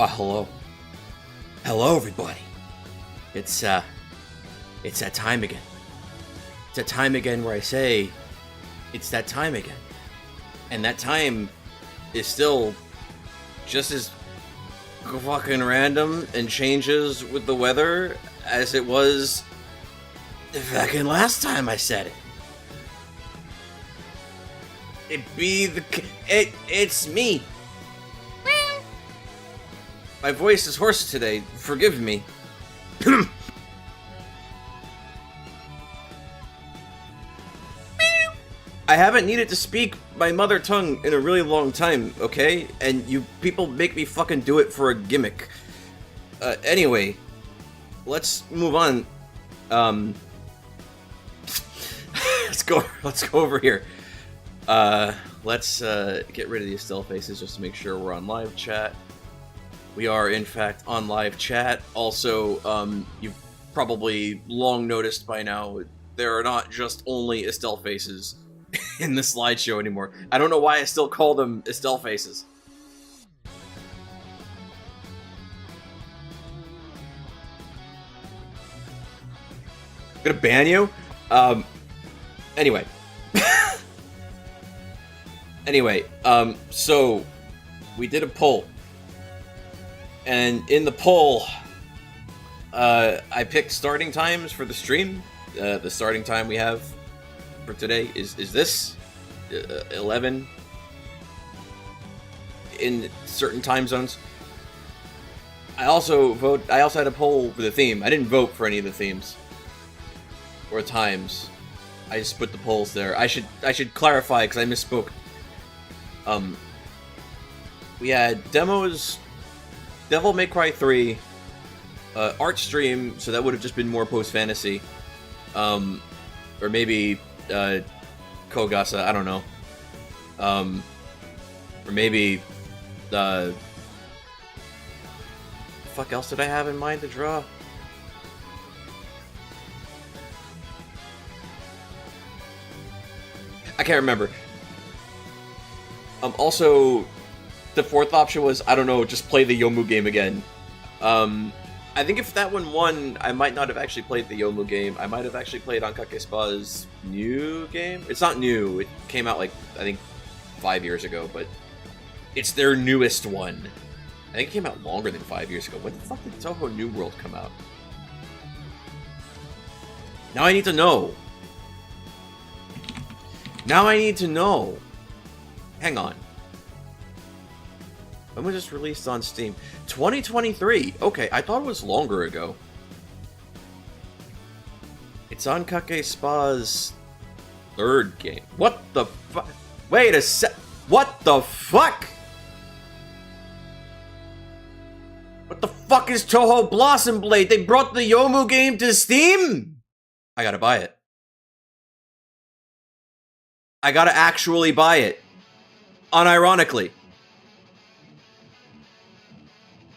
Hello. Hello, everybody. It's that time again. It's that time again where I say, it's that time again. And that time is still just as fucking random and changes with the weather as it was the fucking last time I said it. It's me. My voice is hoarse today. Forgive me. I haven't needed to speak my mother tongue in a really long time, okay? And you people make me fucking do it for a gimmick. Anyway, let's move on. Let's go over here. Let's get rid of these still faces just to make sure we're on live chat. We are, in fact, on live chat. Also, you've probably long noticed by now, there are not just only Estelle faces in the slideshow anymore. I don't know why I still call them Estelle faces. I'm gonna ban you? Anyway. So, we did a poll. And in the poll, I picked starting times for the stream. The starting time we have for today is this 11 in certain time zones. I also had a poll for the theme. I didn't vote for any of the themes or times. I just put the polls there. I should clarify because I misspoke. We had demos. Devil May Cry 3, art stream, so that would have just been more post-fantasy. Or maybe, Kogasa, I don't know. Or maybe, the fuck else did I have in mind to draw? I can't remember. Also, the fourth option was, I don't know, just play the Yomu game again. I think if that one won, I might not have actually played the Yomu game. I might have actually played Ankake Spa's new game. It's not new. It came out, like, I think 5 years ago, but it's their newest one. I think it came out longer than 5 years ago. When the fuck did Toho New World come out? Now I need to know. Hang on. When was this released on Steam? 2023! Okay, I thought it was longer ago. It's Ankake Spa's third game. What the fuck? Wait a sec. What the fuck? What the fuck is Toho Blossom Blade? They brought the Yomu game to Steam? I gotta buy it. I gotta actually buy it. Unironically.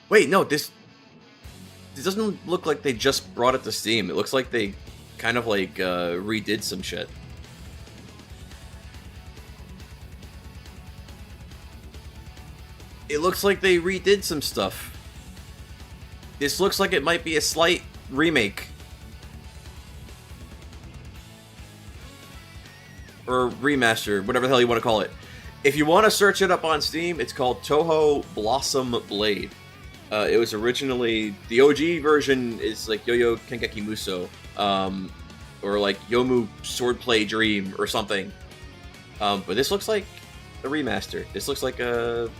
Wait, no, this doesn't look like they just brought it to Steam. It looks like they kind of like redid some shit. It looks like they redid some stuff. This looks like it might be a slight remake. Or remaster, whatever the hell you want to call it. If you want to search it up on Steam, it's called Toho Blossom Blade. It was originally... The OG version is like Yo-Yo Kenkeki Muso. or like Yomu Swordplay Dream or something. But this looks like a remaster. This looks like a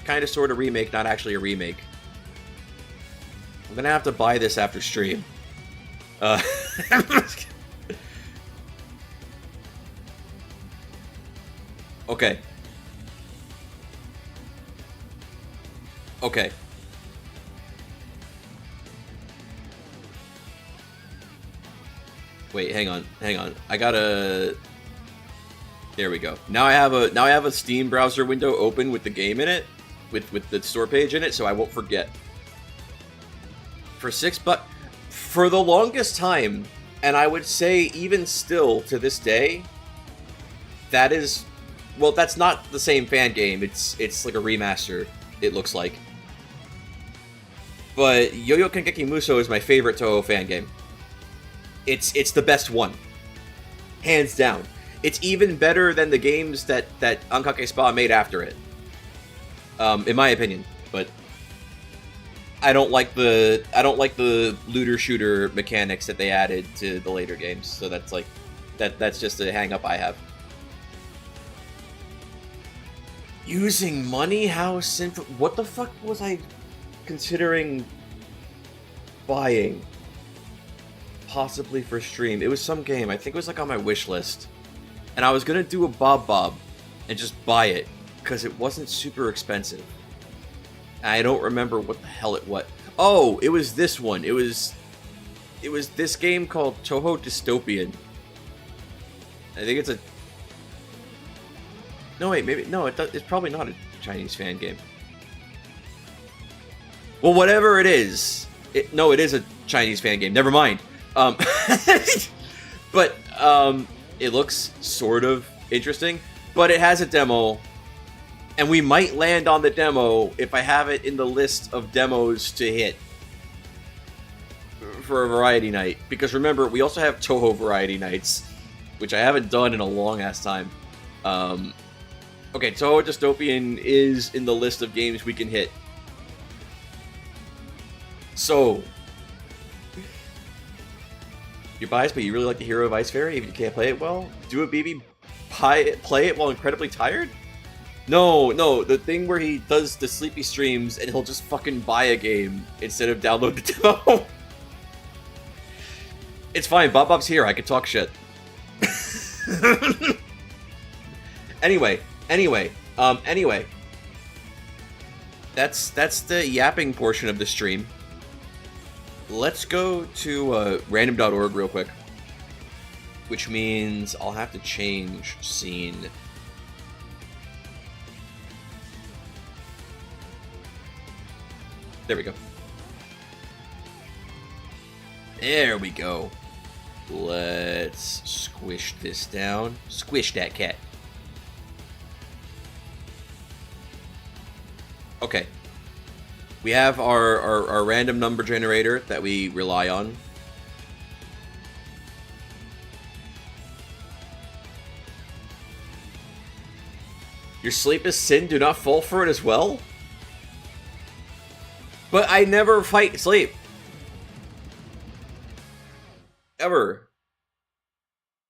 kind of sort of remake, not actually a remake. I'm gonna have to buy this after stream. Okay. Okay. Wait, hang on. I gotta. There we go. Now I have a Steam browser window open with the game in it, with the store page in it, so I won't forget. For $6, for the longest time, and I would say even still to this day, that is, well, that's not the same fan game. It's like a remaster. It looks like. But Yo-Yo Kengeki Musou is my favorite Toho fan game. It's the best one, hands down. It's even better than the games that Ankake Spa made after it, in my opinion. But I don't like the looter shooter mechanics that they added to the later games. So that's like that's just a hang up I have. Using money? How simple? What the fuck was I considering buying? Possibly for stream. It was some game. I think it was like on my wish list. And I was gonna do a Bob and just buy it because it wasn't super expensive. I don't remember what the hell it was. Oh, it was this one. It was this game called Toho Dystopian. I think it's a. No wait, maybe no. It's probably not a Chinese fan game. Well, whatever it is, it is a Chinese fan game. Never mind. But it looks sort of interesting. But it has a demo. And we might land on the demo if I have it in the list of demos to hit for a variety night. Because remember, we also have Toho variety nights, which I haven't done in a long ass time. Okay, Toho Dystopian is in the list of games we can hit. So, you're biased, but you really like the Hero of Ice Fairy. If you can't play it well, do it, BB. Play it while incredibly tired? No, the thing where he does the sleepy streams and he'll just fucking buy a game instead of download the demo. It's fine, Bob's here, I can talk shit. Anyway. That's the yapping portion of the stream. Let's go to random.org real quick. Which means I'll have to change scene. There we go. There we go. Let's squish this down. Squish that cat. Okay. We have our random number generator that we rely on. Your sleep is sin, do not fall for it as well? But I never fight sleep. Ever.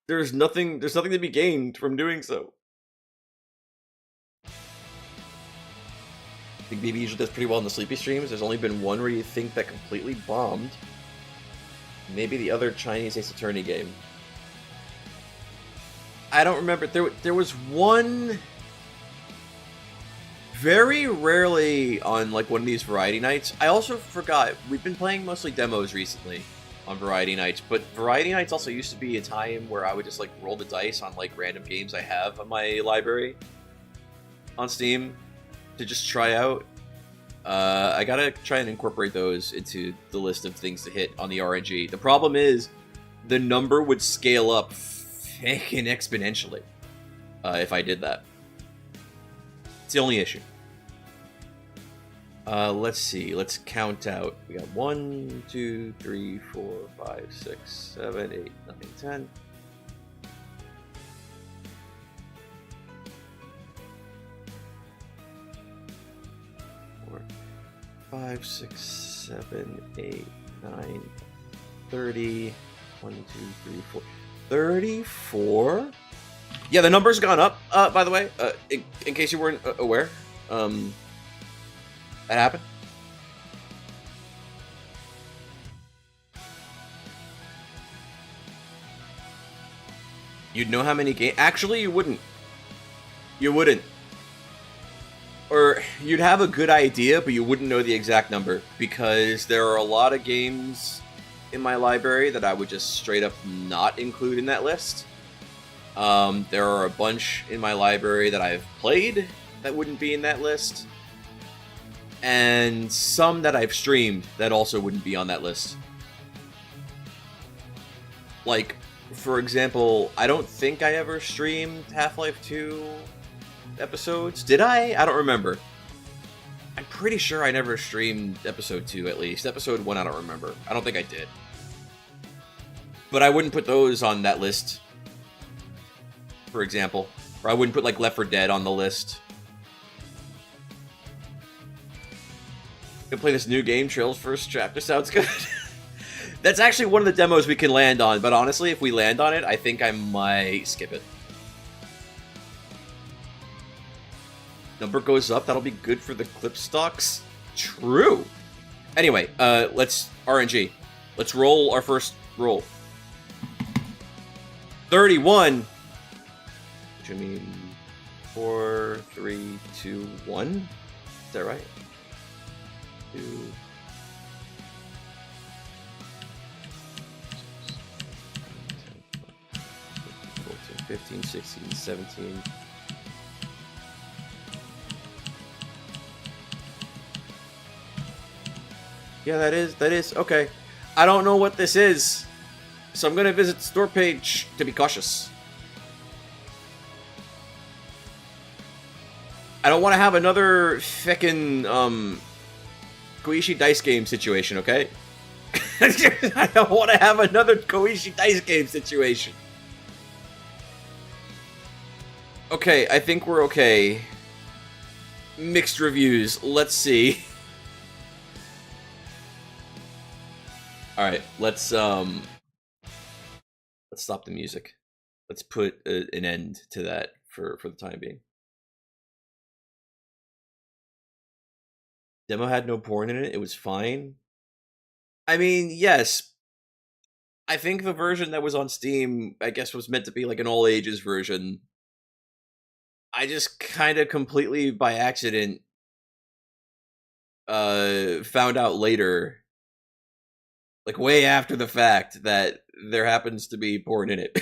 There's nothing to be gained from doing so. I think BB usually does pretty well in the sleepy streams. There's only been one where you think that completely bombed. Maybe the other Chinese Ace Attorney game. I don't remember. There was one very rarely on like one of these variety nights. I also forgot, we've been playing mostly demos recently on variety nights, but variety nights also used to be a time where I would just like roll the dice on like random games I have on my library on Steam to just try out. I gotta try and incorporate those into the list of things to hit on the RNG. The problem is the number would scale up fucking exponentially if I did that. It's the only issue. Let's see. Let's count out. We got 1, 2, 3, 4, 5, 6, 7, 8, 9, 10. 5, 6, 7, 8, 9, 30, 1, 2, 3, 4. 34? Yeah, the number's gone up, by the way, in case you weren't aware. That happened. You'd know how many games... Actually, you wouldn't. You wouldn't. Or you'd have a good idea, but you wouldn't know the exact number, because there are a lot of games in my library that I would just straight up not include in that list. There are a bunch in my library that I've played that wouldn't be in that list, and some that I've streamed that also wouldn't be on that list. Like, for example, I don't think I ever streamed Half-Life 2 episodes. Did I? I don't remember. I'm pretty sure I never streamed episode 2, at least. Episode 1, I don't remember. I don't think I did. But I wouldn't put those on that list, for example. Or I wouldn't put, like, Left 4 Dead on the list. Gonna play this new game, Trails first chapter. Sounds good. That's actually one of the demos we can land on, but honestly, if we land on it, I think I might skip it. Number goes up, that'll be good for the clip stocks. True. Anyway, let's RNG. Let's roll our first roll. 31. Which I mean 4, 3, 2, 1. Is that right? 2. 15, 16, 17. Yeah, that is. Okay. I don't know what this is, so I'm gonna visit the store page to be cautious. I don't want to have another feckin' Koichi dice game situation, okay? I don't want to have another Koichi dice game situation. Okay, I think we're okay. Mixed reviews. Let's see. All right, let's stop the music. Let's put an end to that for the time being. Demo had no porn in it. It was fine. I mean, yes. I think the version that was on Steam, I guess, was meant to be like an all ages version. I just kind of completely by accident found out later, like way after the fact, that there happens to be porn in it.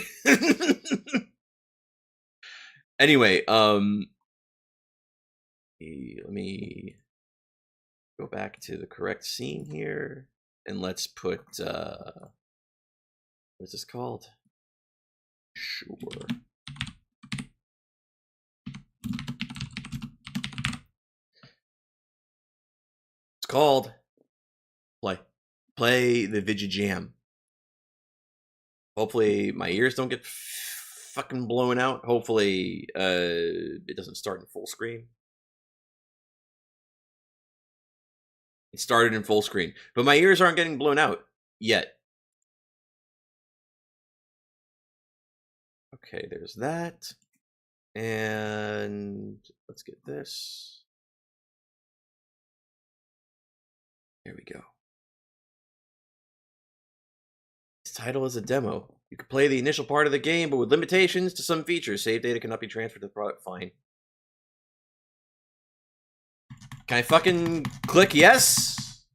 Anyway, let me go back to the correct scene here, and let's put what's this called? Sure. It's called Play the Vidya Jam. Hopefully my ears don't get fucking blown out. Hopefully it doesn't start in full screen. It started in full screen, but my ears aren't getting blown out yet. Okay, there's that. And let's get this. There we go. This title is a demo. You can play the initial part of the game, but with limitations to some features. Save data cannot be transferred to the product. Fine. Can I fucking click yes?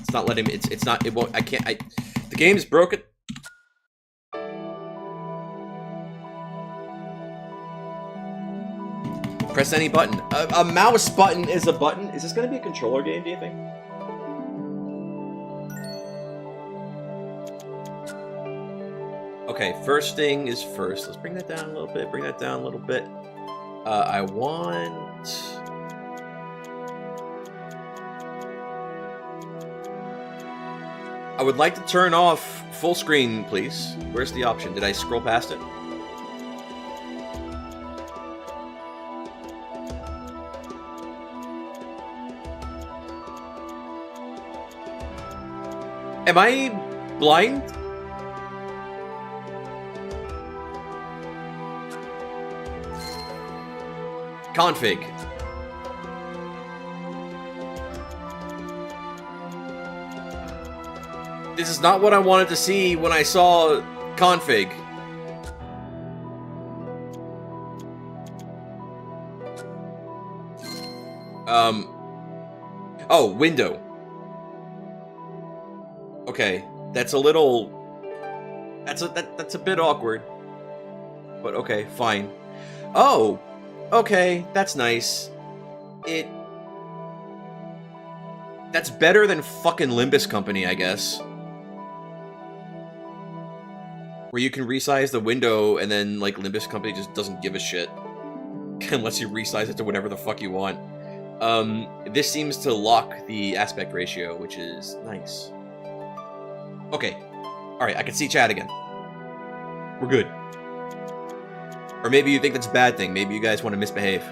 It's not letting me. It's not. It won't. I can't. The game's broken. Press any button. A mouse button is a button. Is this going to be a controller game, do you think? Okay, first thing is first. Let's bring that down a little bit. Bring that down a little bit. I want... I would like to turn off full screen, please. Where's the option? Did I scroll past it? Am I blind? Config. This is not what I wanted to see when I saw config. Oh, window. Okay, that's a little... That's a bit awkward. But okay, fine. Oh! Okay, that's nice. That's better than fucking Limbus Company, I guess. Where you can resize the window and then, like, Limbus Company just doesn't give a shit. Unless you resize it to whatever the fuck you want. This seems to lock the aspect ratio, which is nice. Okay. Alright, I can see chat again. We're good. Or maybe you think that's a bad thing. Maybe you guys want to misbehave.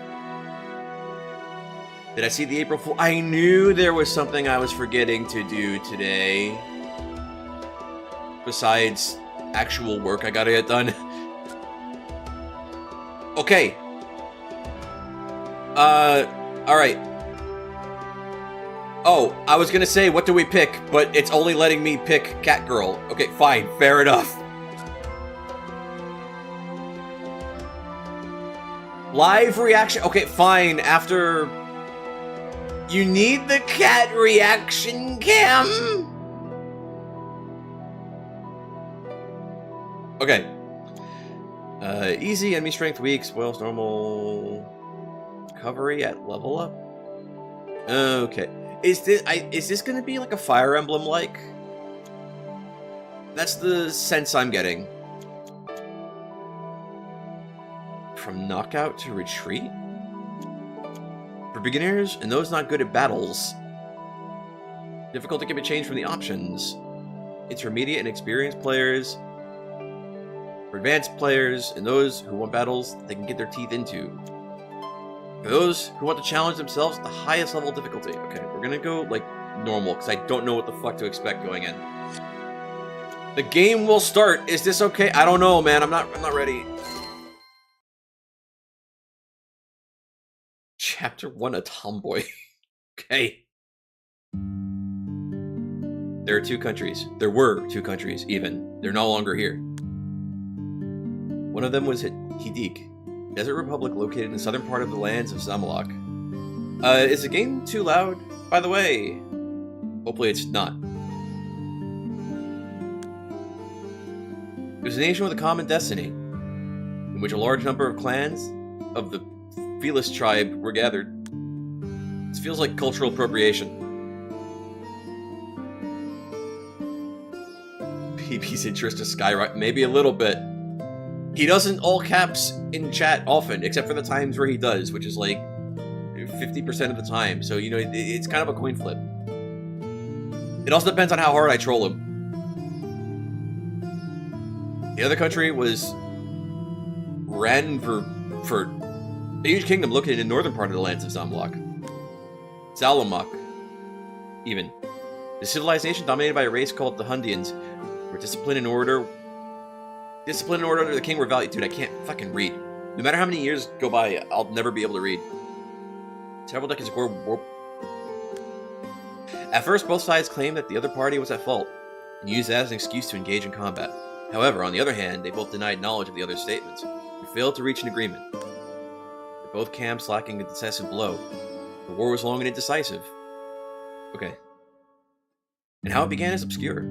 Did I see the April Fool? I knew there was something I was forgetting to do today. Besides actual work I gotta get done. Okay. Alright. Oh, I was gonna say, what do we pick? But it's only letting me pick Cat Girl. Okay, fine. Fair enough. Live reaction. Okay, fine. After... You need the cat reaction cam? Okay. Easy, enemy strength weak, spoils normal... Recovery at level up? Okay. Is this gonna be like a Fire Emblem-like? That's the sense I'm getting. From knockout to retreat? For beginners and those not good at battles, difficulty can be changed from the options. Intermediate and experienced players, for advanced players, and those who want battles they can get their teeth into. For those who want to challenge themselves, the highest level of difficulty. Okay, we're gonna go, like, normal, because I don't know what the fuck to expect going in. The game will start. Is this okay? I don't know, man. I'm not ready. Chapter 1, a tomboy. Okay. There are two countries. There were two countries, even. They're no longer here. One of them was Hidik, desert republic located in the southern part of the lands of Zamalak. Is the game too loud, by the way? Hopefully it's not. It was a nation with a common destiny, in which a large number of clans of the Felis tribe were gathered. This feels like cultural appropriation. PB's interest to skyrocket, maybe a little bit. He doesn't all caps in chat often, except for the times where he does, which is like 50% of the time. So, you know, it's kind of a coin flip. It also depends on how hard I troll him. The other country was Ranford, a huge kingdom located in the northern part of the lands of Zamalak. Zalamak, even. The civilization dominated by a race called the Hundians, where discipline and order under the king were valued. Dude, I can't fucking read. No matter how many years go by, I'll never be able to read. Several decades ago, at first, both sides claimed that the other party was at fault, and used that as an excuse to engage in combat. However, on the other hand, they both denied knowledge of the other's statements, and failed to reach an agreement. With both camps lacking a decisive blow, the war was long and indecisive. Okay. And how it began is obscure.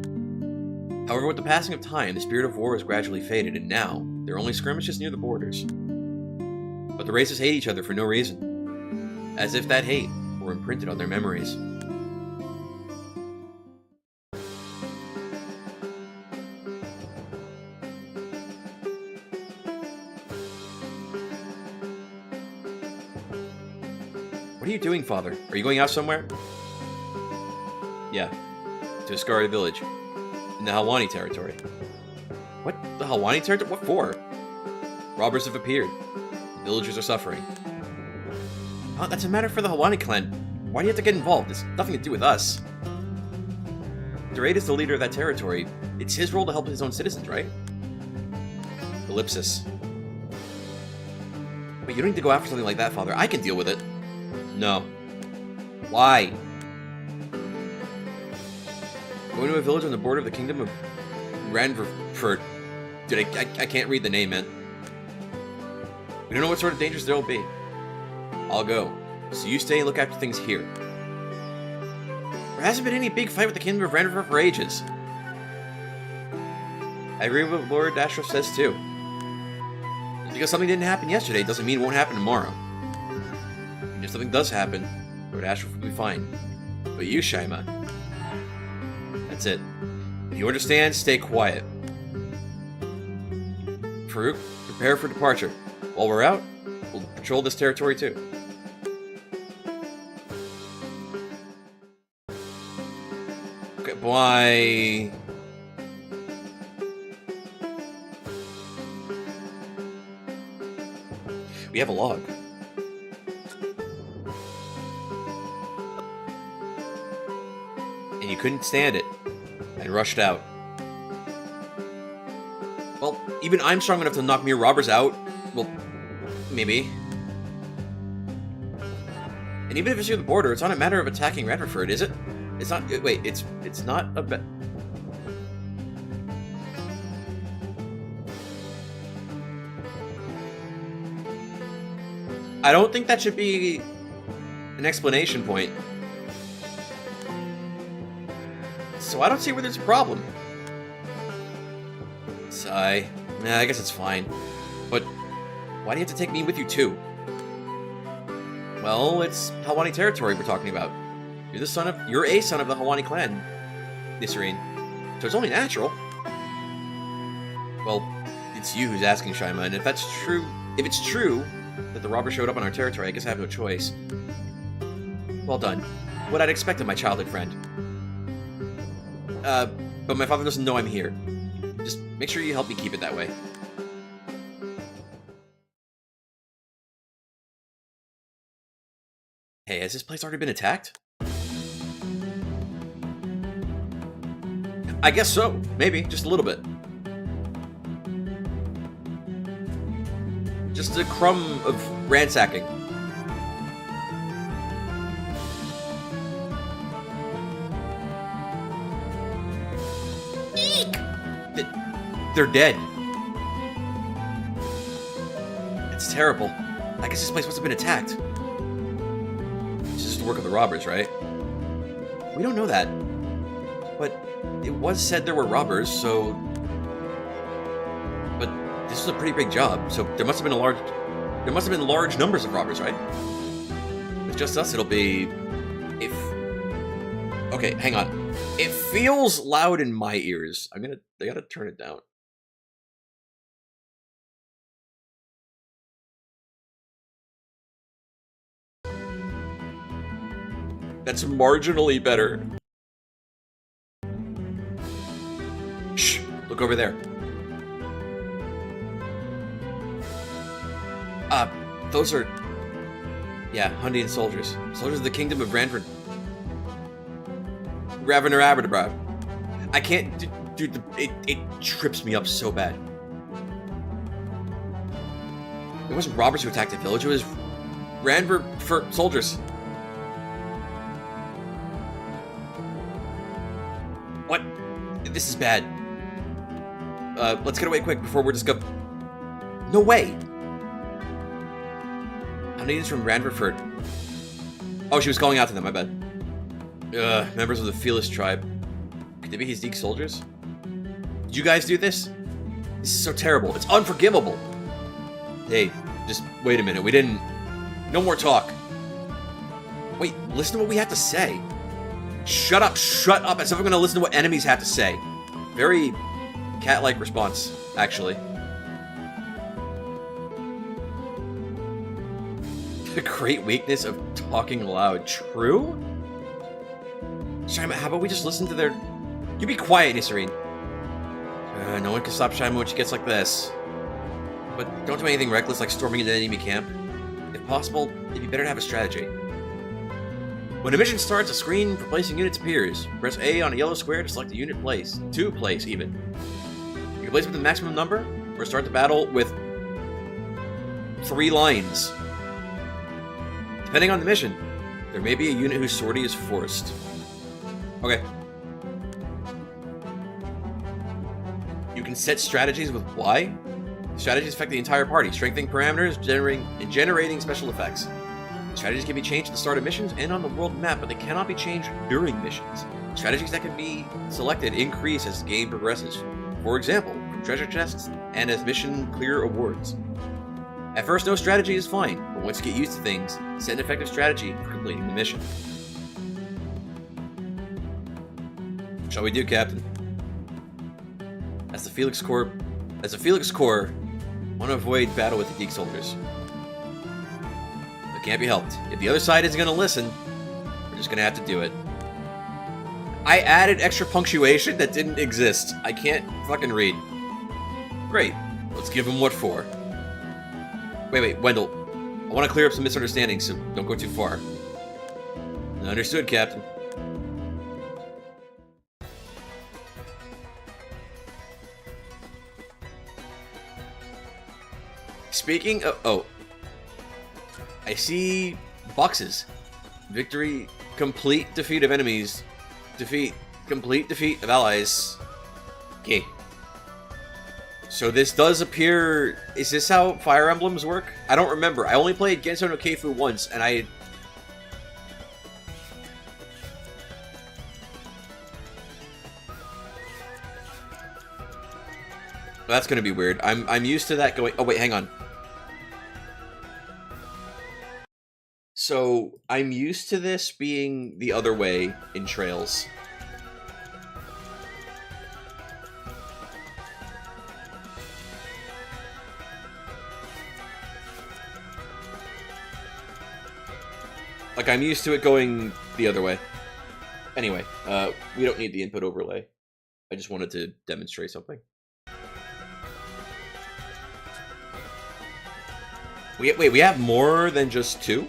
However, with the passing of time, the spirit of war has gradually faded, and now, there are only skirmishes near the borders. But the races hate each other for no reason, as if that hate were imprinted on their memories. What are you doing, Father? Are you going out somewhere? Yeah, to Ascaria village, in the Halwani territory. What? The Halwani territory? What for? Robbers have appeared. The villagers are suffering. Oh, that's a matter for the Halwani clan. Why do you have to get involved? It's nothing to do with us. The raid is the leader of that territory. It's his role to help his own citizens, right? Ellipsis. But you don't need to go after something like that, Father. I can deal with it. No. Why? Going to a village on the border of the kingdom of Ranverford. Dude, I can't read the name, man. We don't know what sort of dangers there will be. I'll go. So you stay and look after things here. There hasn't been any big fight with the kingdom of Ranverford for ages. I agree with what Lord Ashraf says too. Just because something didn't happen yesterday doesn't mean it won't happen tomorrow. And if something does happen, Lord Ashraf will be fine. But you, Shaima, that's it. If you understand, stay quiet. Farouk, prepare for departure. While we're out, we'll patrol this territory too. Okay, bye. We have a log. And you couldn't stand it, and rushed out. Well, even I'm strong enough to knock mere robbers out. Well, maybe. And even if it's near the border, it's not a matter of attacking Ranverford, is it? It's not. Wait, it's not a. I don't think that should be an explanation point. So I don't see where there's a problem. Sigh. Nah, I guess it's fine. But why do you have to take me with you too? Well, it's Hawani territory we're talking about. You're a son of the Hawani clan, Nisreen. So it's only natural. Well, it's you who's asking, Shaima, and if it's true that the robber showed up on our territory, I guess I have no choice. Well done. What I'd expect of my childhood friend. But my father doesn't know I'm here. Just make sure you help me keep it that way. Hey, has this place already been attacked? I guess so. Maybe. Just a little bit. Just a crumb of ransacking. Eek! They're dead. It's terrible. I guess this place must have been attacked. It's just the work of the robbers, right? We don't know that. But it was said there were robbers, so... But this was a pretty big job, so there must have been large numbers of robbers, right? With just us, it'll be... Okay, hang on. It feels loud in my ears. I gotta turn it down. That's marginally better. Shh! Look over there. Those are... Yeah, Hundian soldiers. Soldiers of the kingdom of Ranford. Ravenerabrabra. I can't... Dude, it trips me up so bad. It wasn't robbers who attacked the village, it was Ranford soldiers. What? This is bad. Let's get away quick before we're discovered. No way! Hundians from Ranverford. Oh, she was calling out to them, I bet. Members of the Felis tribe. Could they be his Zeke soldiers? Did you guys do this? This is so terrible. It's unforgivable. Hey, just wait a minute. We didn't... No more talk. Wait, listen to what we have to say. Shut up, as if I'm gonna listen to what enemies have to say. Very cat-like response, actually. The great weakness of talking loud. True? Shaima, how about we just listen to their... You be quiet, Nisreen. No one can stop Shaima when she gets like this. But don't do anything reckless like storming into an enemy camp. If possible, it'd be better to have a strategy. When a mission starts, a screen for placing units appears. Press A on a yellow square to select a unit place. To place, even. You can place with the maximum number, or start the battle with 3 lines. Depending on the mission, there may be a unit whose sortie is forced. Okay. You can set strategies with Y. Strategies affect the entire party, strengthening parameters, generating special effects. Strategies can be changed at the start of missions and on the world map, but they cannot be changed during missions. Strategies that can be selected increase as the game progresses. For example, from treasure chests and as mission clear awards. At first, no strategy is fine, but once you get used to things, set an effective strategy for completing the mission. What shall we do, Captain? As a Felix Corps, I want to avoid battle with the Geek soldiers. Can't be helped. If the other side isn't going to listen, we're just going to have to do it. I added extra punctuation that didn't exist. I can't fucking read. Great. Let's give him what for. Wait, Wendell. I want to clear up some misunderstandings, so don't go too far. Understood, Captain. Speaking of... Oh. I see boxes. Victory, complete defeat of enemies. Complete defeat of allies. Okay. So this does appear... Is this how Fire Emblems work? I don't remember. I only played Gensou no Keifu once, and I... That's gonna be weird. I'm used to that going... Oh, wait, hang on. So, I'm used to this being the other way in Trails. Like, I'm used to it going the other way. Anyway, we don't need the input overlay. I just wanted to demonstrate something. Wait, we have more than just 2?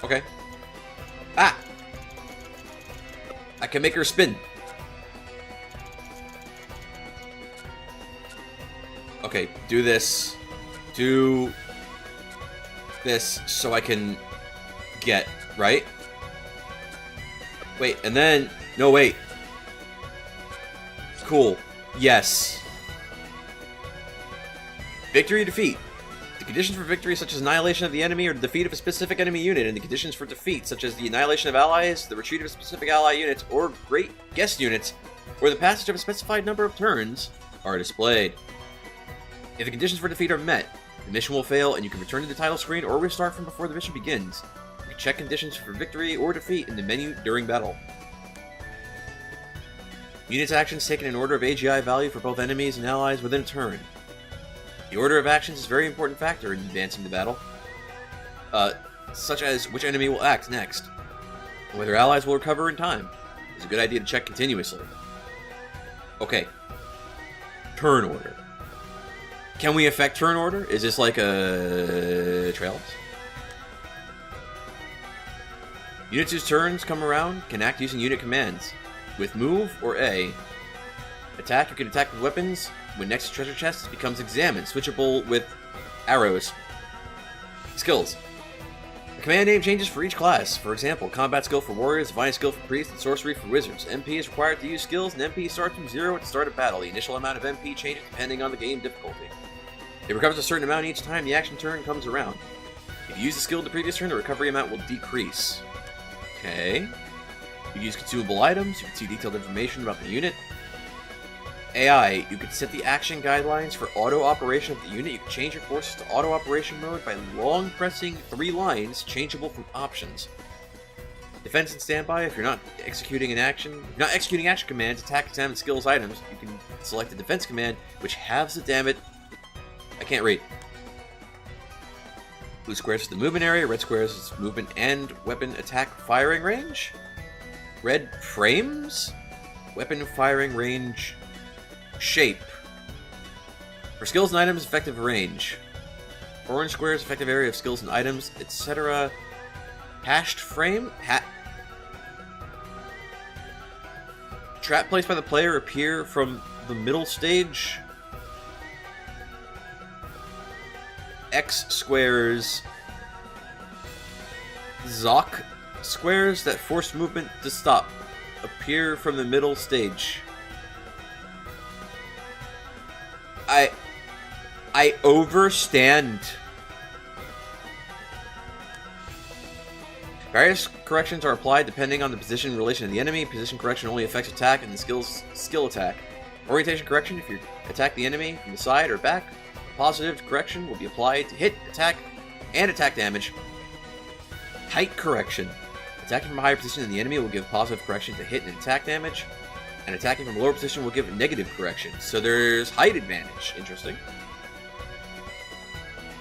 Okay. Ah! I can make her spin. Okay, do this. Do this so I can get, right? Wait, and then... No, wait. Cool. Yes. Victory or defeat. The conditions for victory, such as annihilation of the enemy or the defeat of a specific enemy unit, and the conditions for defeat, such as the annihilation of allies, the retreat of specific ally units, or great guest units, or the passage of a specified number of turns, are displayed. If the conditions for defeat are met, the mission will fail, and you can return to the title screen or restart from before the mission begins. You can check conditions for victory or defeat in the menu during battle. Units actions taken in order of AGI value for both enemies and allies within a turn. The order of actions is a very important factor in advancing the battle, such as which enemy will act next, and whether allies will recover in time. It's a good idea to check continuously. Okay. Turn order. Can we affect turn order? Is this like a Trails? Units whose turns come around can act using unit commands. With move or A. Attack, you can attack with weapons. When next to treasure chest, it becomes examined, switchable with arrows. Skills. The command name changes for each class. For example, combat skill for warriors, divine skill for priests, and sorcery for wizards. MP is required to use skills, and MP starts from 0 at the start of battle. The initial amount of MP changes depending on the game difficulty. It recovers a certain amount each time the action turn comes around. If you use the skill in the previous turn, the recovery amount will decrease. Okay. You use consumable items, you can see detailed information about the unit. AI, you can set the action guidelines for auto operation of the unit. You can change your forces to auto operation mode by long pressing 3 lines, changeable from options. Defense and standby, if you're not executing action commands, attack, examine, skills, items, you can select the defense command, which halves the damage. I can't read. Blue squares is the movement area, red squares is movement and weapon attack firing range. Red frames? Weapon firing range shape. For skills and items, effective range. Orange squares, effective area of skills and items, etc. Hashed frame? Trap placed by the player appear from the middle stage. X squares. Zoc squares that force movement to stop appear from the middle stage. I overstand. Various corrections are applied depending on the position in relation to the enemy. Position correction only affects attack and the skill attack. Orientation correction, if you attack the enemy from the side or back, positive correction will be applied to hit, attack, and attack damage. Height correction. Attacking from a higher position than the enemy will give positive correction to hit and attack damage, and attacking from a lower position will give a negative correction. So there's height advantage. Interesting.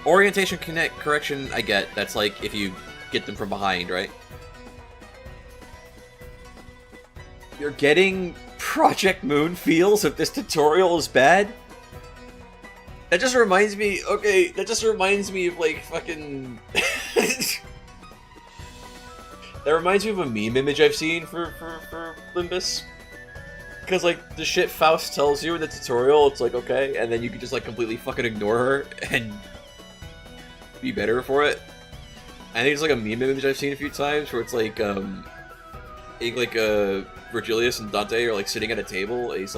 Orientation correction, I get. That's like if you get them from behind, right? You're getting Project Moon feels if this tutorial is bad? That just reminds me, okay, that just reminds me of like fucking... That reminds me of a meme image I've seen for Limbus. Because like the shit Faust tells you in the tutorial, it's like okay, and then you can just like completely fucking ignore her and be better for it. I think it's like a meme image I've seen a few times where it's like Virgilius and Dante are like sitting at a table, and he's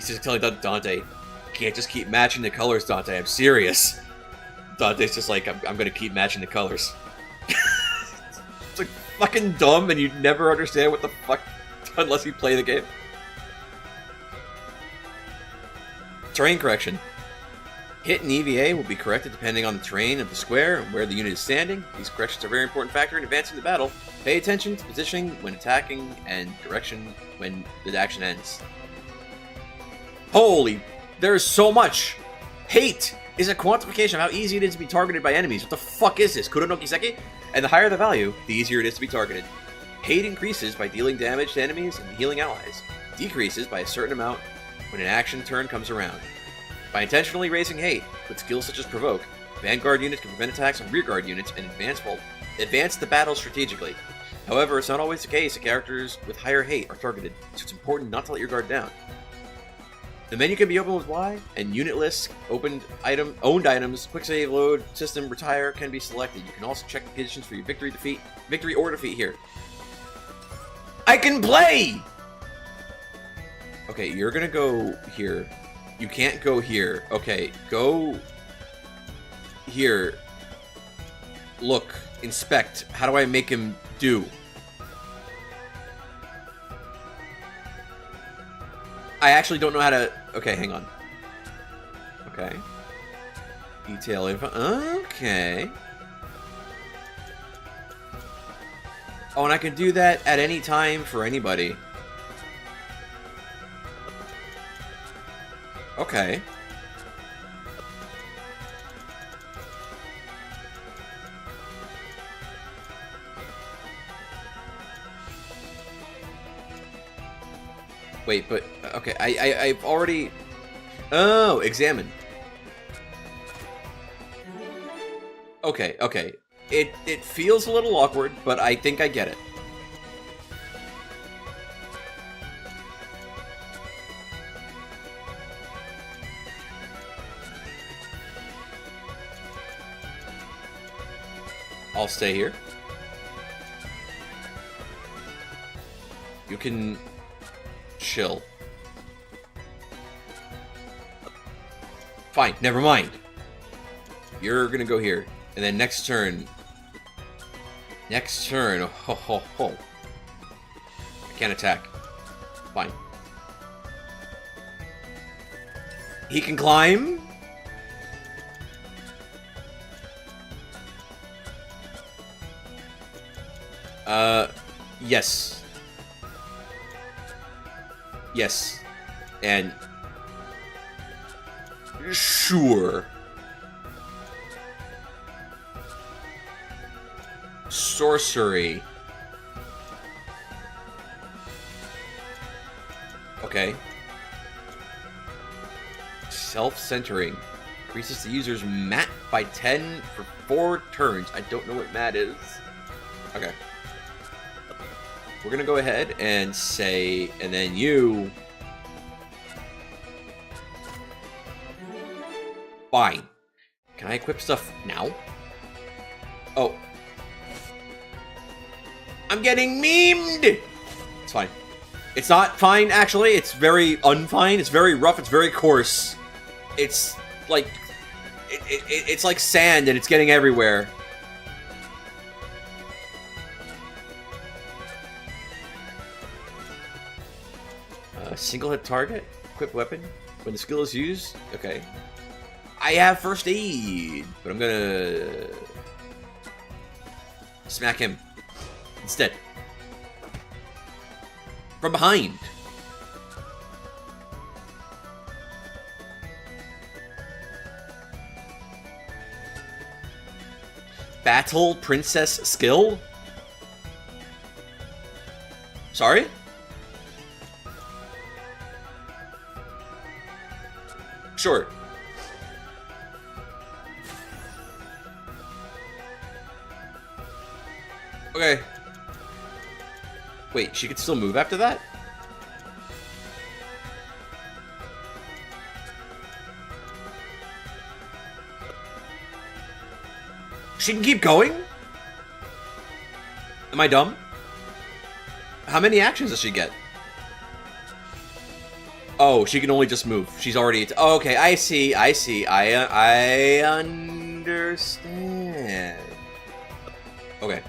just telling Dante, "You can't just keep matching the colors, Dante. I'm serious." Dante's just like, I'm gonna keep matching the colors. It's like fucking dumb, and you never understand what the fuck unless you play the game. Terrain correction. Hit and EVA will be corrected depending on the terrain of the square and where the unit is standing. These corrections are a very important factor in advancing the battle. Pay attention to positioning when attacking and direction when the action ends. Holy, there's so much! Hate is a quantification of how easy it is to be targeted by enemies. What the fuck is this? Kuro no Kiseki? And the higher the value, the easier it is to be targeted. Hate increases by dealing damage to enemies and healing allies. Decreases by a certain amount when an action turn comes around. By intentionally raising hate, with skills such as Provoke, Vanguard units can prevent attacks on Rearguard units and advance the battle strategically. However, it's not always the case that characters with higher hate are targeted, so it's important not to let your guard down. The menu can be opened with Y, and unit lists, owned items, quick save, load, system, retire can be selected. You can also check the conditions for your victory or defeat here. I can play! Okay, you're gonna go here. You can't go here. Okay, go here. Look, inspect. How do I make him do? I actually don't know how to... Okay, hang on. Okay. Detail info. Okay. Oh, and I can do that at any time for anybody. Okay. Wait, but okay, I've already... Oh, examine. Okay, okay. It feels a little awkward, but I think I get it. I'll stay here. You can chill. Fine, never mind. You're gonna go here. And then next turn. Next turn. Ho ho ho. I can't attack. Fine. He can climb. Yes. Yes. And... Sure. Sorcery. Okay. Self-centering. Increases the user's mat by 10 for 4 turns. I don't know what mat is. Okay. We're gonna go ahead and say, and then you... Fine. Can I equip stuff now? Oh. I'm getting memed! It's fine. It's not fine, actually. It's very unfine. It's very rough. It's very coarse. It's like... It's like sand and it's getting everywhere. Single hit target, equip weapon. When the skill is used, okay. I have first aid, but I'm gonna smack him instead. From behind. Battle Princess skill? Sorry? Sure. Okay. Wait, she could still move after that? She can keep going? Am I dumb? How many actions does she get? Oh, she can only just move. She's already... Oh, okay, I see. I understand. Okay.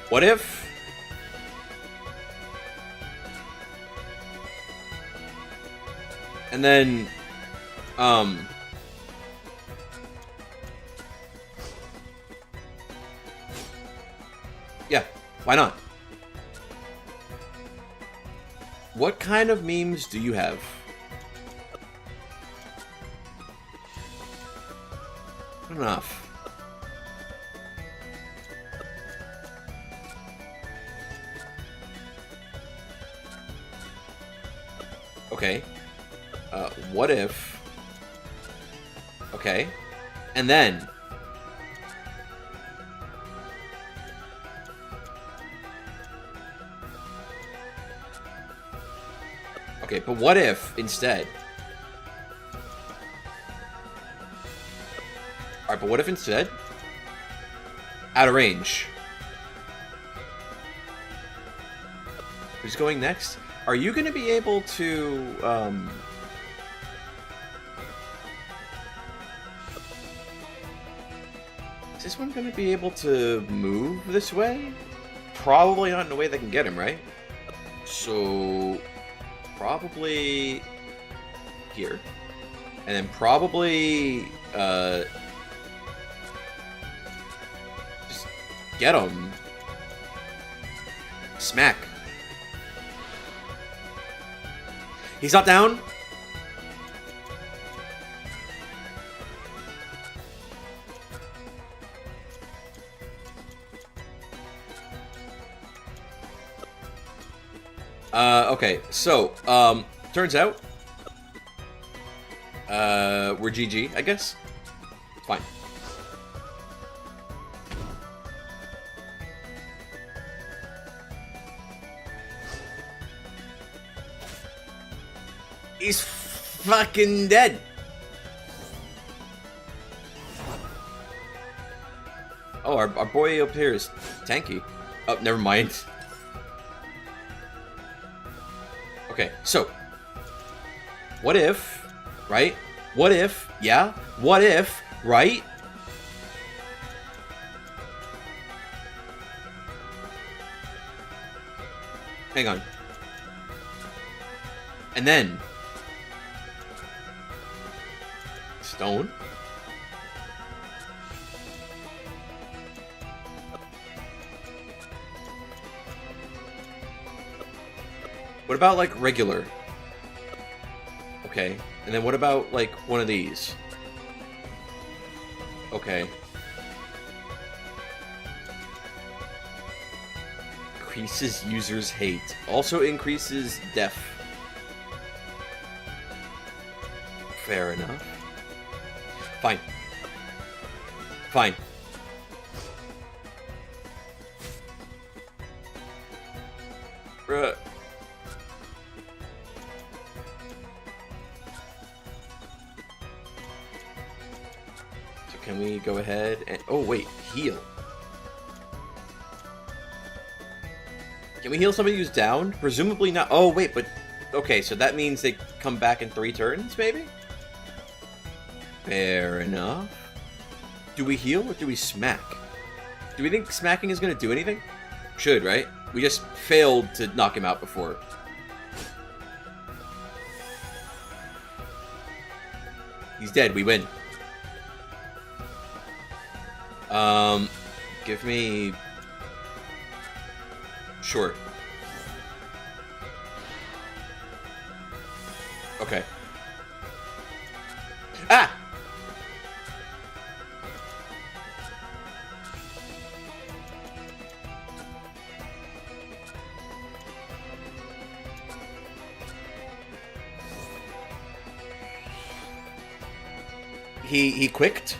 What if... And then... Yeah, why not? What kind of memes do you have? Not enough. Okay. What if... Okay. And then... Okay, but what if, instead... Alright, but what if instead... Out of range. Who's going next? Are you going to be able to, Is this one going to be able to move this way? Probably not in a way that can get him, right? So... Probably... Here. And then probably, just get him. Smack. He's not down? Okay, so, turns out, we're GG, I guess. Fine. He's fucking dead. Oh, our boy up here is tanky. Oh, never mind. Okay, so, what if, right? What if, yeah? What if, right? Hang on. And then, stone. What about, like, regular? Okay. And then what about, like, one of these? Okay. increases users' hate. Also increases def. Fair enough. Fine. Fine. Bruh. So can we go ahead and... Oh, wait. Heal. Can we heal somebody who's down? Presumably not. Oh, wait, but... Okay, so that means they come back in 3 turns, maybe? Fair enough. Do we heal or do we smack? Do we think smacking is going to do anything? Should, right? We just failed to knock him out before. He's dead. We win. Give me... Sure. Okay. Ah! He quicked?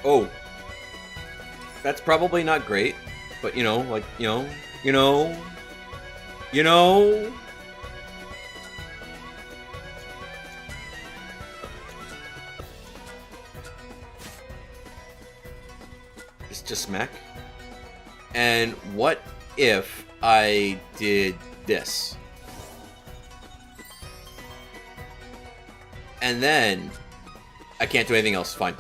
Oh. That's probably not great, but you know, like, you know. It's just smack. And what if I did this? And then I can't do anything else. Fine.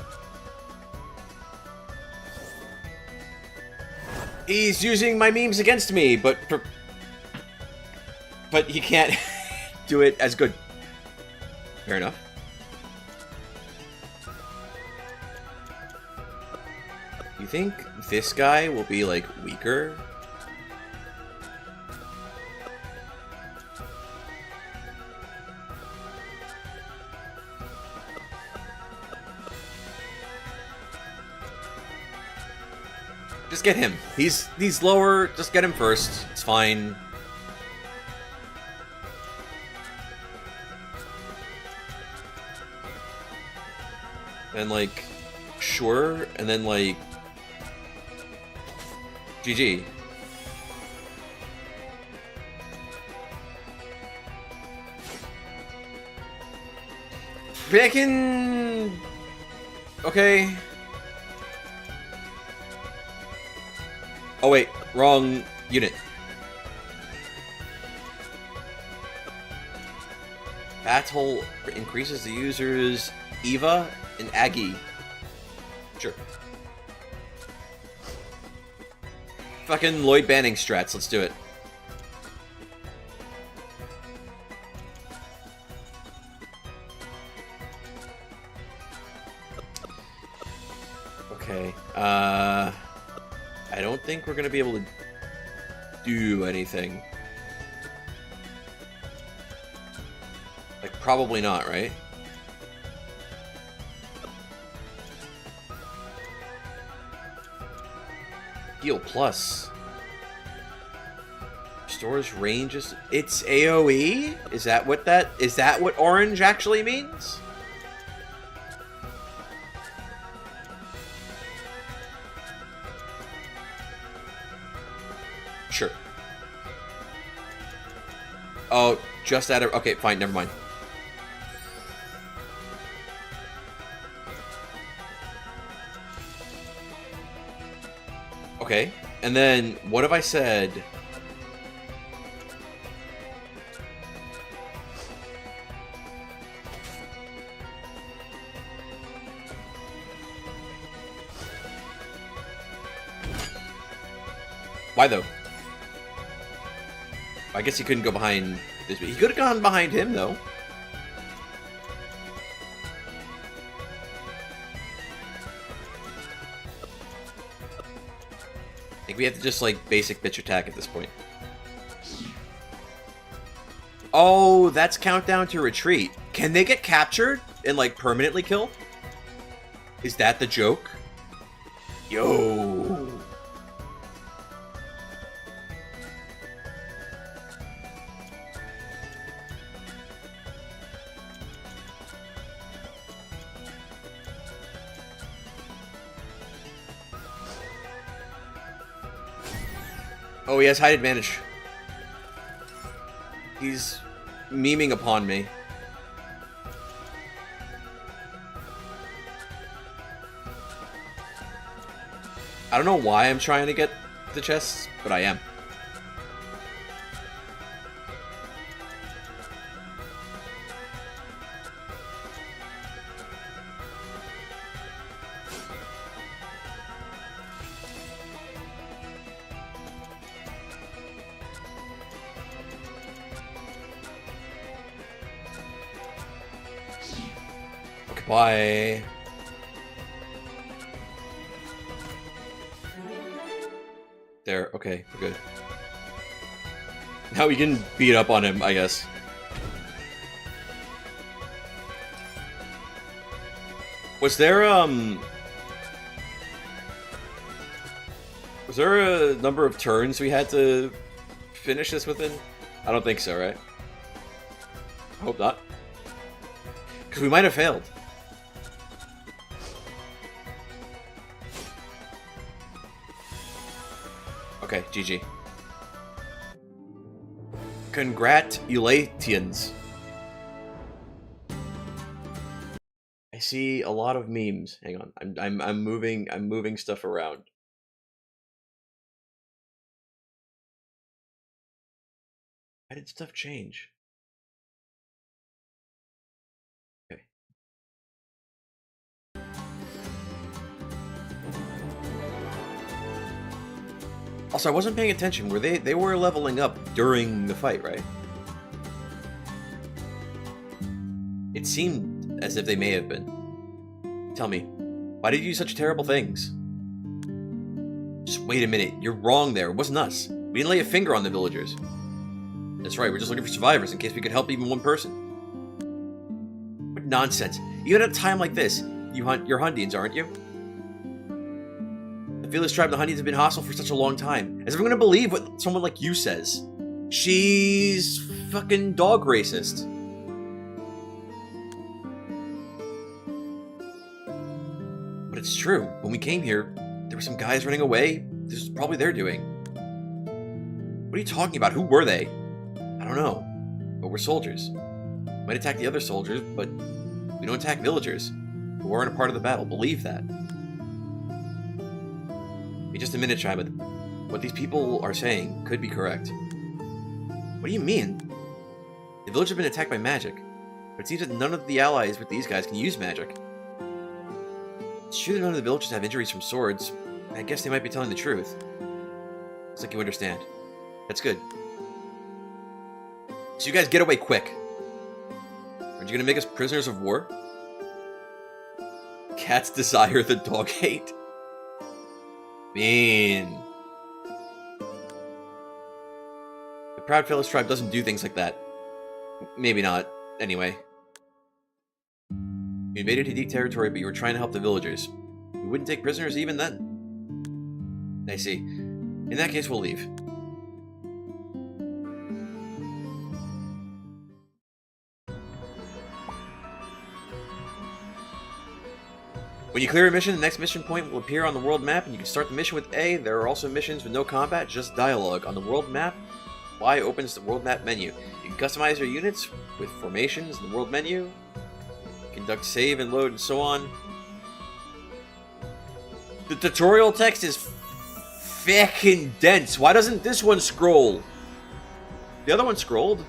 He's using my memes against me, but he can't do it as good. Fair enough. You think this guy will be, like, weaker? Just get him. He's lower. Just get him first. It's fine. And like, sure. And then like, GG. Frickin'. Okay. Oh wait, wrong unit. Battle increases the user's Eva and Aggie. Sure. Fucking Lloyd Banning strats, let's do it. Okay, I don't think we're gonna be able to do anything. Like, probably not, right? Heal plus. Restores ranges. It's AoE? Is that what orange actually means? Sure. Oh, just at a... Okay, fine, never mind. Okay, and then what if I said... Why though? I guess he couldn't go behind this. He could have gone behind him, though. I think we have to just, like, basic bitch attack at this point. Oh, that's countdown to retreat. Can they get captured and, like, permanently killed? Is that the joke? Yo! Oh, he has height advantage. He's memeing upon me. I don't know why I'm trying to get the chests, but I am. Okay, bye. There, okay, we're good. Now we can beat up on him, I guess. Was there a number of turns we had to finish this within? I don't think so, right? I hope not. Because we might have failed. Okay, GG. Congratulations. I see a lot of memes. Hang on. I'm moving stuff around. Why did stuff change? Okay. Also, I wasn't paying attention. They were leveling up during the fight, right? It seemed as if they may have been. Tell me, why did you do such terrible things? Just wait a minute. You're wrong there. It wasn't us. We didn't lay a finger on the villagers. That's right. We're just looking for survivors in case we could help even one person. What nonsense. Even at a time like this, you're Hundians, aren't you? The village tribe of the Hundians have been hostile for such a long time. Is everyone gonna believe what someone like you says? She's fucking dog racist. But it's true. When we came here, there were some guys running away. This was probably their doing. What are you talking about? Who were they? I don't know. But we're soldiers. We might attack the other soldiers, but we don't attack villagers who aren't a part of the battle. Believe that. Wait just a minute, Shy, but what these people are saying could be correct. What do you mean? The village has been attacked by magic, but it seems that none of the allies with these guys can use magic. It's true that none of the villagers have injuries from swords. I guess they might be telling the truth. Looks like you understand. That's good. So you guys get away quick. Aren't you gonna make us prisoners of war? Cats desire, the dog hate. Mean. The Proud Fellows tribe doesn't do things like that. Maybe not. Anyway. You invaded Hadik territory, but you were trying to help the villagers. We wouldn't take prisoners even then. I see. In that case, we'll leave. When you clear a mission, the next mission point will appear on the world map, and you can start the mission with A. There are also missions with no combat, just dialogue. On the world map, Y opens the world map menu. You can customize your units with formations in the world menu, conduct save and load, and so on. The tutorial text is fucking dense. Why doesn't this one scroll? The other one scrolled.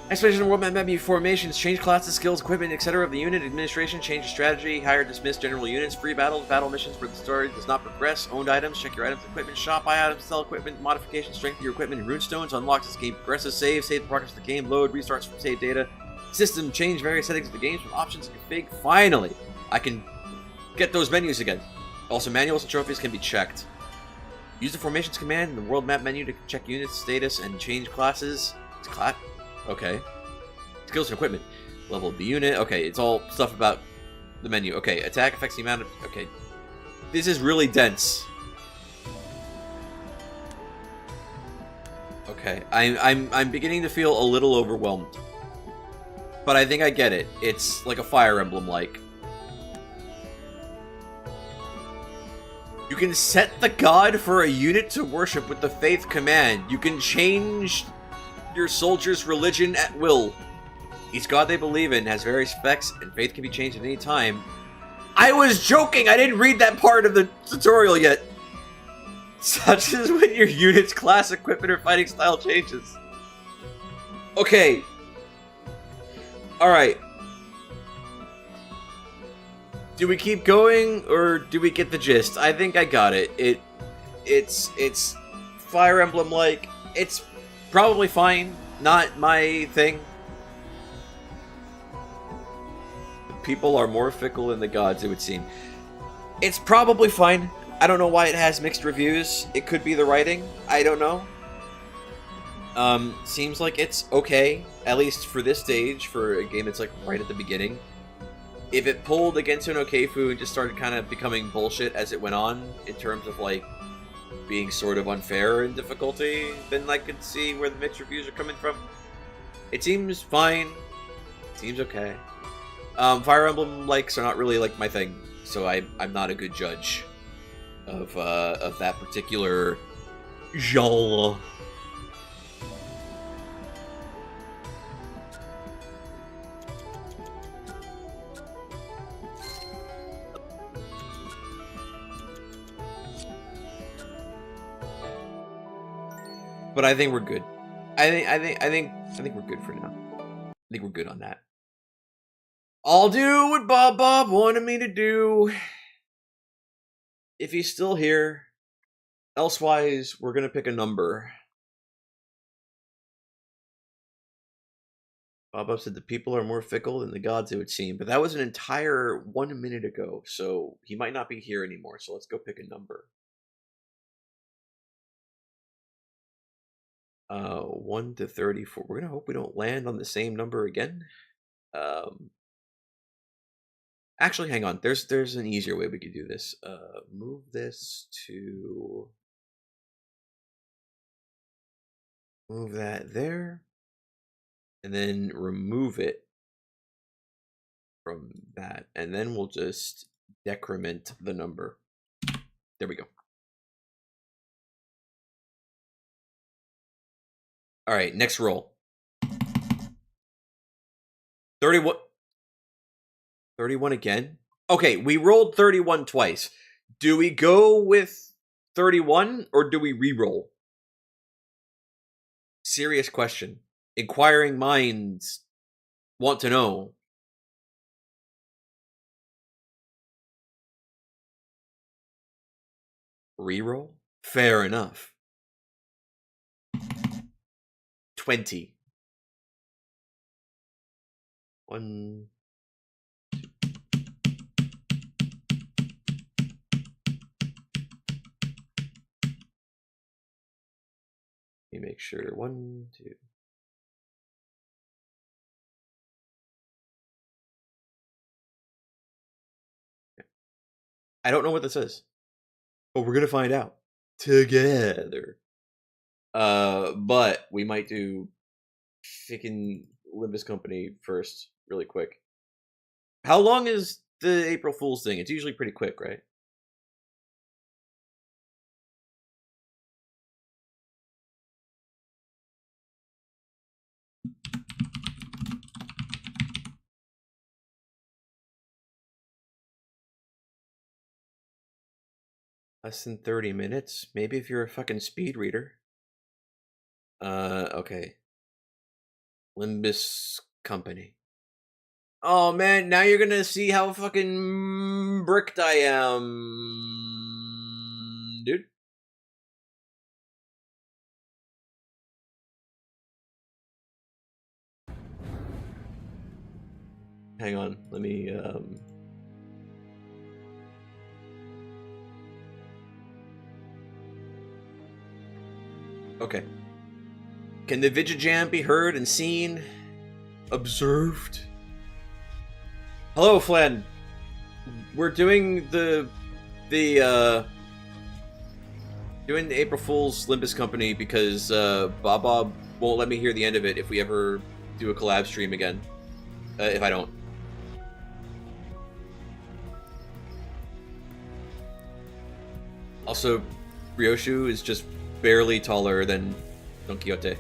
Explanation of world map menu formations, change classes, skills, equipment, etc. of the unit, administration, change strategy, hire, dismiss general units, free battles, battle missions where the story does not progress, owned items, check your items, equipment, shop, buy items, sell equipment, modifications, strengthen your equipment, and runestones, unlocks this game, progresses, save the progress of the game, load, restarts from save data, system, change various settings of the game from options and config. Finally, I can get those menus again. Also, manuals and trophies can be checked. Use the formations command in the world map menu to check units, status, and change classes. It's clap. Okay. Skills and equipment. Level of the unit. Okay, it's all stuff about the menu. Okay, attack affects the amount of... Okay. This is really dense. Okay, I'm beginning to feel a little overwhelmed. But I think I get it. It's like a Fire Emblem-like. You can set the god for a unit to worship with the faith command. You can change your soldier's religion at will. Each god they believe in has various effects, and faith can be changed at any time. I was joking! I didn't read that part of the tutorial yet! Such as when your unit's class, equipment, or fighting style changes. Okay. Alright. Do we keep going, or do we get the gist? I think I got it. It's Fire Emblem-like. It's probably fine. Not my thing. People are more fickle than the gods, it would seem. It's probably fine. I don't know why it has mixed reviews. It could be the writing. I don't know. Seems like it's okay, at least for this stage, for a game that's like right at the beginning. If it pulled against an Okeifu and just started kind of becoming bullshit as it went on, in terms of like being sort of unfair in difficulty, then I could see where the mixed reviews are coming from. It seems fine. It seems okay. Fire Emblem likes are not really like my thing, so I'm not a good judge of that particular genre. But I think we're good. I think we're good for now. I think we're good on that. I'll do what Bob wanted me to do. If he's still here. Elsewise, we're gonna pick a number. Bob said the people are more fickle than the gods, it would seem. But that was an entire 1 minute ago, so he might not be here anymore. So let's go pick a number. 1 to 34. We're gonna hope we don't land on the same number again. Actually, hang on. There's an easier way we could do this. Move this to... Move that there. And then remove it from that. And then we'll just decrement the number. There we go. Alright, next roll. 31. 31 again? Okay, we rolled 31 twice. Do we go with 31 or do we re-roll? Serious question. Inquiring minds want to know. Re-roll? Fair enough. 20. 1... Let me make sure. 1, 2. I don't know what this is, but we're gonna find out together. But we might do freaking Limbus Company first, really quick. How long is the April Fool's thing? It's usually pretty quick, right? Less than 30 minutes? Maybe if you're a fucking speed reader. Okay. Limbus Company. Oh man, now you're gonna see how fucking bricked I am, dude. Hang on, let me, Okay. Can the Vigijam be heard and seen? Observed? Hello, Flan. We're doing the the doing the April Fool's Limbus Company because Bob won't let me hear the end of it if we ever do a collab stream again. If I don't. Also, Ryoshu is just barely taller than Don Quixote.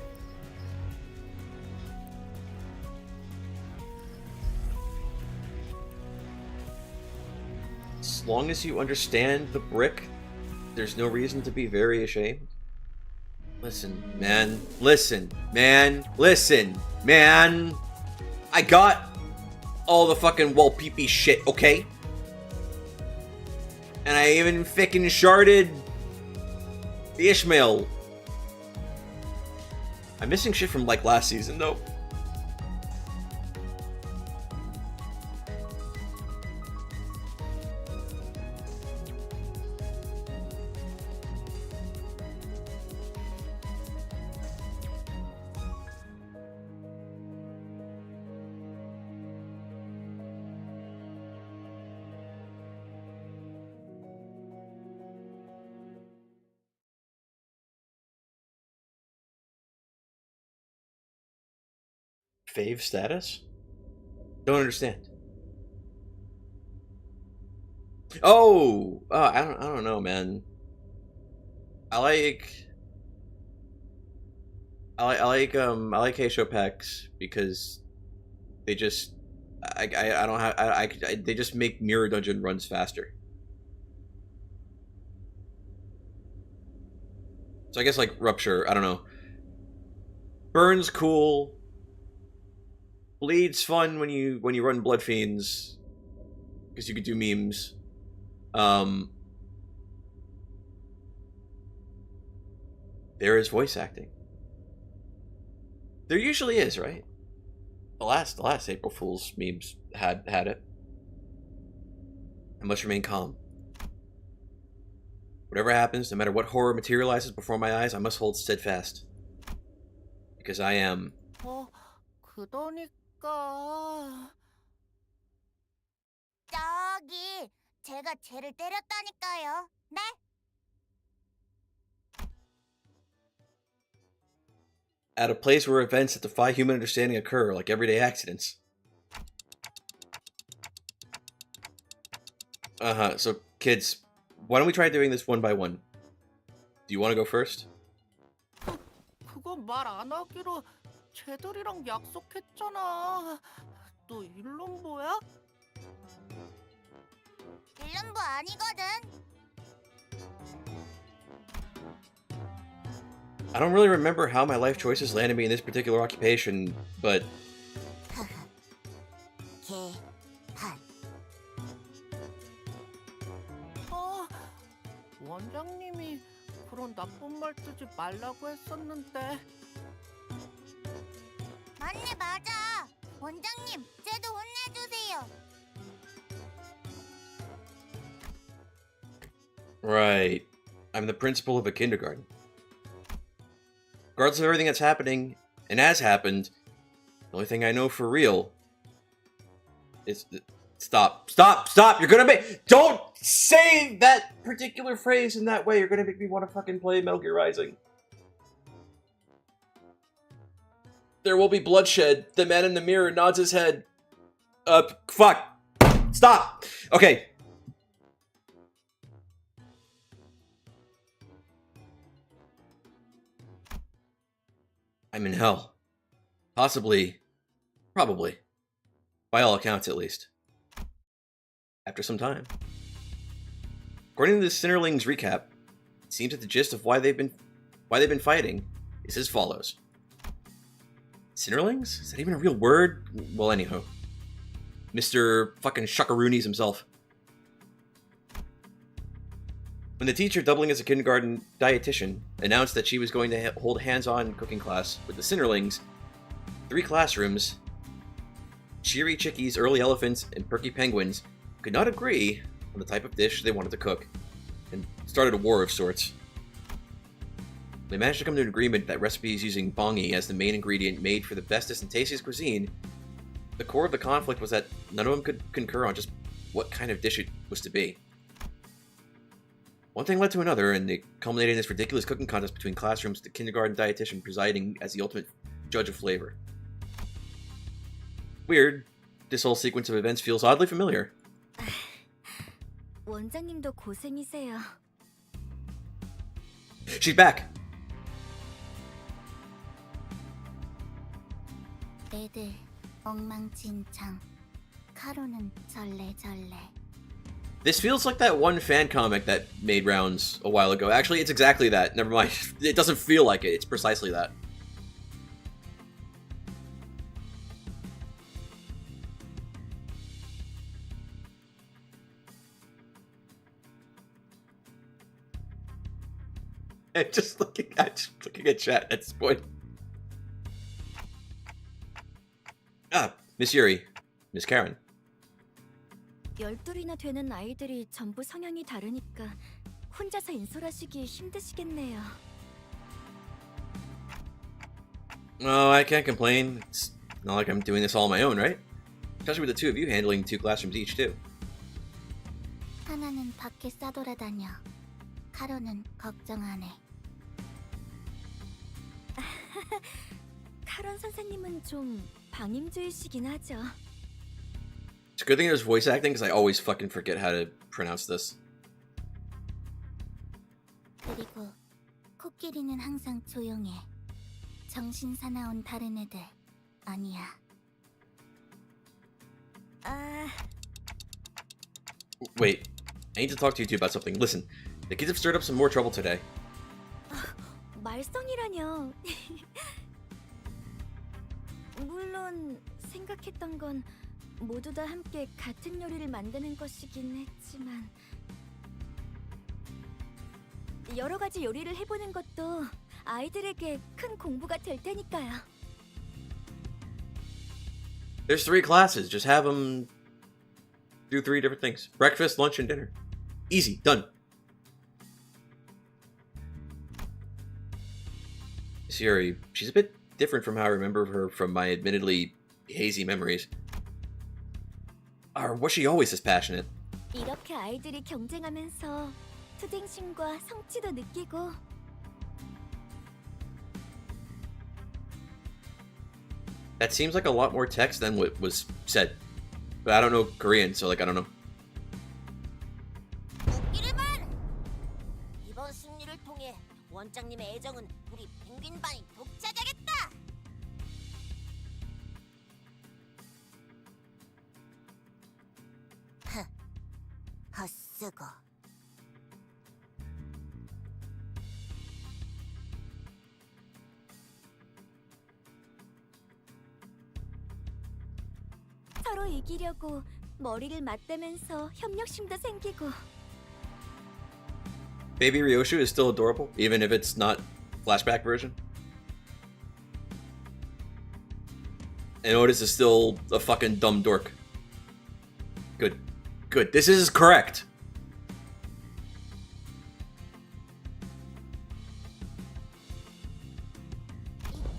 As long as you understand the brick, there's no reason to be very ashamed. Listen, man. Listen, man. Listen, man. I got all the fucking wall pee-pee shit, okay? And I even fucking sharded the Ishmael. I'm missing shit from like last season though. Fave status? Don't understand. Oh, I don't know, man. I like Heisho packs because they just I don't have they just make mirror dungeon runs faster. So I guess like Rupture, I don't know. Burn's cool. Bleed's fun when you run Blood Fiends, because you could do memes. There is voice acting. There usually is, right? The last April Fool's memes had it. I must remain calm. Whatever happens, no matter what horror materializes before my eyes, I must hold steadfast. Because I am. 그러니까 저기 제가 쟤를 때렸다니까요. 네? At a place where events that defy human understanding occur, like everyday accidents. So kids, why don't we try doing this one by one? Do you want to go first? 그건 말 안 하기로 쟤들이랑 약속했잖아. 너 일론보야? 일론보 아니거든. I don't really remember how my life choices landed me in this particular occupation, but... 원장님이 그런 나쁜 말 쓰지 말라고 했었는데. 맞네, 맞아. 원장님, 쟤도 혼내주세요. Right. I'm the principal of a kindergarten. Regardless of everything that's happening, and has happened, the only thing I know for real is... Stop. You're gonna make... Don't say that particular phrase in that way. You're gonna make me want to fucking play Metal Gear Rising. There will be bloodshed. The man in the mirror nods his head. Fuck. Stop. Okay. I'm in hell. Possibly. Probably. By all accounts, at least. After some time. According to the Sinnerlings recap, it seems that the gist of why they've been fighting is as follows. Sinnerlings? Is that even a real word? Well, anyhow. Mr. fucking Shuckaroonies himself. When the teacher, doubling as a kindergarten dietitian, announced that she was going to hold hands-on cooking class with the Sinnerlings, 3 classrooms, cheery chickies, early elephants, and perky penguins, could not agree on the type of dish they wanted to cook, and started a war of sorts. They managed to come to an agreement that recipes using bongi as the main ingredient made for the bestest and tastiest cuisine. The core of the conflict was that none of them could concur on just what kind of dish it was to be. One thing led to another, and it culminated in this ridiculous cooking contest between classrooms, the kindergarten dietitian presiding as the ultimate judge of flavor. Weird. This whole sequence of events feels oddly familiar. 원장님도 고생이세요. She's back! 애들 엉망진창. 카로는 절레절레. This feels like that one fan comic that made rounds a while ago. Actually, it's exactly that. Never mind. It doesn't feel like it. It's precisely that. I'm just looking at chat at this point. Ah, Miss Yuri. Miss Karen. 12이나 되는 아이들이 전부 성향이 다르니까 혼자서 인솔하시기 힘드시겠네요. Oh, I can't complain. It's not like I'm doing this all on my own, right? Especially with the two of you handling 2 classrooms each, too. 하나는 밖에 싸돌아다녀. 카로는 걱정 안 해. 카론 선생님은 좀 방임주의시긴 하죠. It's a good thing there's voice acting, because I always fucking forget how to pronounce this. 그리고 코끼리는 항상 조용해. 정신 사나운 다른 애들 아니야. Wait, I need to talk to you two about something. Listen, the kids have stirred up some more trouble today. 말썽이라뇨. 물론 생각했던 건 모두 다 함께 같은 요리를 만드는 것이긴 했지만 여러 가지 요리를 해보는 것도 아이들에게 큰 공부가 될 테니까요. There's 3 classes. Just have them do 3 different things. Breakfast, lunch, and dinner. Easy. Done. Siri, she's a bit different from how I remember her from my admittedly hazy memories. Or was she always this passionate? 이렇게 아이들이 경쟁하면서 투쟁심과 성취도 느끼고 That seems like a lot more text than what was said. But I don't know Korean, so like I don't know. 웃기를만! 이번 승리를 통해 원장님의 애정은 우리 펭귄 반이 독차지하겠다! 헛쓰고 서로 이기려고 머리를 맞대면서 협력심도 생기고 Baby Ryoshu is still adorable, even if it's not flashback version. And Otis is still a fucking dumb dork. Good. Good. This is correct.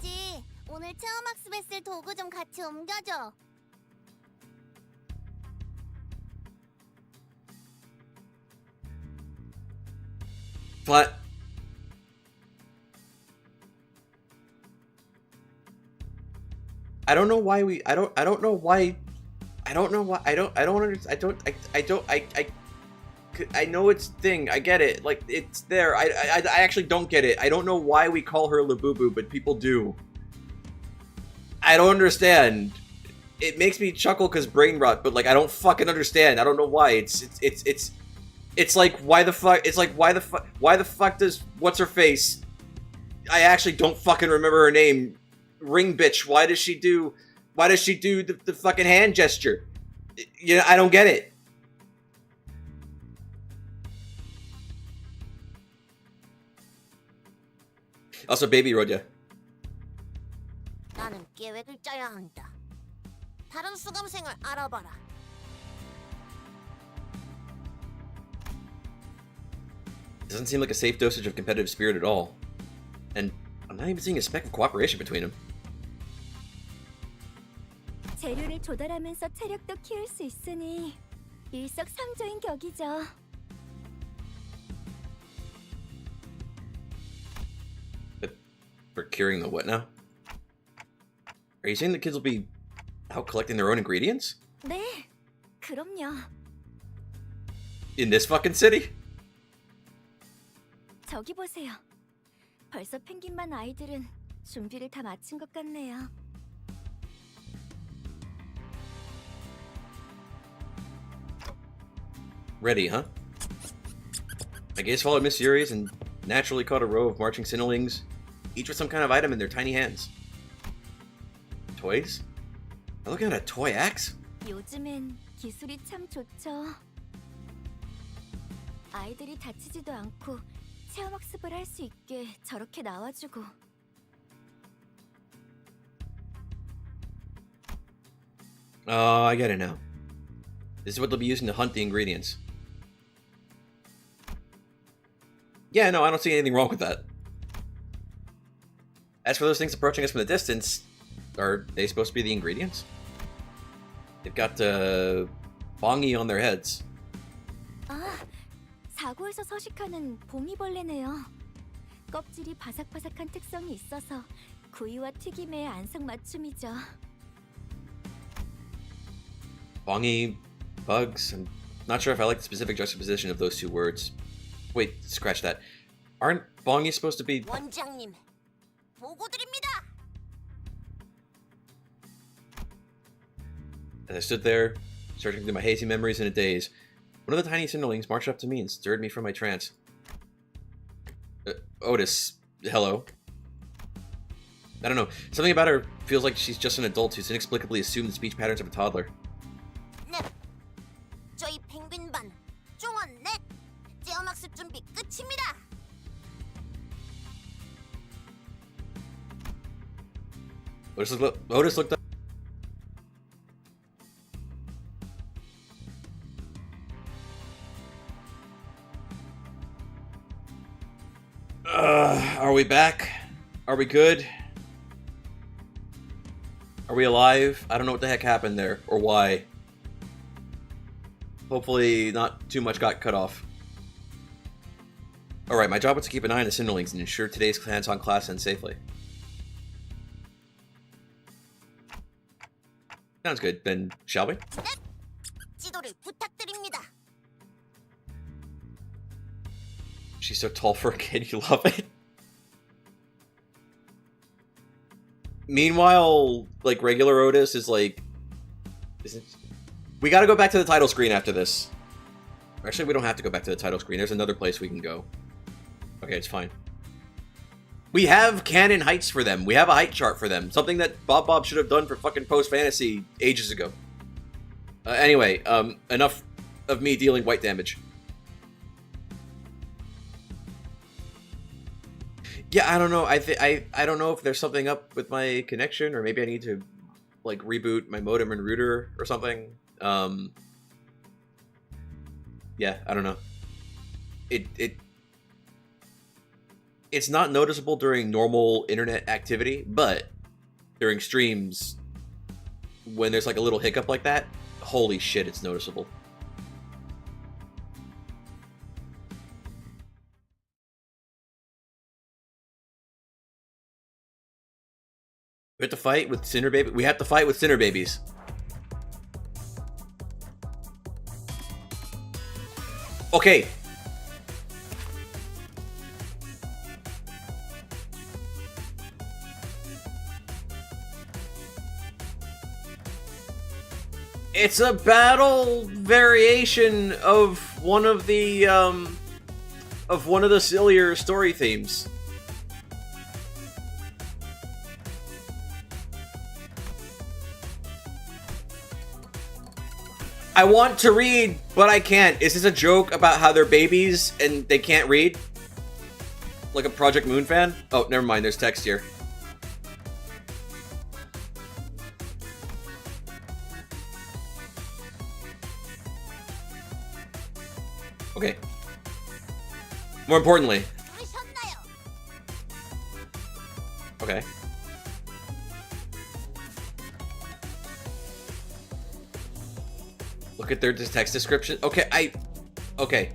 있지. 오늘 체험학습에 쓸 도구 좀 같이 옮겨줘. Flat. I don't know why we. I don't know why. I don't know why. I don't understand. I know it's thing. I get it. Like it's there. I actually don't get it. I don't know why we call her Labubu, but people do. I don't understand. It makes me chuckle because brain rot, but like I don't fucking understand. I don't know why. It's like why the fuck? It's like why the fuck does what's her face? I actually don't fucking remember her name. Ring bitch. Why does she do the fucking hand gesture? You know, I don't get it. Also, Baby Rodya. 나는 계획을 짜야 한다. 다른 수강생을 알아봐라. Doesn't seem like a safe dosage of competitive spirit at all. And I'm not even seeing a speck of cooperation between them. 재료를 조달하면서 체력도 키울 수 있으니 일석삼조인 격이죠. securing the what now? Are you saying the kids will be out collecting their own ingredients? 네, 그럼요. In this fucking city? 저기 보세요. 벌써 펭귄반 아이들은 준비를 다 마친 것 같네요. Ready, huh? I guess followed Miss Yuri's and naturally caught a row of marching cinnilings, each with some kind of item in their tiny hands. Toys? I'm looking at a toy axe? 요즘엔 기술이 참 좋죠. 아이들이 다치지도 않고 체험학습을 할 수 있게 저렇게 나와주고. Oh, I get it now. This is what they'll be using to hunt the ingredients. Yeah, no, I don't see anything wrong with that. As for those things approaching us from the distance, are they supposed to be the ingredients? They've got bongi on their heads. 아, 사고에서 서식하는 봉이벌레네요. 껍질이 바삭바삭한 특성이 있어서 구이와 튀김의 안성맞춤이죠. Bongi, bugs. I'm not sure if I like the specific juxtaposition of those two words. Wait, scratch that. Aren't bongi supposed to be... 원장님, 보고 드립니다. As I stood there, searching through my hazy memories in a daze, one of the tiny cinnilings marched up to me and stirred me from my trance. Otis, hello. I don't know. Something about her feels like she's just an adult who's inexplicably assumed the speech patterns of a toddler. 네, 저희 펭귄반 종원 넷 체험학습 준비 끝입니다. Otis looked up. Are we back? Are we good? Are we alive? I don't know what the heck happened there, or why. Hopefully not too much got cut off. Alright, my job was to keep an eye on the cinnilings and ensure today's hands-on class ends safely. Sounds good. Then, shall we? 네, 지도를 부탁드립니다. She's so tall for a kid, you love it? Meanwhile, like, regular Otis is like... We gotta go back to the title screen after this. Actually, we don't have to go back to the title screen. There's another place we can go. Okay, it's fine. We have canon heights for them. We have a height chart for them. Something that Bob should have done for fucking post-fantasy ages ago. Anyway, enough of me dealing white damage. Yeah, I don't know. I don't know if there's something up with my connection, or maybe I need to like reboot my modem and router or something. Yeah, I don't know. It's not noticeable during normal internet activity, but during streams, when there's like a little hiccup like that, holy shit, it's noticeable. We have to fight with Cinder Baby. We have to fight with Cinder Babies. Okay. It's a battle variation of one of the sillier story themes. I want to read, but I can't. Is this a joke about how they're babies and they can't read? Like a Project Moon fan? Oh, never mind, there's text here. Okay. More importantly. Okay. Look at their text description. Okay, okay.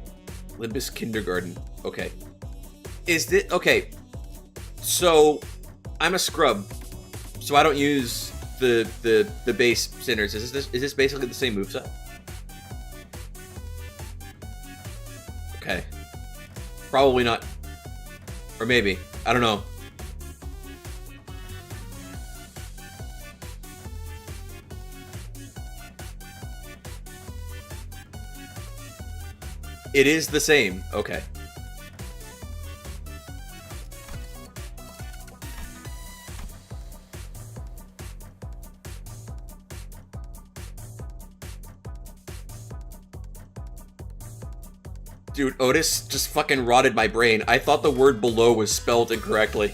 Limbus Kindergarten. Okay. Is this... Okay. So, I'm a scrub, so I don't use the base Cinders. Is this basically the same moveset? Okay. Probably not. Or maybe. I don't know. It is the same. Okay. Dude, Otis just fucking rotted my brain. I thought the word below was spelled incorrectly.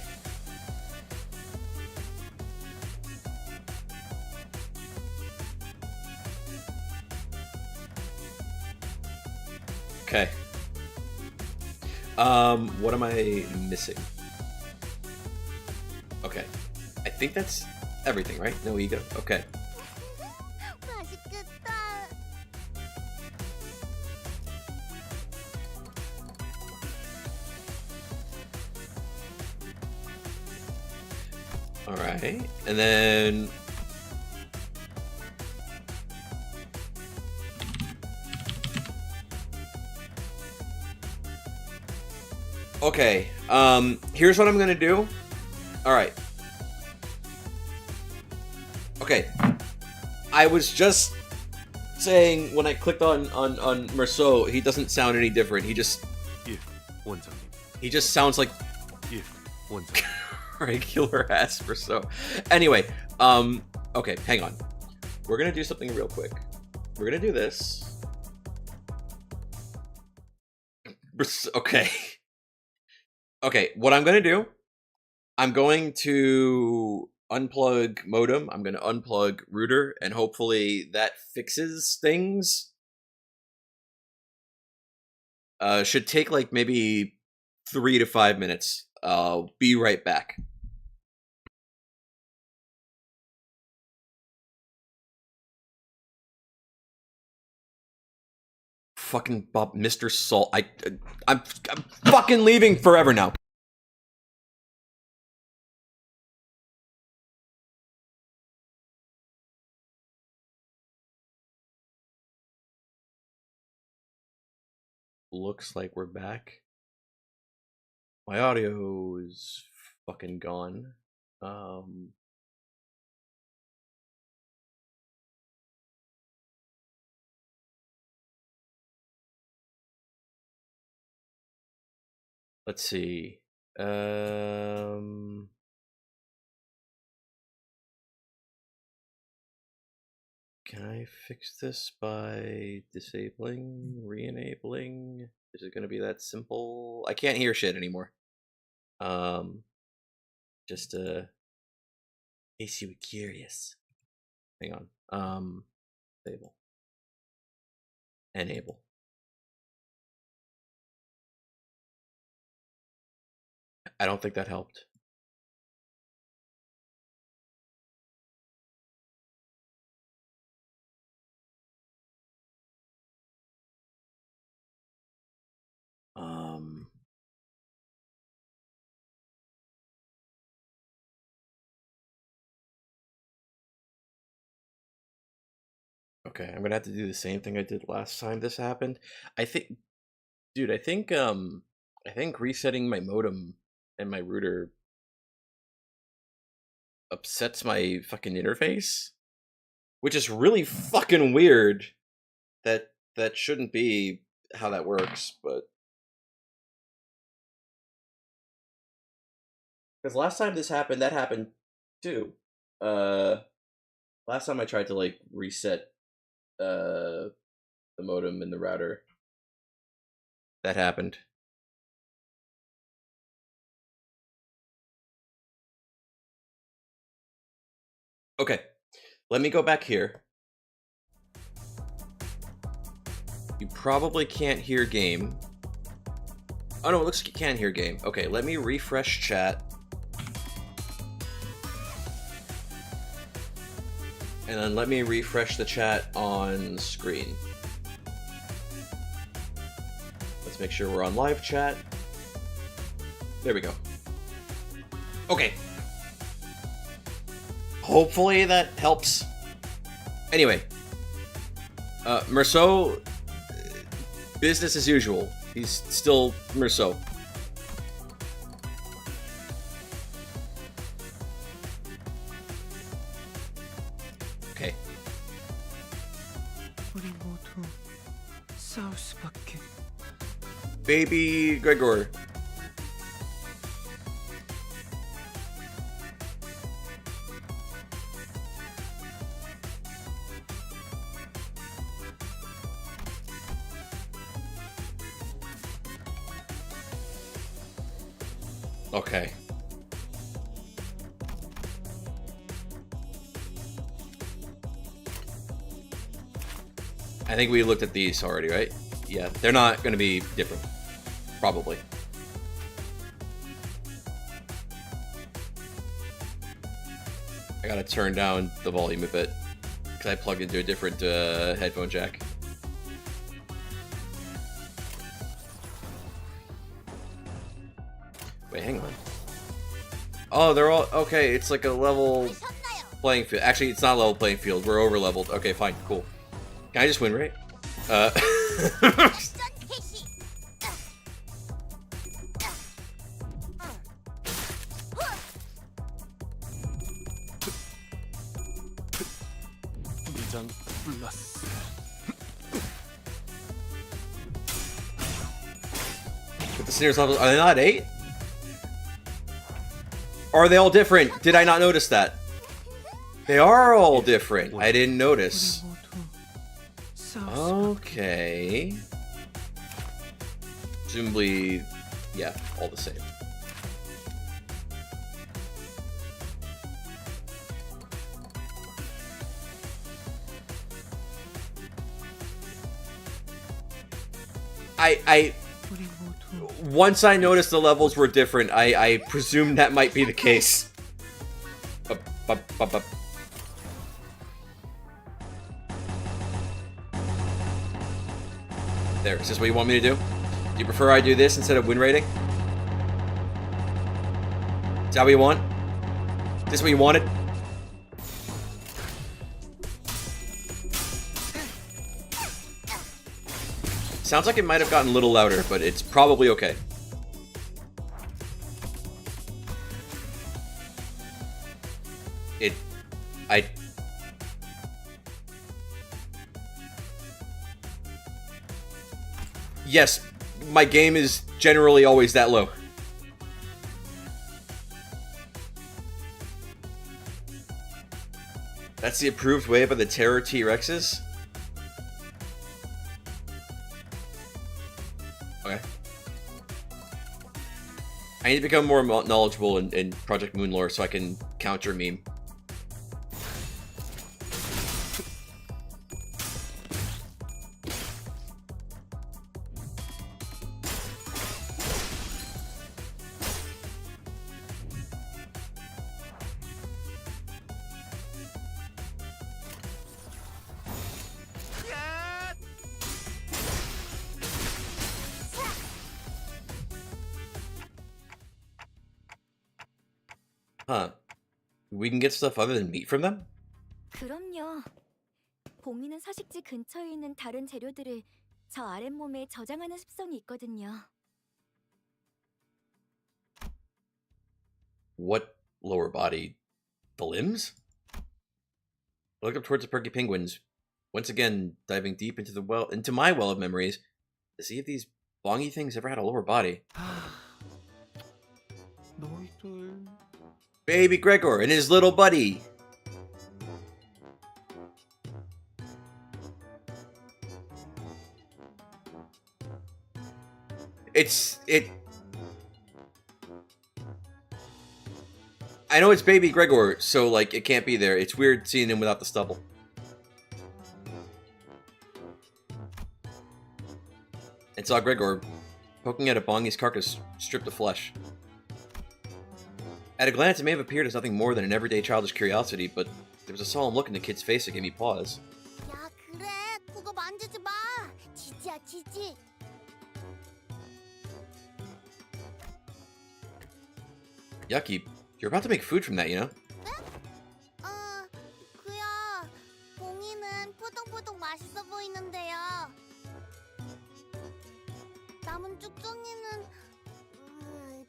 Okay. What am I missing? Okay. I think that's everything, right? No ego. Okay. 맛있겠다. Alright. And then... Okay, here's what I'm gonna do. Alright. Okay. I was just saying when I clicked on Merceau, he doesn't sound any different. He just sounds like regular ass Merceau. Anyway, okay, hang on. We're gonna do something real quick. We're gonna do this. Okay. Okay, what I'm gonna do, I'm going to unplug modem, I'm gonna unplug router, and hopefully that fixes things. Should take like maybe 3 to 5 minutes. I'll be right back. Fucking Bob, Mr. Salt. I'm fucking leaving forever now. Looks like we're back. My audio is fucking gone. Let's see. Can I fix this by disabling, re-enabling? Is it gonna be that simple? I can't hear shit anymore. Just in case you were curious. Hang on. Disable. Enable. I don't think that helped. Okay, I'm gonna have to do the same thing I did last time this happened. I think, dude, I think resetting my modem and my router upsets my fucking interface, which is really fucking weird. That shouldn't be how that works, but because last time this happened, that happened too. Last time I tried to like reset the modem and the router, that happened. Okay, let me go back here. You probably can't hear game. Oh no, it looks like you can hear game. Okay, let me refresh chat. And then let me refresh the chat on screen. Let's make sure we're on live chat. There we go. Okay. Hopefully that helps. Anyway, Merceau, business as usual. He's still Merceau. Okay. Baby Gregor. Okay. I think we looked at these already, right? Yeah, they're not going to be different. Probably. I gotta turn down the volume a bit because I plugged into a different headphone jack. Wait, hang on. Oh, they're all okay. It's like a level playing field. Actually, it's not a level playing field. We're over leveled. Okay, fine, cool. Can I just win, right? With the seniors levels, are they not 8? Or are they all different? Did I not notice that? They are all different. I didn't notice. Okay. Presumably, yeah, all the same. Once I noticed the levels were different, I presumed that might be the case. There, is this what you want me to do? Do you prefer I do this instead of win rating? Is that what you want? Is this what you wanted? Sounds like it might have gotten a little louder, but it's probably okay. Yes, my game is generally always that low. That's the approved way by the Terror T-Rexes? Okay. I need to become more knowledgeable in Project Moon lore so I can counter meme. Huh. We can get stuff other than meat from them? 그럼요. 봉이는 서식지 근처에 있는 다른 재료들을 저 아랫몸에 저장하는 습성이 있거든요. What lower body? The limbs? I look up towards the perky penguins, once again diving deep into my well of memories to see if these bongy things ever had a lower body. Baby Gregor and his little buddy. I know it's baby Gregor, so like it can't be there. It's weird seeing him without the stubble. And saw Gregor poking at a bongy's carcass stripped of flesh. At a glance, it may have appeared as nothing more than an everyday childish curiosity, but there was a solemn look in the kid's face that gave me pause. 야, 그래. 그거 만지지 마. 지지야, 지지. Yucky. You're about to make food from that, you know? 포동포동 맛있어 보이는데요. 남은 쭉종이는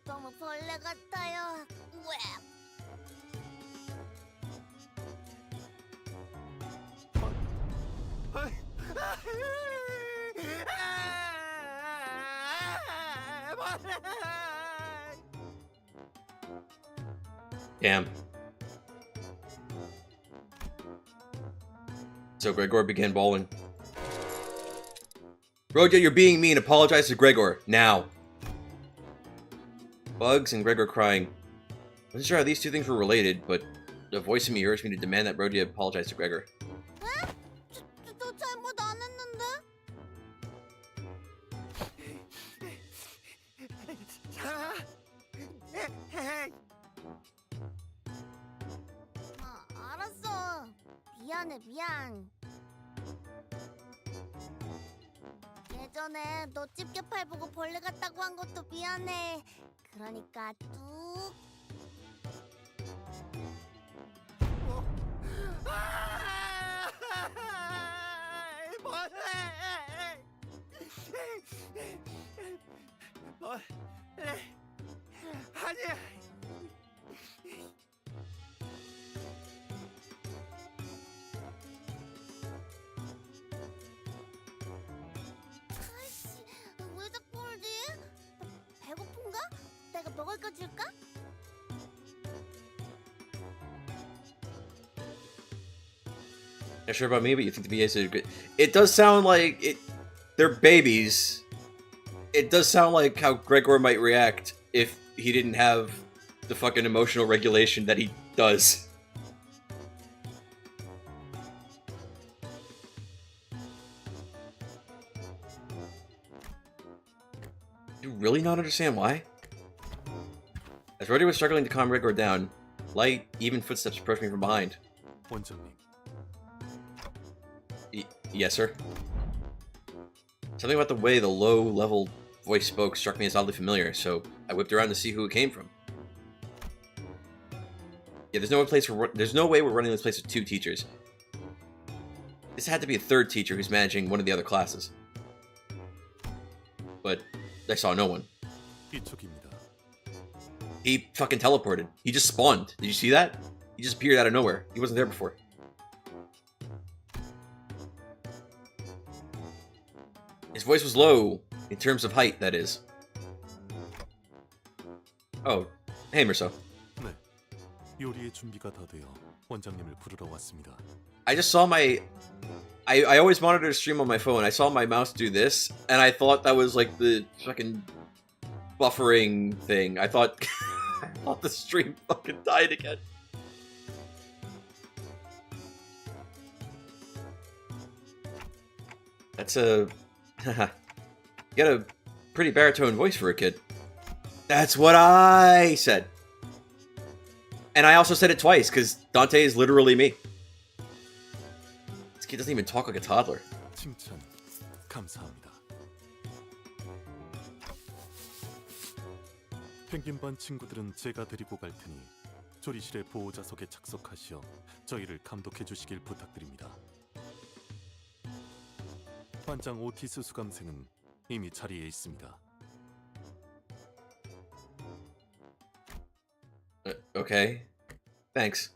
너무 벌레 같아요. 왜? Damn. So Gregor began bawling. Rodya, you're being mean. Apologize to Gregor. Now. Bugs and Gregor crying. I wasn't sure how these two things were related, but the voice in me urged me to demand that Rodya apologize to Gregor. 왜? 저 잘못 안 했는데? 알았어. 미안해, 미안. 예전에 너 집게팔 보고 벌레 같다고 한 것도 미안해. 그러니까 뚝. 아니야. 아이씨, 왜 자꾸 울지? 배고픈가? 내가 먹을 거 줄까? Not sure about me, but you think the BAs are good. It does sound like it. They're babies. It does sound like how Gregor might react if he didn't have the fucking emotional regulation that he does. Do you really not understand why? As Roddy was struggling to calm Gregor down, light, even footsteps approached me from behind. 원장님, Yes, sir. Something about the way the low-level voice spoke struck me as oddly familiar, so I whipped around to see who it came from. Yeah, there's no way we're running this place with two teachers. This had to be a third teacher who's managing one of the other classes. But I saw no one. 이쪽입니다. He fucking teleported. He just spawned. Did you see that? He just appeared out of nowhere. He wasn't there before. His voice was low, in terms of height, that is. Oh, hey, Merso. 네, 요리의 준비가 다 되어 원장님을 부르러 왔습니다. I just saw my... I always monitor the stream on my phone. I saw my mouse do this, and I thought that was like the fucking buffering thing. I thought... I thought the stream fucking died again. That's a... you got a pretty baritone voice for a kid. That's what I said. And I also said it twice, because Dante is literally me. This kid doesn't even talk like a toddler. 칭찬 감사합니다. 펭귄반 친구들은 제가 데리고 갈 테니 조리실의 보호자석에 착석하시어 저희를 감독해 주시길 부탁드립니다. 반장 오티스 수감생은 이미 자리에 있습니다. Okay. Thanks.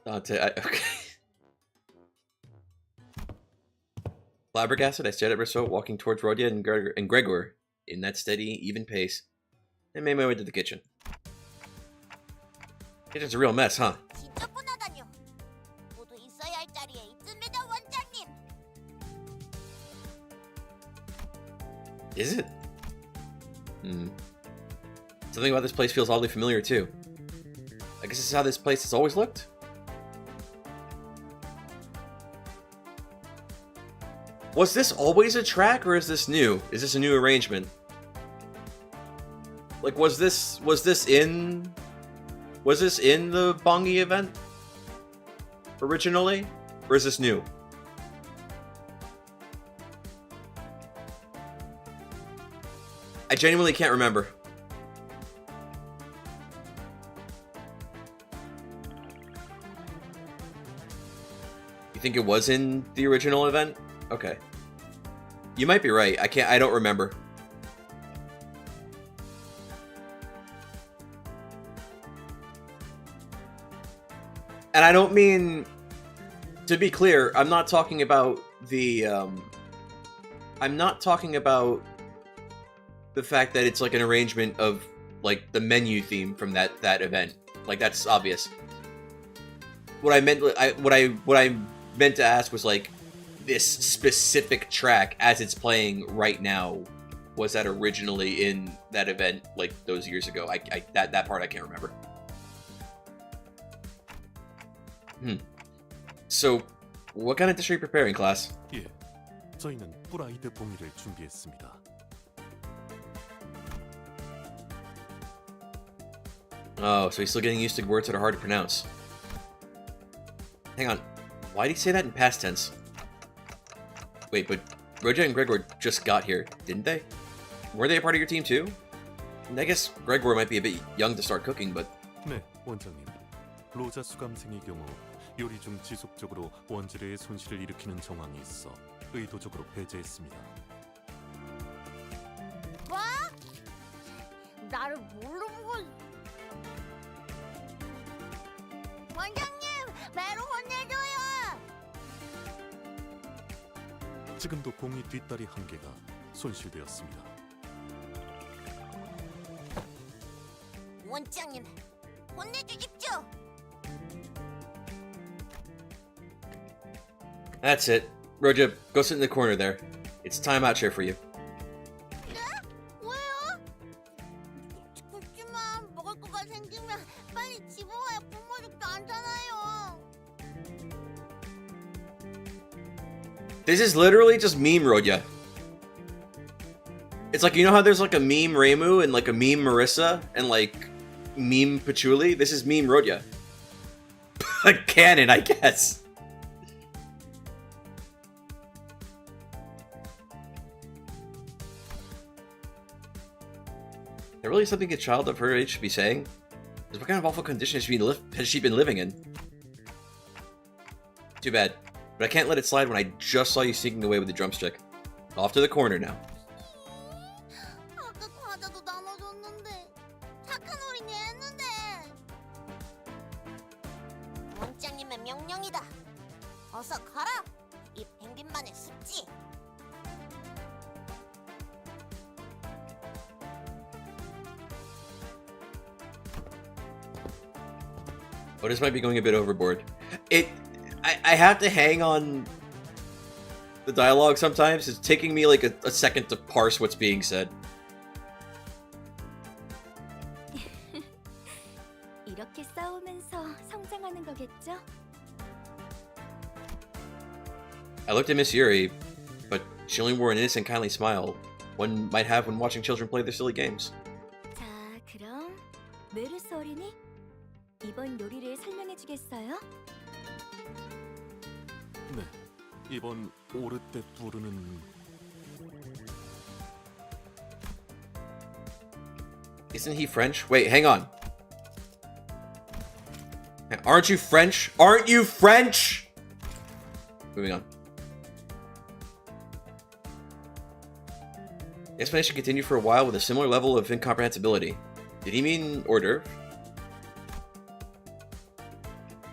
Dante, okay. Flabbergasted, I stared at Rousseau walking towards Rodya and Gregor in that steady, even pace, and made my way to the kitchen. Kitchen's a real mess, huh? 지저분하다뇨. 모두 있어야 할 자리에 있습니다, 원장님. Is it? Something about this place feels oddly familiar, too. I guess this is how this place has always looked? Was this always a track, or is this new? Is this a new arrangement? Like, was this in the Bongi event originally, or is this new? I genuinely can't remember. You think it was in the original event? Okay. You might be right. I don't remember. And I don't mean, to be clear, I'm not talking about the, I'm not talking about the fact that it's like an arrangement of like the menu theme from that event. Like that's obvious. What I meant to ask was like this specific track as it's playing right now. Was that originally in that event like those years ago? That part I can't remember. So, what kind of dish are you preparing, class? 예, 저희는 프라이드 봉이를 준비했습니다. Oh, so he's still getting used to words that are hard to pronounce. Hang on, why did he say that in past tense? Wait, but Roja and Gregor just got here, didn't they? Were they a part of your team too? I guess Gregor might be a bit young to start cooking, but... 네, 원장님. 로자 수감생의 경우 요리 중 지속적으로 원재료의 손실을 일으키는 정황이 있어 의도적으로 배제했습니다. 뭐? 나를 뭘로 보고? 원장님, 매로 혼내줘요. 지금도 봉이 뒷다리 한 개가 손실되었습니다. 원장님, 혼내주십시오. That's it. Roja, go sit in the corner there. It's time out chair for you. 네? 왜요? 그렇지만 먹을 거가 생기면 빨리 집어와야 부모님도 않잖아요. This is literally just meme Roja. It's like, you know how there's like a meme Reimu and like a meme Marissa and like meme Patchouli? This is meme Roja. Canon, I guess. There really something a child of her age should be saying? What kind of awful condition has she been living in? Too bad. But I can't let it slide when I just saw you sneaking away with the drumstick. Off to the corner now. 아까 과자도 나눠줬는데 착한 어린이 했는데. 원장님의 명령이다. 어서 가라. 이 펭귄만의 습지. Oh, this might be going a bit overboard. I have to hang on the dialogue sometimes. It's taking me like a second to parse what's being said. 이렇게 싸우면서 성장하는 거겠죠? I looked at Miss Yuri, but she only wore an innocent, kindly smile one might have when watching children play their silly games. 자, 그럼 메르스 어린이 이번 요리를 설명해 주겠어요? 네, 이번 오르떼 부르는 Isn't he French? Wait, hang on. Aren't you French? Aren't you French? Moving on. The explanation continued for a while with a similar level of incomprehensibility. Did he mean hors d'oeuvre?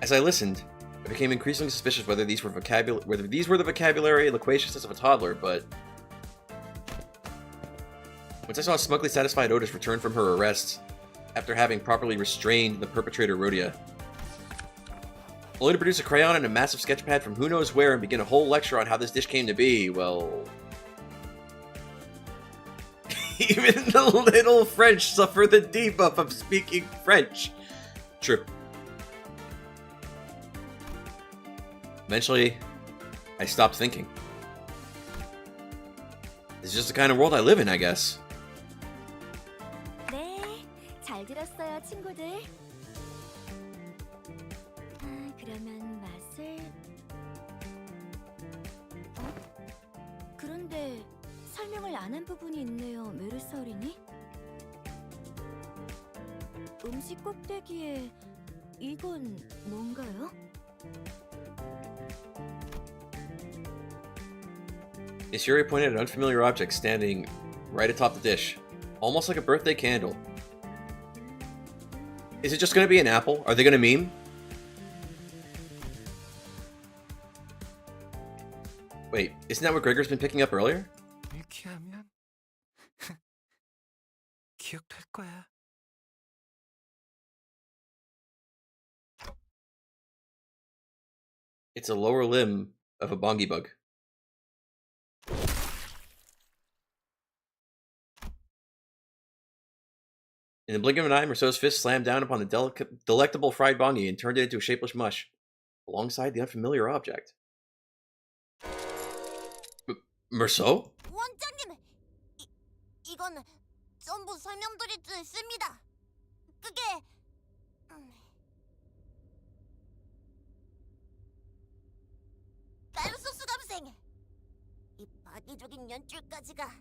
As I listened, I became increasingly suspicious whether these were the vocabulary and loquaciousness of a toddler, but once I saw smugly satisfied Otis return from her arrest after having properly restrained the perpetrator Rhodia, only to produce a crayon and a massive sketchpad from who knows where and begin a whole lecture on how this dish came to be, well... Even the little French suffer the debuff of speaking French. True. Eventually, I stopped thinking. This is just the kind of world I live in, I guess. 네, 잘 들었어요, 친구들. 그러면 맛을... 그런데 설명을 안 한 부분이 있네요, 메르스 어린이. 음식 꼭대기에 이건 뭔가요? Isuri pointed at an unfamiliar object standing right atop the dish, almost like a birthday candle. Is it just gonna be an apple? Are they gonna meme? Wait, isn't that what Gregor's been picking up earlier? 이렇게 하면 기억될 거야. It's a lower limb of a bongi bug. In the blink of an eye, Merceau's fist slammed down upon the delectable fried bongi and turned it into a shapeless mush, alongside the unfamiliar object. Merceau? 원장님, 이건 전부 설명드릴 수 있습니다. 그게 쌀소스 감생. 이 파괴적인 연출까지가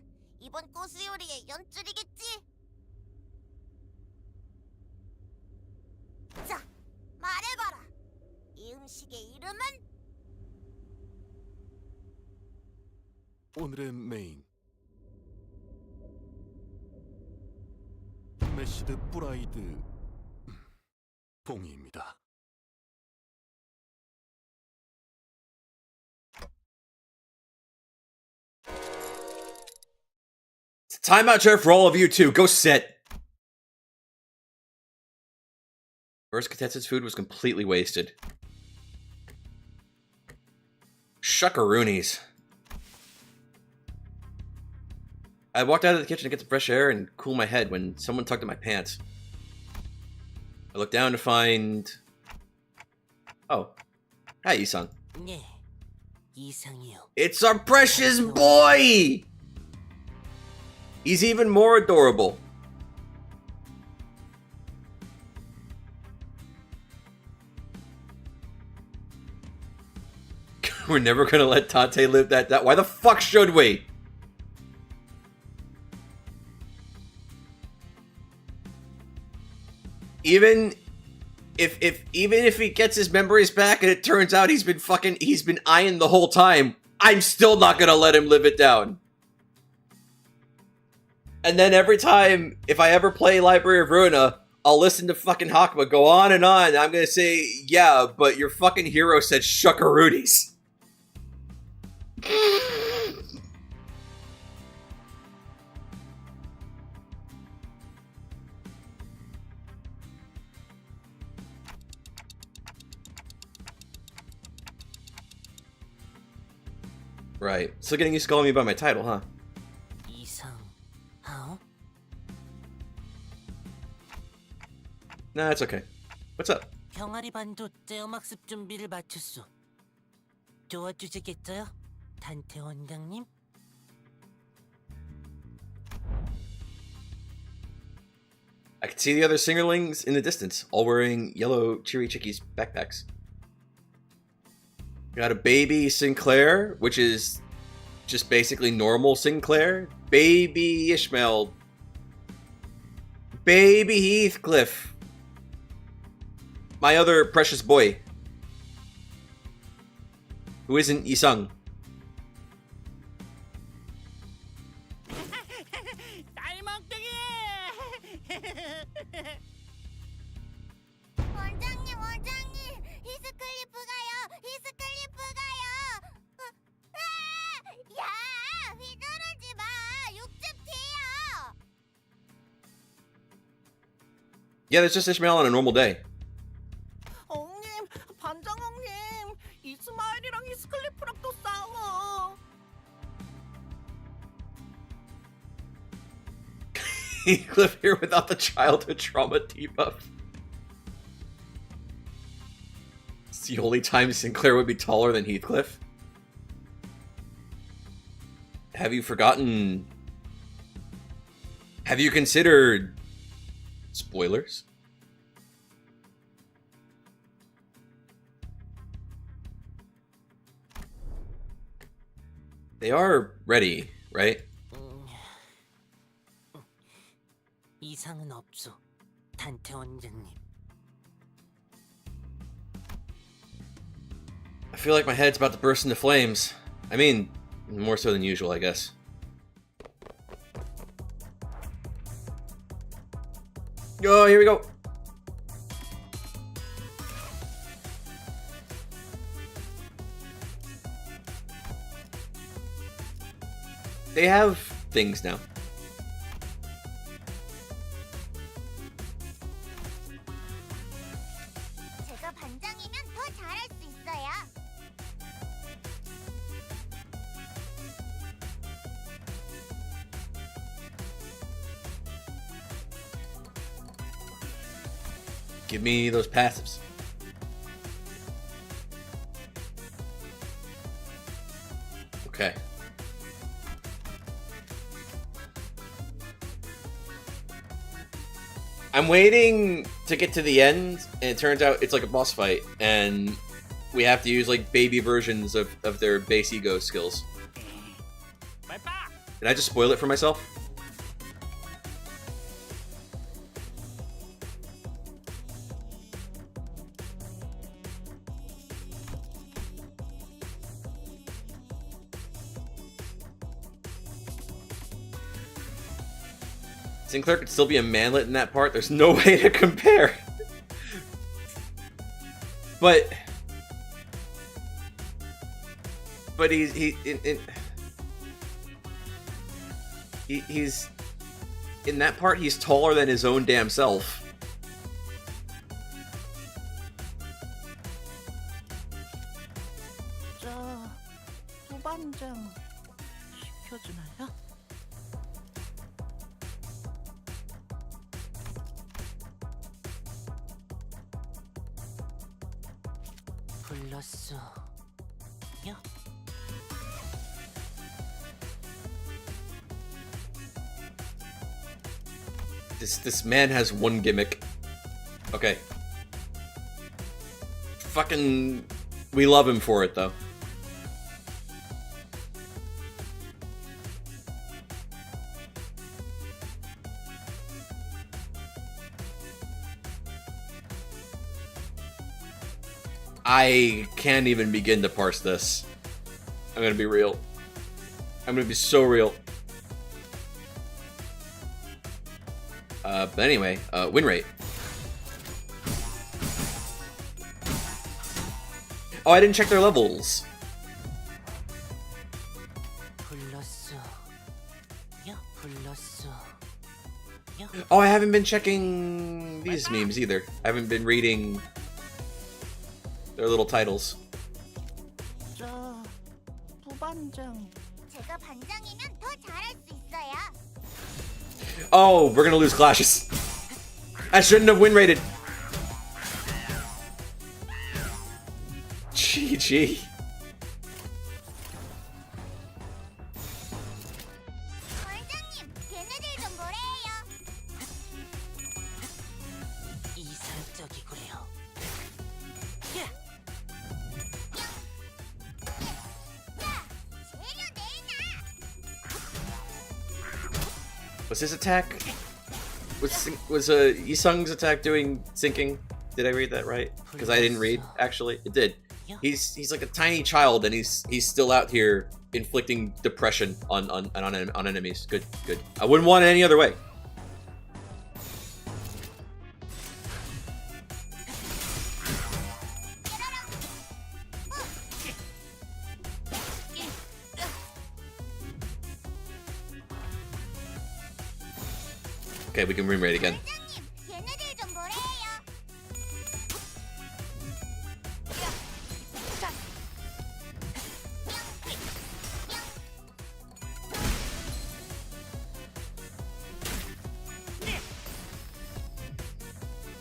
이번 코스 요리의 연출이겠지? 자, 말해봐라. 이 음식의 이름은? 오늘의 메인 메시드 프라이드 봉이입니다. Timeout chair for all of you too. Go sit. First contestant's food was completely wasted. Shuckaroonies. I walked out of the kitchen to get some fresh air and cool my head when someone tugged at my pants. I looked down to find... Oh. Hi, Isang. 네, 이상이요. It's our precious boy! He's even more adorable. We're never gonna let Tate live that down. Why the fuck should we? Even if he gets his memories back and it turns out he's been eyeing the whole time, I'm still not gonna let him live it down. And then every time, if I ever play Library of Ruina, I'll listen to fucking Hakuma go on and on, and I'm gonna say, yeah, but your fucking hero said shuckaroonies. Right. Still getting used to calling me by my title, huh? Nah, it's okay. What's up? 병아리 반도 떼어막습 준비를 마쳤어. 도와주시겠어요, 단테 원장님? I can see the other singerlings in the distance, all wearing yellow Cheery Chickies backpacks. Got a baby Sinclair, which is just basically normal Sinclair. Baby Ishmael. Baby Heathcliff. My other precious boy. Who isn't Isang. 원장님, 히스클리프 가요. 히스클리프 가요. 야, 휘두르지 마. 육즙 튀어. Yeah, there's just Ishmael on a normal day. 엉님, 반장 엉님, 이스마일이랑 히스클리프랑 또 싸워. Heathcliff here without the childhood trauma debuff. It's the only time Sinclair would be taller than Heathcliff. Have you forgotten? Have you considered spoilers? They are ready, right? 이상은 없어, 단테 원장님. I feel like my head's about to burst into flames. I mean, More so than usual, I guess. Oh, here we go. They have things now. 제가 반장이면 더 잘할 수 있어요. Give me those passives. Okay. I'm waiting to get to the end, and it turns out it's like a boss fight, and we have to use like baby versions of their base ego skills. Did I just spoil it for myself? Sinclair could still be a manlet in that part. There's no way to compare. But he's in that part. He's taller than his own damn self. 저 두반장 시켜주나요? 불렀어. 야. This man has one gimmick. Okay. Fucking, we love him for it though. I can't even begin to parse this. I'm gonna be real. I'm gonna be so real. But anyway, win rate. Oh, I didn't check their levels. 불렀어. 야, 불렀어. 야. Oh, I haven't been checking these memes either. I haven't been reading their little titles. 저 두반장. 제가 반장이면 더 잘할 수 있어요. Oh, we're gonna lose clashes. I shouldn't have win rated. GG. 반장님, 걔네들 좀 뭐래요? 이상적이구려. 재료 내놔. Was his attack? Was Yisung's attack doing sinking? Did I read that right? Because I didn't read. Actually, it did. He's like a tiny child, and he's still out here inflicting depression on enemies. Good, good. I wouldn't want it any other way. Okay, we can re-rate again. 반장님, 걔네들 좀 뭐래요?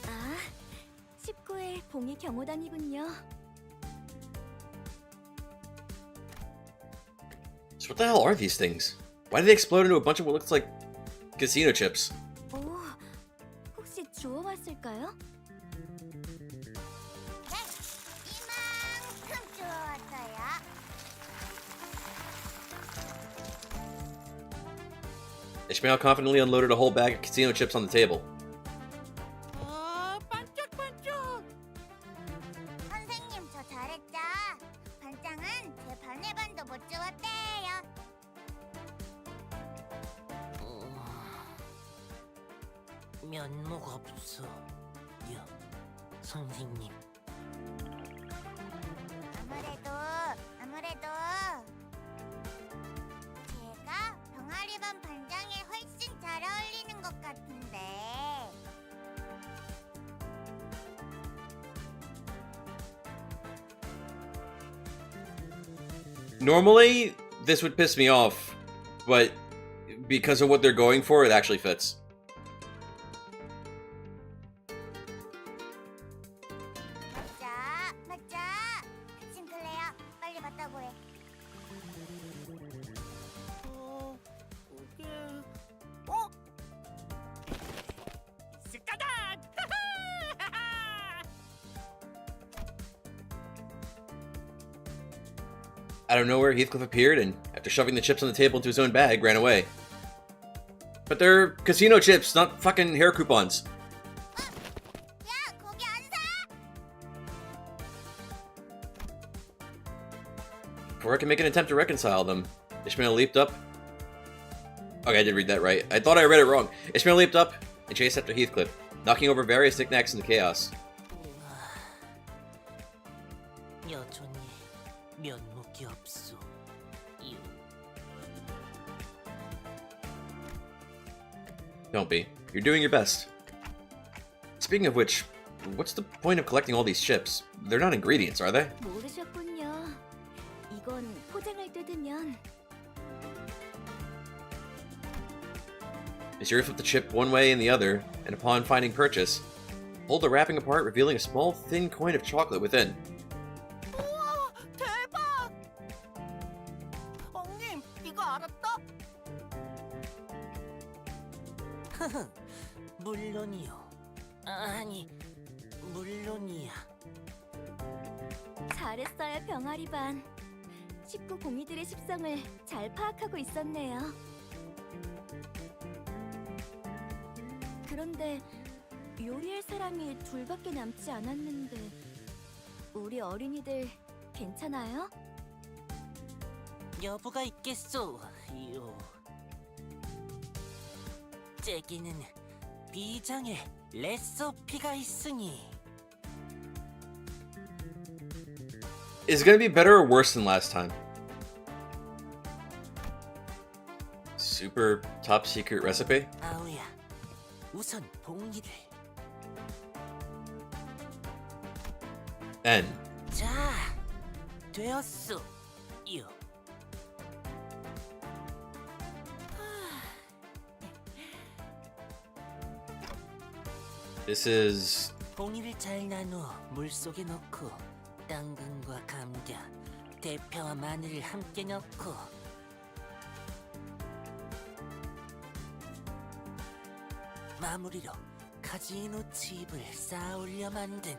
아, 19회 봉이 경호단이군요. So what the hell are these things? Why did they explode into a bunch of what looks like casino chips? 오, 혹시 주워왔을까요? 네, 이만큼 주워왔어요. Ishmael confidently unloaded a whole bag of casino chips on the table. 반짝반짝. 선생님, 저 잘했죠? 반장은 제 반도 못 주었대요. 면목 없어. 여 선생님. 아무래도 제가 병아리반 반장에 훨씬 잘 어울리는 것 같은데. Normally, this would piss me off, but because of what they're going for, it actually fits. 맞자. 싱클레어, 빨리 봤다고 해. 그게 스카단! Out of nowhere, Heathcliff appeared and, after shoving the chips on the table into his own bag, ran away. But they're casino chips, not fucking hair coupons. 야, 거기 안 사! Before I can make an attempt to reconcile them, Ishmael leaped up. Okay, I did read that right. I thought I read it wrong. Ishmael leaped up and chased after Heathcliff, knocking over various knickknacks in the chaos. 여전히 면목이 없어. 유. Don't be. You're doing your best. Speaking of which, what's the point of collecting all these chips? They're not ingredients, are they? 모르셨군요. 이건 포장을 뜯으면 As you flip the chip one way and the other, and upon finding purchase, pull the wrapping apart, revealing a small, thin coin of chocolate within. 우와, 대박! 엉님, 이거 알았다? 물론이요. 아니, 물론이야. 잘했어요, 병아리반. 식구 공이들의 식성을 잘 파악하고 있었네요. 그런데 요리할 사람이 둘밖에 남지 않았는데 우리 어린이들 괜찮아요? 여부가 있겠소. 요. 째기는 비장의 레시피가 있으니. Is it gonna be better or worse than last time? Super top secret recipe? 아우야, 우선 봉이를. N. 자, 되었소. 요. This is... 봉이를 잘 나누어 물속에 넣고 당근과 감자, 대파와 마늘을 함께 넣고 마무리로 카지노 칩을 쌓아 올려 만든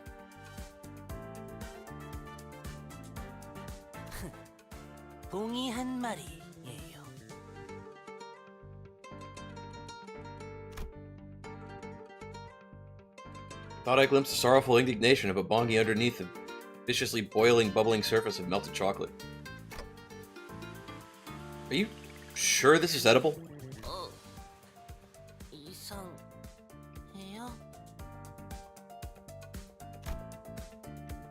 봉이 한 마리예요. Thought I glimpsed the sorrowful indignation of a bongi underneath the viciously boiling, bubbling surface of melted chocolate. Are you sure this is edible? 이상해요?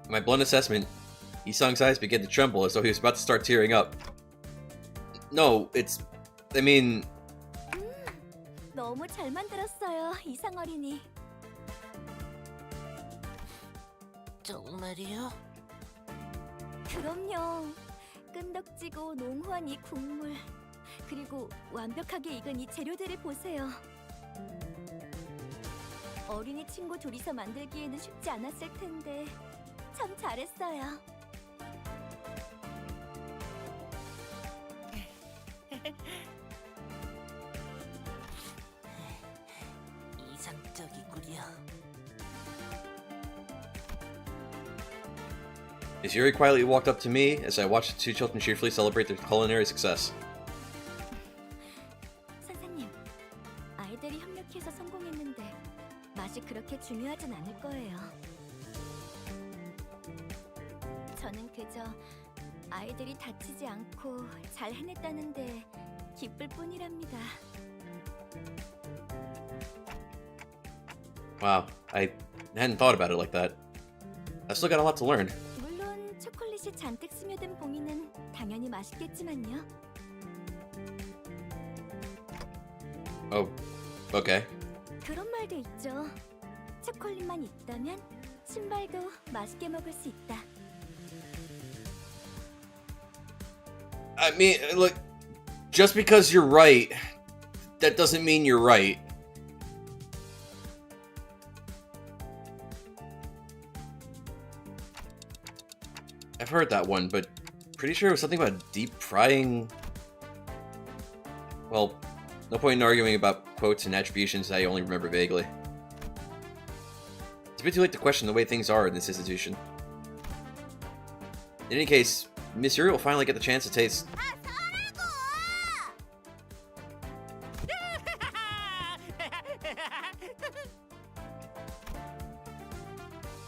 My blunt assessment, Isang's eyes began to tremble as though he was about to start tearing up. No, it's... I mean... 너무 잘 만들었어요, 이상 어린이. 정말이요? 그럼요. 끈덕지고 농후한 이 국물, 그리고 완벽하게 익은 이 재료들을 보세요. 어린이 친구 둘이서 만들기에는 쉽지 않았을 텐데 참 잘했어요. 이상적이구려. As Yuri quietly walked up to me as I watched the two children cheerfully celebrate their culinary success. 선생님, 아이들이 협력해서 성공했는데 맛이 그렇게 중요하진 않을 거예요. 저는 그저 아이들이 다치지 않고 잘 해냈다는데 기쁠 뿐이랍니다. Wow, I hadn't thought about it like that. I've still got a lot to learn. 물론 초콜릿이 잔뜩 스며든 봉이는 당연히 맛있겠지만요. Oh, okay. 그런 말도 있죠. 초콜릿만 있다면 신발도 맛있게 먹을 수 있다. I mean, look, just because you're right, that doesn't mean you're right. I've heard that one, but pretty sure it was something about deep frying. Well, no point in arguing about quotes and attributions I only remember vaguely. It's a bit too late to question the way things are in this institution. In any case, Miss Yuri will finally get the chance to taste.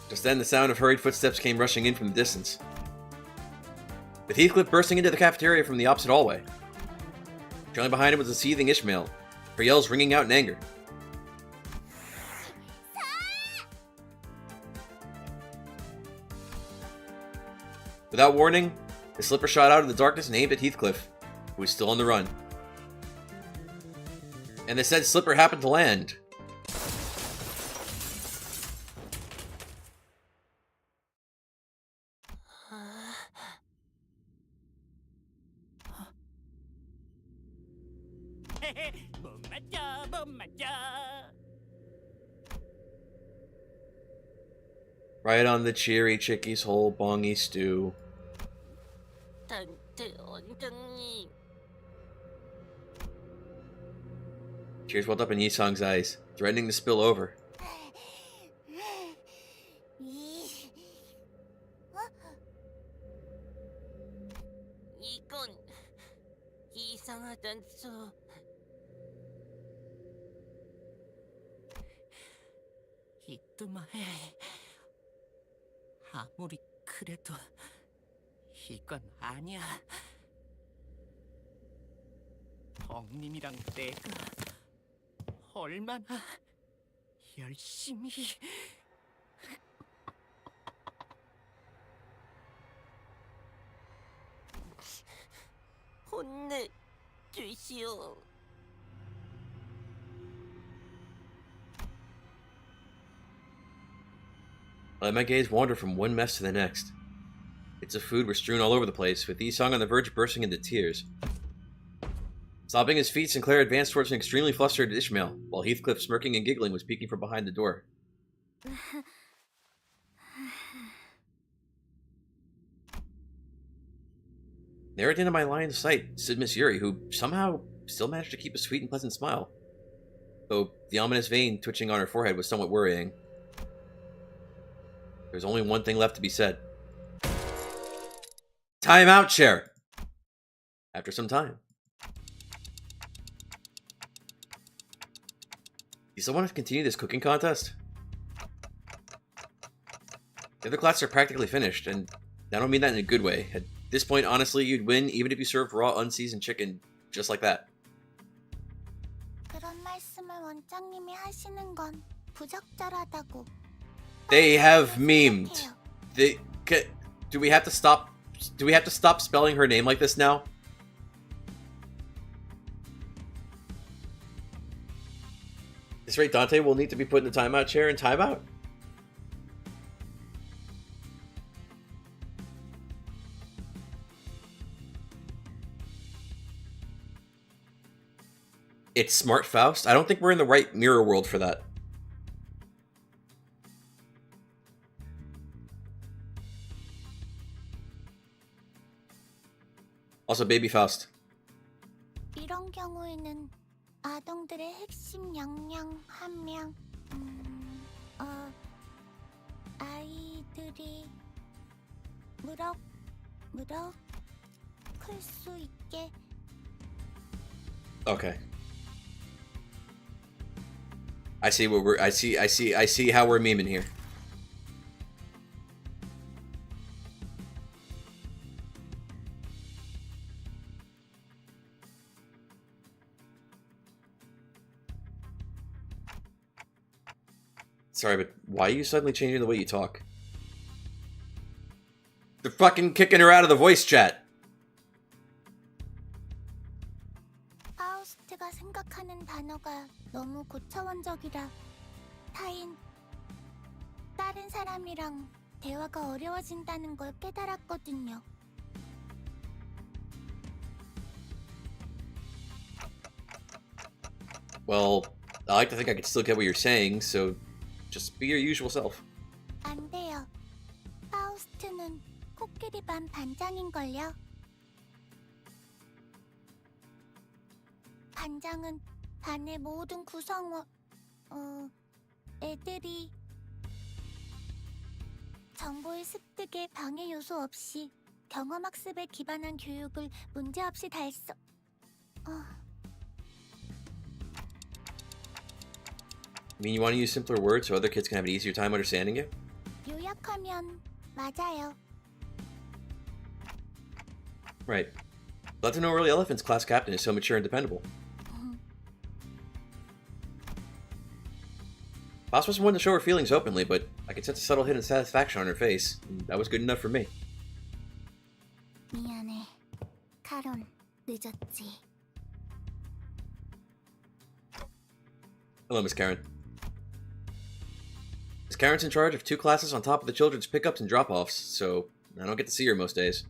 Just then, the sound of hurried footsteps came rushing in from the distance, with Heathcliff bursting into the cafeteria from the opposite hallway. Trailing behind him was a seething Ishmael, her yells ringing out in anger. Without warning, the slipper shot out of the darkness and aimed at Heathcliff, who was still on the run. And the said slipper happened to land. 못 맞아. Right on the cheery chickie's whole bongy stew. 단테 원장님. Tears welled up in Yisong's eyes, threatening to spill over. 이건 이상하단소. 이뚜마해. 아무리 그래도 이건 아니야. 엉님이랑 내가 얼마나 열심히 혼내 주시오. I let my gaze wander from one mess to the next. Bits of food were strewn all over the place, with Yisong on the verge of bursting into tears. Stopping his feet, Sinclair advanced towards an extremely flustered Ishmael, while Heathcliff, smirking and giggling, was peeking from behind the door. There at the end of my line of sight stood Miss Yuri, who somehow still managed to keep a sweet and pleasant smile, though the ominous vein twitching on her forehead was somewhat worrying. There's only one thing left to be said. Time out, chair! After some time. You still want to continue this cooking contest? The other classes are practically finished, and I don't mean that in a good way. At this point, honestly, you'd win even if you served raw, unseasoned chicken just like that. 그런 말씀을 원장님이 하시는 건 부적절하다고. They have memed. Do we have to stop? Do we have to stop spelling her name like this now? This rate, Dante will need to be put in the timeout chair in timeout. It's Smart Faust. I don't think we're in the right mirror world for that. Also, Baby Faust. 이런 경우에는 아동들의 핵심 역량 함량, 아이들이 무럭 클 수 있게. Okay. I see what we're. I see how we're memeing here. Sorry, but why are you suddenly changing the way you talk? They're fucking kicking her out of the voice chat. 파우스트가 생각하는 단어가 너무 고차원적이라 다른 사람이랑 대화가 어려워진다는 걸 깨달았거든요. Well, I like to think I can still get what you're saying, so just be your usual self. 안 돼요. 파우스트는 코끼리 반 반장인걸요. 반장은 반의 모든 애들이 정보의 습득에 방해 요소 없이 경험학습에 기반한 교육을 문제없이 I mean, you want to use simpler words so other kids can have an easier time understanding you? 요약하면 맞아요. Right. Glad to know Early Elephant's class captain is so mature and dependable. Boss wasn't one to show her feelings openly, but I could sense a subtle hidden satisfaction on her face. And that was good enough for me. 미안해. 카론, 늦었지. Hello, Miss Karen. Miss Karen's in charge of 2 classes on top of the children's pickups and drop-offs, so I don't get to see her most days.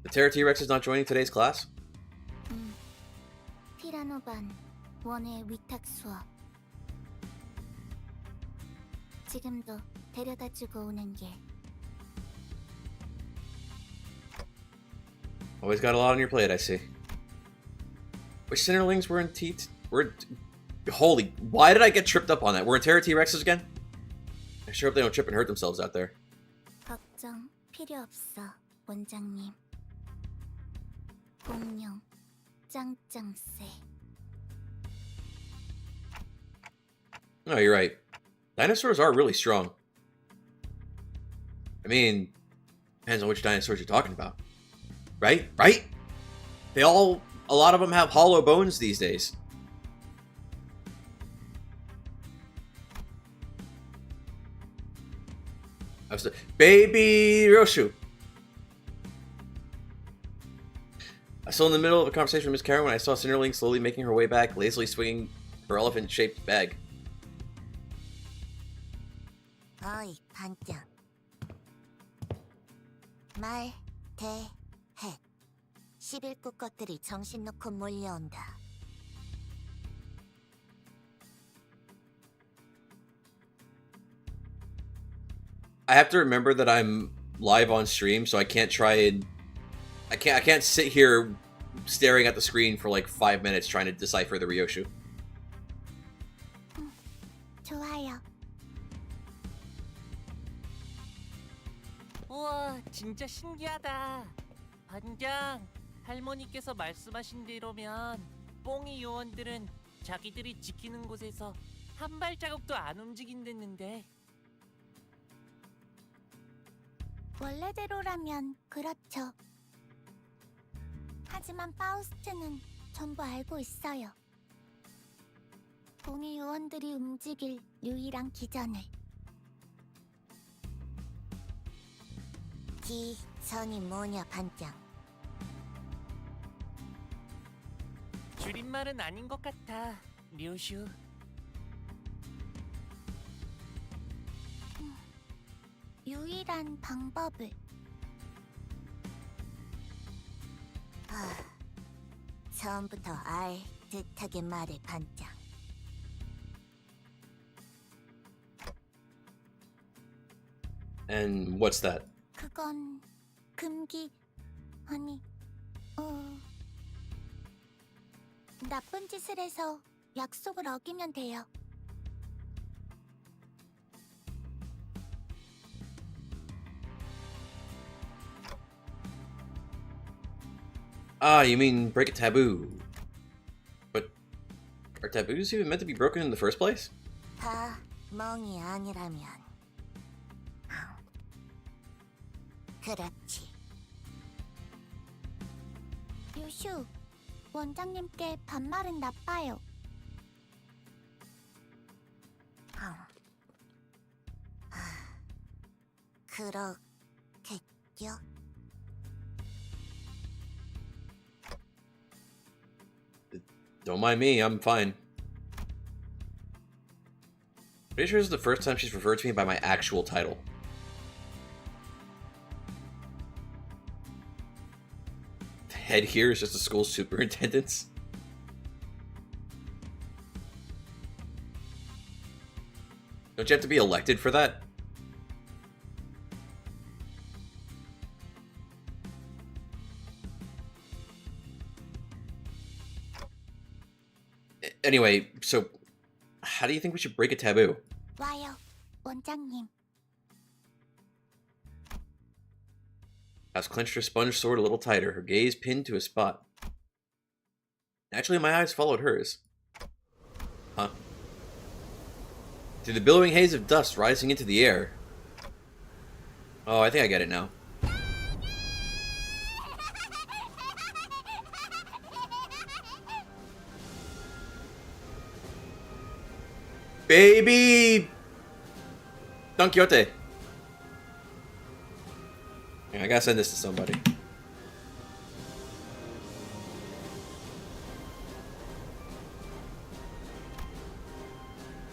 The Terra T-Rex is not joining today's class? 티라노 반 원의 위탁 수업. 지금도 데려다주고 오는 길. Always got a lot on your plate, I see. Which Sinnerlings were in Holy, why did I get tripped up on that? We're in Terra T-Rexes again? I sure hope they don't trip and hurt themselves out there. 걱정 필요 없어, 원장님. 공룡, 짱짱새. No, you're right. Dinosaurs are really strong. I mean, depends on which dinosaurs you're talking about. Right? Right? A lot of them have hollow bones these days. Baby Roshu. I was still in the middle of a conversation with Miss Karen when I saw Cinderling slowly making her way back, lazily swinging her elephant-shaped bag. 어이, 반장. 말, 대, 해. 11구 것들이 정신 놓고 몰려온다. I have to remember that I'm live on stream, so I can't I can't sit here staring at the screen for like 5 minutes trying to decipher the Ryoshu. 좋아요. 우와, 진짜 신기하다. 반장, 할머니께서 말씀하신 대로면 뽕이 요원들은 자기들이 지키는 곳에서 한 발자국도 안 움직인댔는데. 원래대로라면 그렇죠. 하지만 파우스트는 전부 알고 있어요. 봉이 요원들이 움직일 유일한 기전을. 기전이 뭐냐, 반장? 줄임말은 아닌 것 같아, 류슈. 유일한 방법을. 처음부터 알 듯하게 말해, 반장. And what's that? 그건 금기 아니 나쁜 짓을 해서 약속을 어기면 돼요. Ah, you mean break a taboo. But are taboos even meant to be broken in the first place? 다 멍이 아니라면. 그렇지. 유슈, 원장님께 반말은 나빠요. 그렇겠죠? Don't mind me, I'm fine. Pretty sure this is the first time she's referred to me by my actual title. The head here is just the school superintendent. Don't you have to be elected for that? Anyway, so how do you think we should break a taboo? 와요, 원장님. House clenched her sponge sword a little tighter, her gaze pinned to a spot. Naturally, my eyes followed hers. Huh? Through the billowing haze of dust rising into the air. Oh, I think I get it now. Baby Don Quixote. I gotta send this to somebody.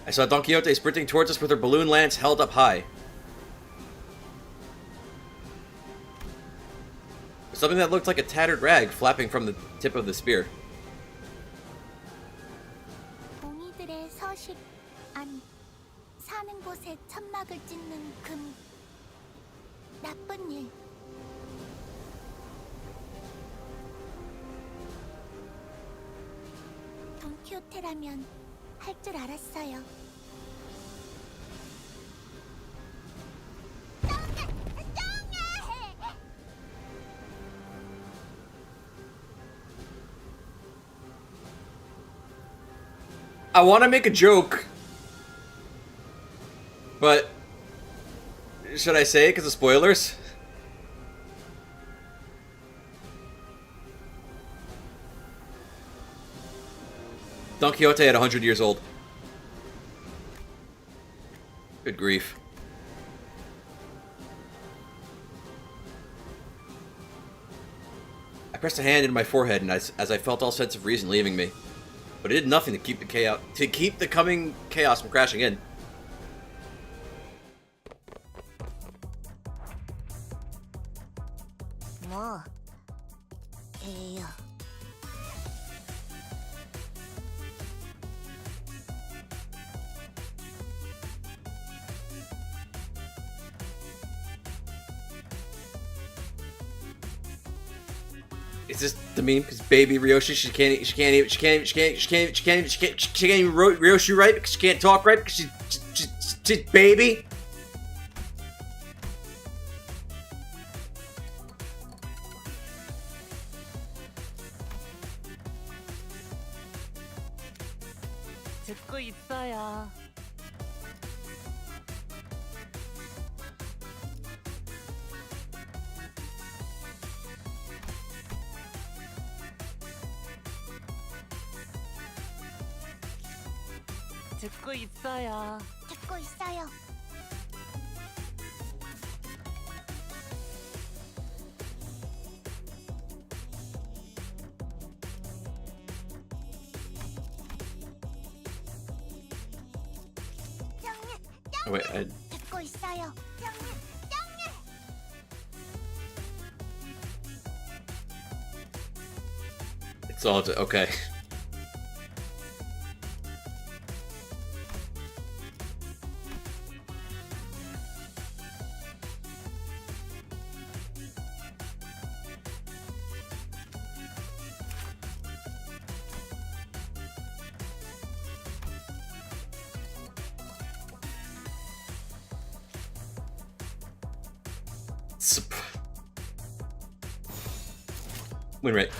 I saw Don Quixote sprinting towards us with her balloon lance held up high. Something that looked like a tattered rag flapping from the tip of the spear. 봉이들의 서식 안 사는 곳에 천막을 찢는 나쁜 일. 돈키호테라면 할 줄 알았어요. I want to make a joke, but should I say it because of spoilers? Don Quixote at 100 years old. Good grief. I pressed a hand into my forehead, and as I felt all sense of reason leaving me. But it did nothing to keep the coming chaos from crashing in. 뭐, 에요. Is this the meme? Because baby Ryoshi, she can't even Ryoshi right because she can't talk right because she's baby. 듣고 있어요. 듣고 있어요. 듣고 있어요. Oh, wait, 듣고 있어요. it's all okay. Win rate.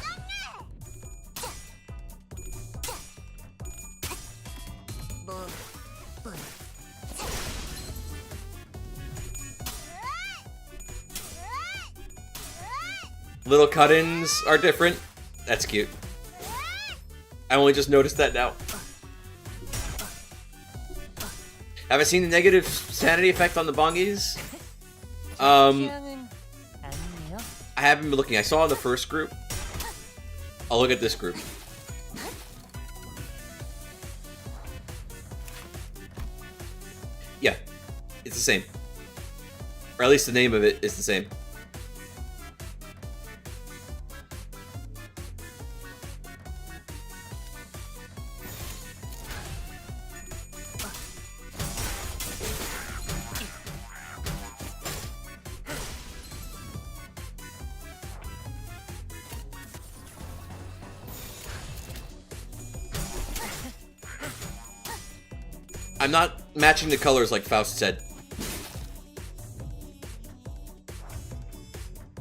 Little cut-ins are different. That's cute. I only just noticed that now. Have I seen the negative sanity effect on the bongies? 취향은 아니에요? I haven't been looking. I saw the first group. I'll look at this group. Yeah, it's the same. Or at least the name of it is the same. I'm not matching the colors like Faust said.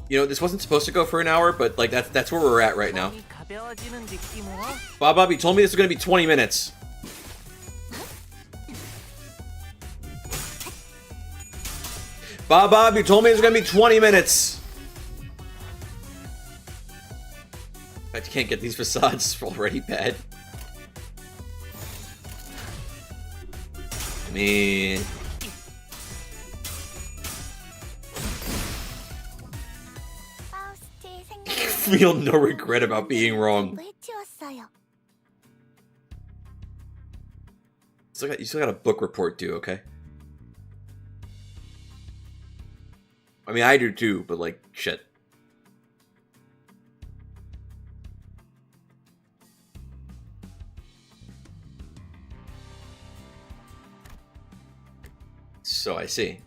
You know, this wasn't supposed to go for an hour, but like that's where we're at right now. 몸이 가벼워지는 느낌으로 Bob, you told me this was gonna be 20 minutes. Bob, you told me it was gonna be 20 minutes. I can't get these facades already bad. I mean, 파우스트의 생각을 feel no regret about being wrong. 해치웠어요. You still got a book report due, okay? I mean, I do too, but like, shit. So I see.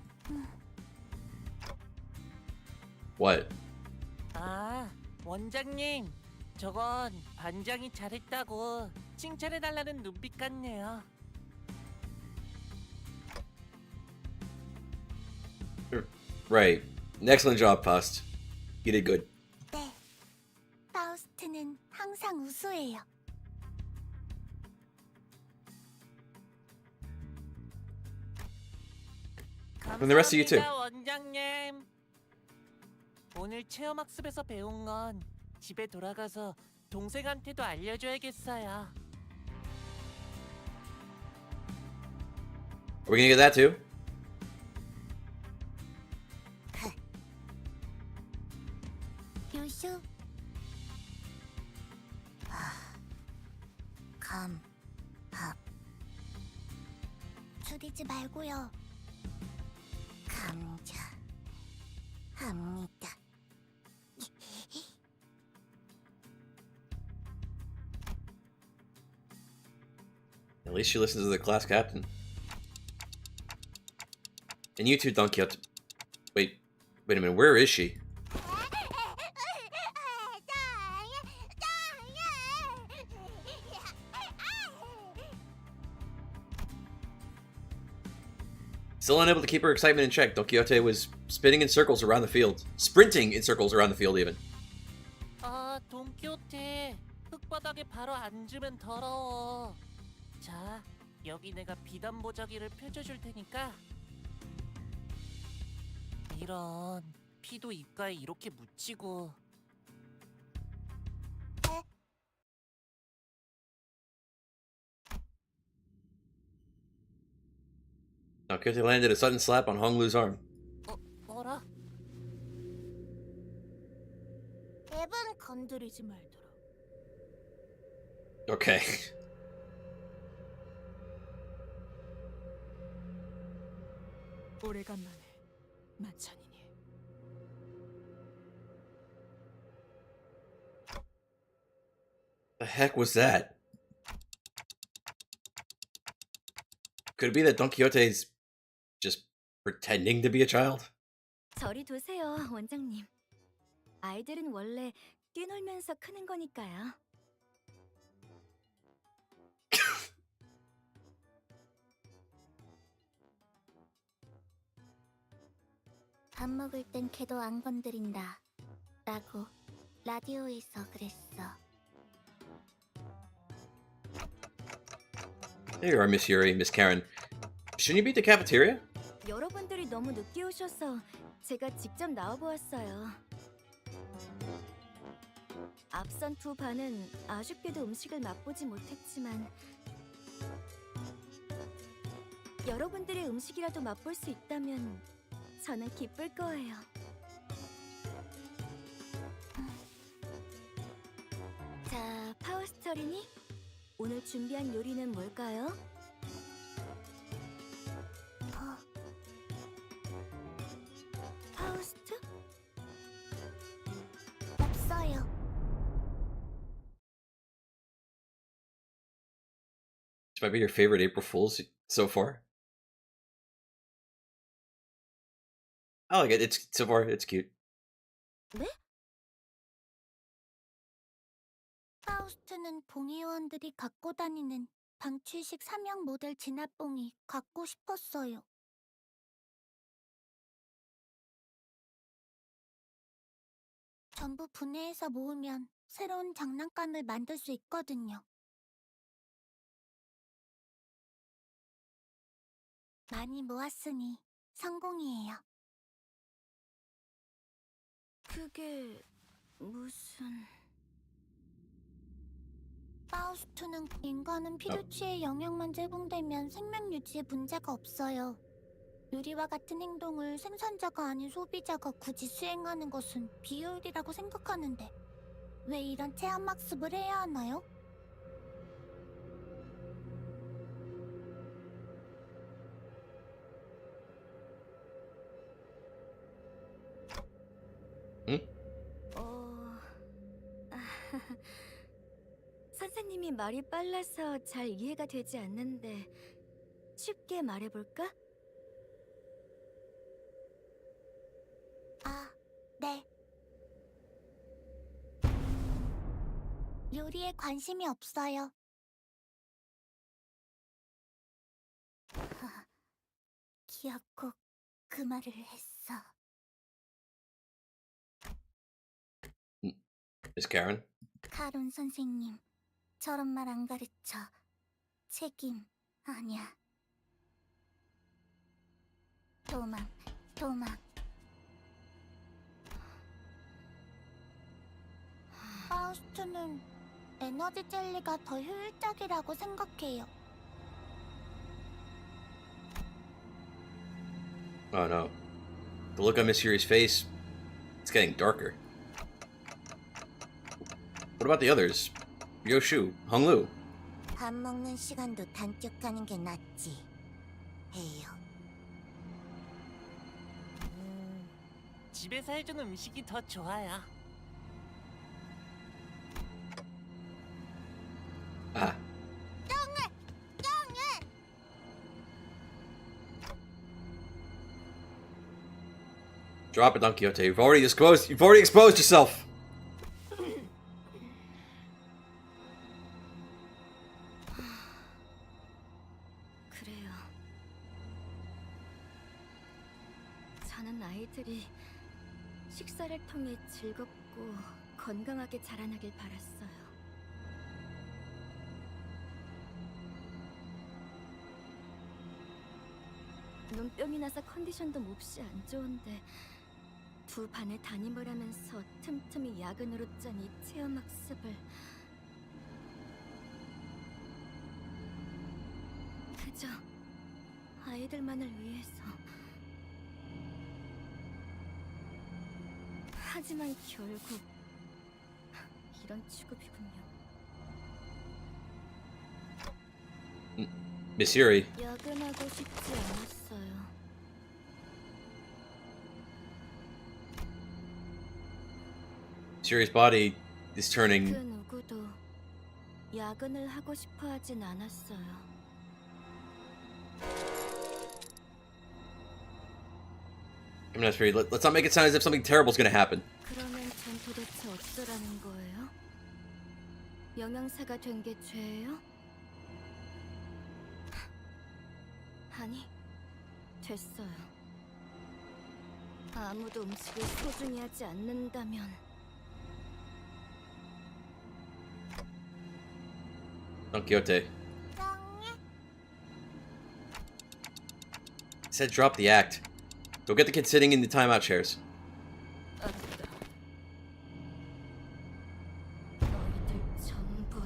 What? 아, 원장님. 저건 반장이 잘했다고 칭찬해달라는 눈빛 같네요. Right. Excellent job, Faust. You did good. 네, 파우스트는 항상 우수해요. And the rest of you too. 감사합니다, 원장님. 오늘 체험학습에서 배운 건 집에 돌아가서 동생한테도 알려줘야겠어요. Are we gonna get that too? 요슈. 감, 밥. 줄이지 말고요. 감자. 합니다. At least she listens to the class captain. And you too, Don Quixote. Wait a minute, where is she? Still unable to keep her excitement in check, Don Quixote was spinning in circles around the field. Sprinting in circles around the field, even. 아, 돈키호테. 흙바닥에 바로 앉으면 더러워. 자, 여기 내가 비단 보자기를 펼쳐줄 테니까. 이런, 피도 입가에 이렇게 묻히고. Don Quixote landed a sudden slap on Hong Lu's arm. 뭐라? 앱은 건드리지 말도록. Okay. 오래간만에 만찬이니. The heck was that? Could it be that Don Quixote's just pretending to be a child? 저리 두세요, 원장님. 아이들은 원래 뛰놀면서 크는 거니까요. 밥 먹을 땐 걔도 안 건드린다. 라고 라디오에서 그랬어. There you are, Miss Yuri, Miss Karen. Shouldn't you be at the cafeteria? 여러분들이 너무 늦게 오셔서 제가 직접 나와보았어요. 앞선 두 반은 아쉽게도 음식을 맛보지 못했지만 여러분들의 음식이라도 맛볼 수 있다면 저는 기쁠 거예요. 자, 파우스터리니? 오늘 준비한 요리는 뭘까요? 파우스트? 없어요. This might be your favorite April Fool's so far. I like it. It's so far. It's cute. 네? 파우스트는 봉의원들이 갖고 다니는 방출식 3형 모델 진압봉이 갖고 싶었어요. 전부 분해해서 모으면 새로운 장난감을 만들 수 있거든요. 많이 모았으니 성공이에요. 그게 무슨... 파우스트는 인간은 피조치의 영향만 제공되면 생명 유지에 문제가 없어요. 유리와 같은 행동을 생산자가 아닌 소비자가 굳이 수행하는 것은 비효율이라고 생각하는데 왜 이런 체험학습을 해야 하나요? 선생님이 말이 빨라서 잘 이해가 되지 않는데 쉽게 말해볼까? 아, 네. 요리에 관심이 없어요. 기어코 그 말을 했어. Miss Karen. 카론 선생님, 저런 말 안 가르쳐. 책임 아니야. 도망. 파우스트는 에너지 젤리가 더 효율적이라고 생각해요. Oh no. The look on Miss Yuri's face, it's getting darker. What about the others? Yoshu, Honglu. 밥 먹는 시간도 단축하는 게 낫지. 해요. 집에서 해준 음식이 더 좋아요. Ah. Drop it, Don Quixote. You've already exposed yourself. 그래요. 저는 아이들이 식사를 통해 즐겁고 건강하게 자라나길 바랐어요. 눈병이 나서 컨디션도 몹시 안 좋은데 두 반에 담임을 하면서 틈틈이 야근으로 짠 이 체험학습을 그저 아이들만을 위해서. 하지만 결국 이런 취급이군요. Miss Yuri. 야근하고 싶지 않았어요. Miss Yuri's body is 그 turning. 누구도 야근을 하고 싶어 하진 않았어요. Come on, Miss Yuri. Let's not make it sound as if something terrible is going to happen. 그러면 전 도대체 어쩌라는 거예요? 영양사가 된 게 죄예요? 아니, 됐어요. 아무도 음식을 소중히 하지 않는다면 Don Quixote. 짱해. Said drop the act. Go get the kids sitting in the timeout chairs. 너희들 전부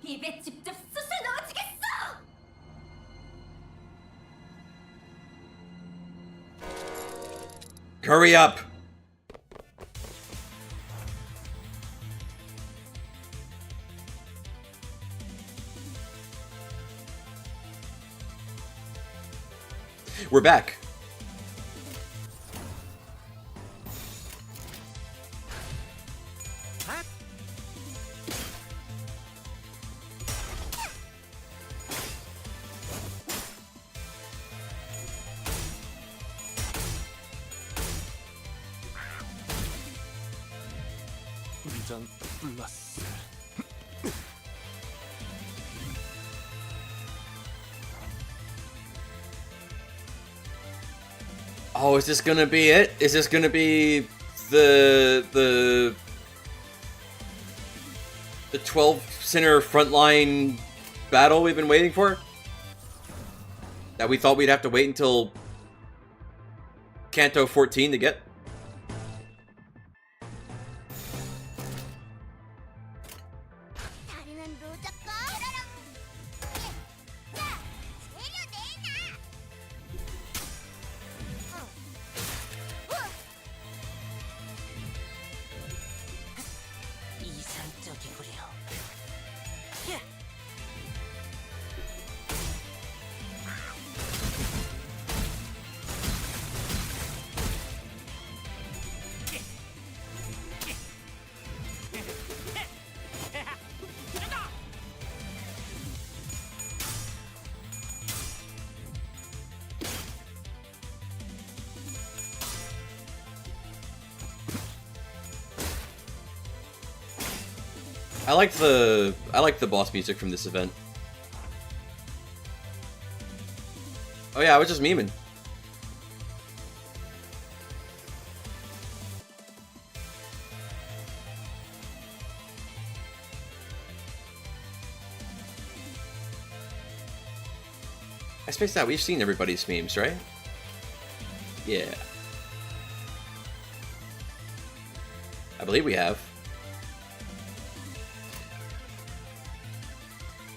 입에 직접 숯을 넣어주겠어! Hurry up! We're back. 위장 플러스. Oh, is this gonna be it? Is this gonna be the 12 center frontline battle we've been waiting for? That we thought we'd have to wait until Kanto 14 to get? 이상적이구려. I like the boss music from this event. Oh yeah, I was just memeing. I spaced out. We've seen everybody's memes, right? Yeah. I believe we have.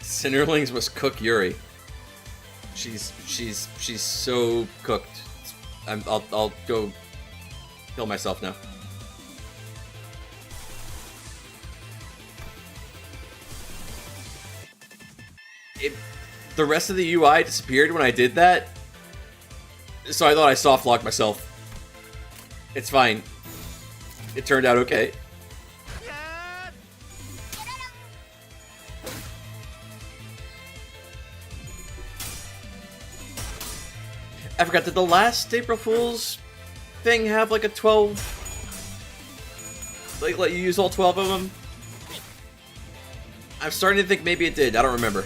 Cinderlings must cook Yuri. She's so cooked. I'll go kill myself now. The rest of the UI disappeared when I did that, so I thought I soft locked myself. It's fine. It turned out okay. I forgot, did the last April Fool's thing have like a 12? Like, let you use all 12 of them? I'm starting to think maybe it did. I don't remember.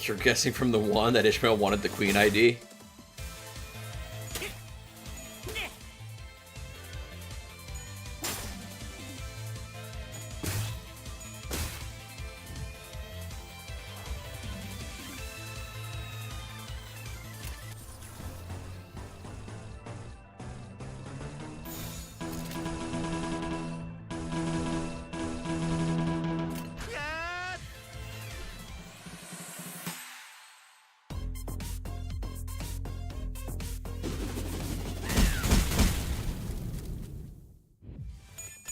You're guessing from the one that Ishmael wanted the Queen ID?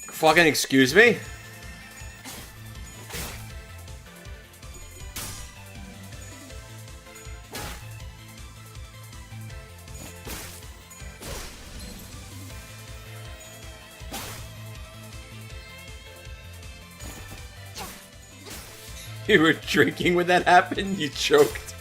Fucking excuse me? You were drinking when that happened? You choked.